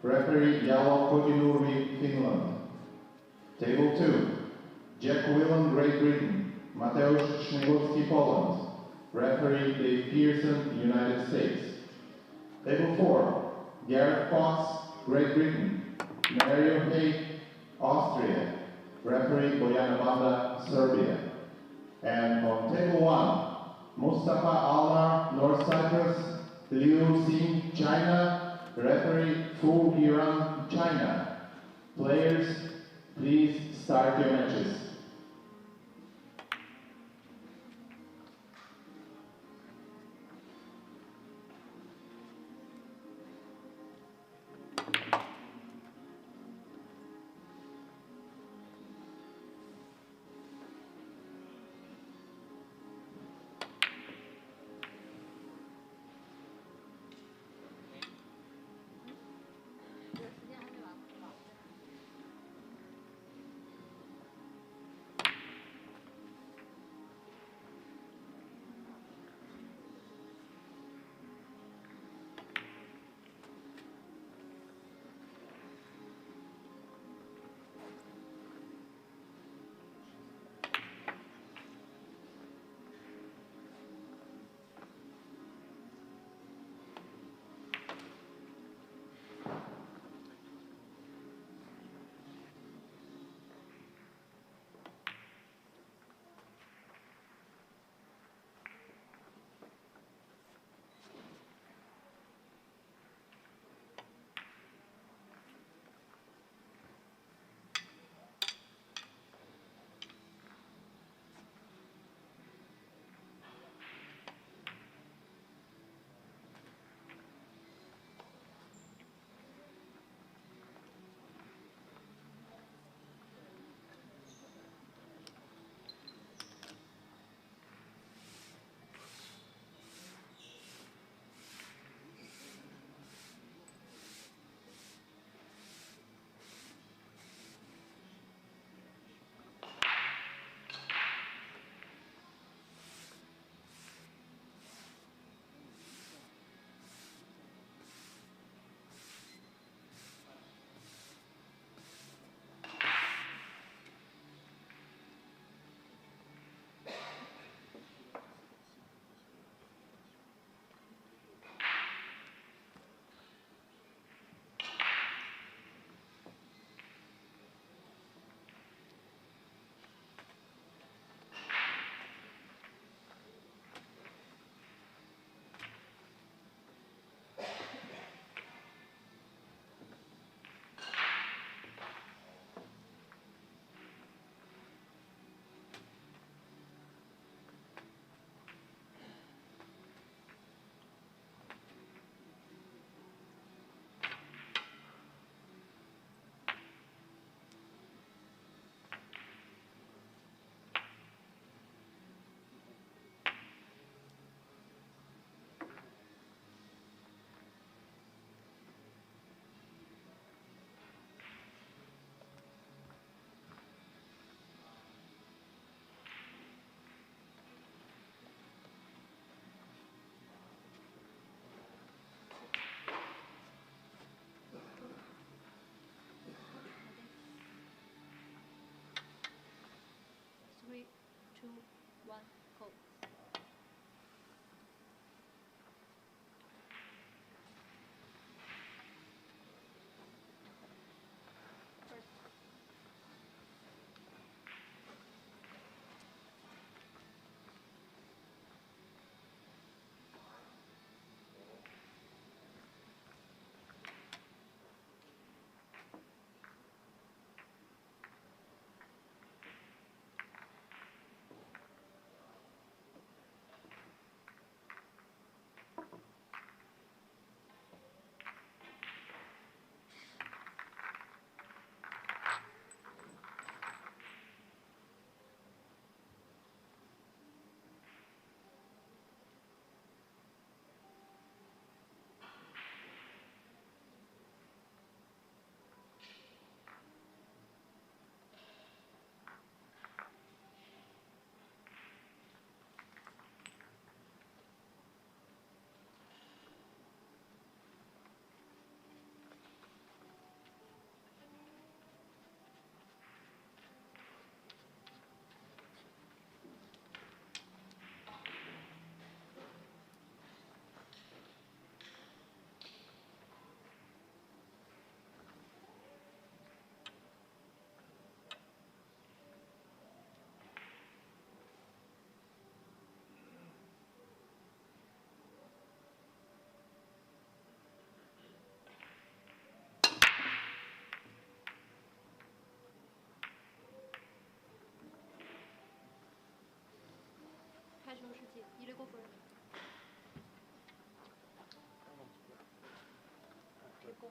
Referee Jalo Kodinurvi, Finland. Table 2, Jack Whelan, Great Britain. Mateusz Śniegowski, Poland. Referee Dave Pearson, United States. Table 4, Gareth Fox, Great Britain. Mario Hay, Austria. Referee Bojana Banda, Serbia. And on table 1, Mustafa Almar, North Cyprus. Liu Xin, China. Referee Fu Iran, China. Players, please start your matches. You go first. You go.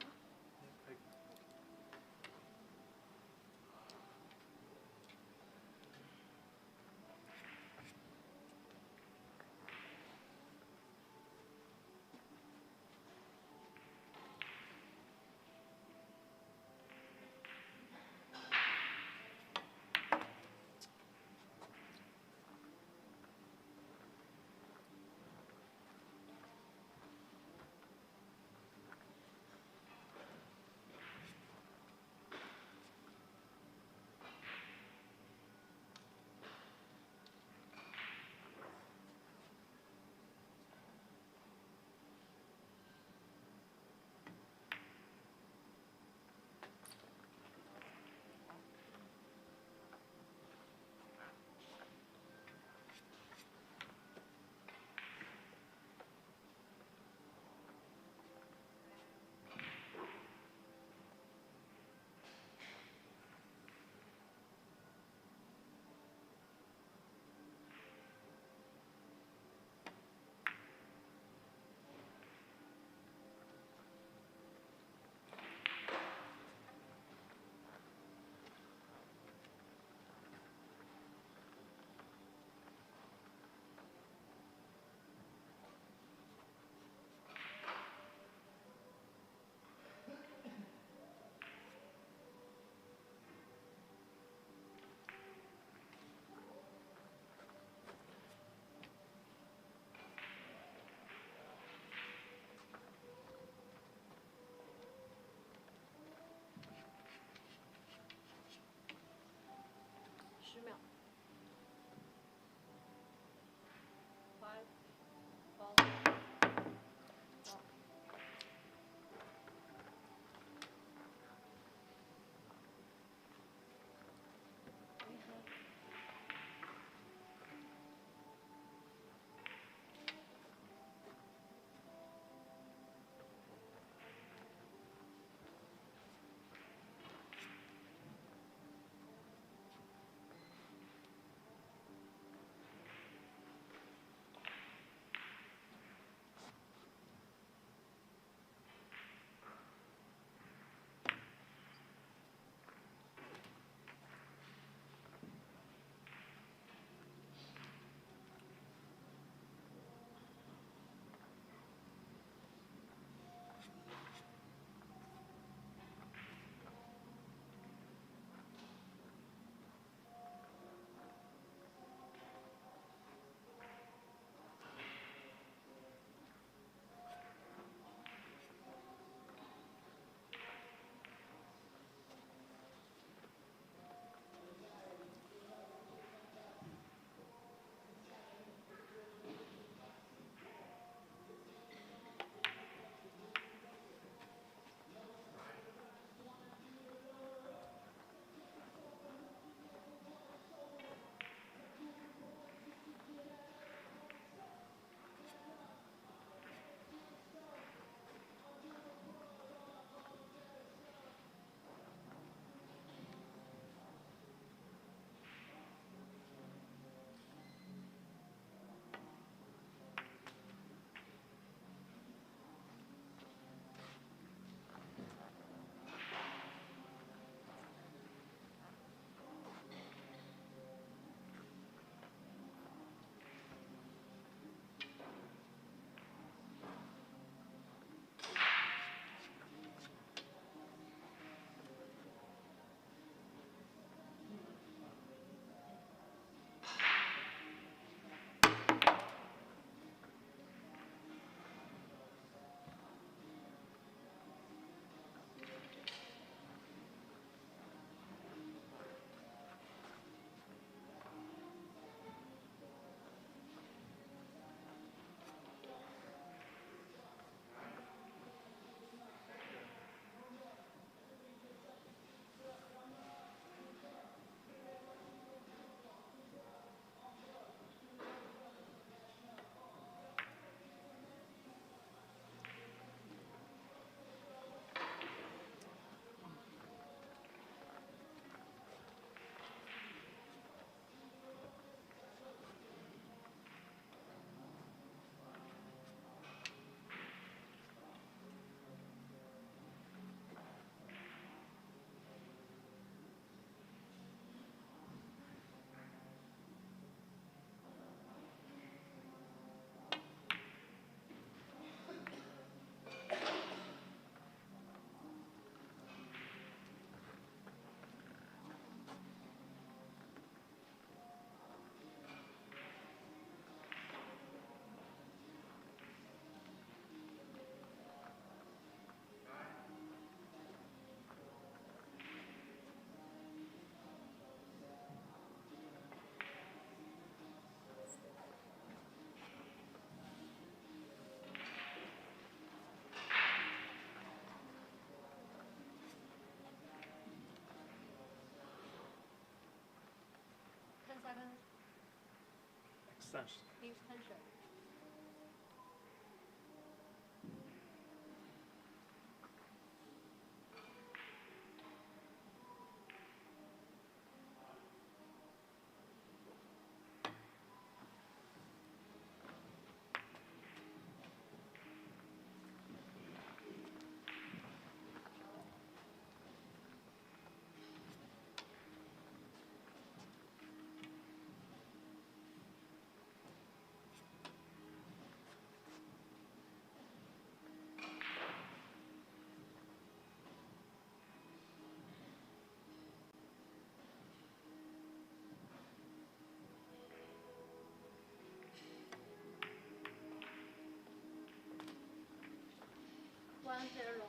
Thanks. Give pleasure. One zero.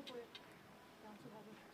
会两次跑不出。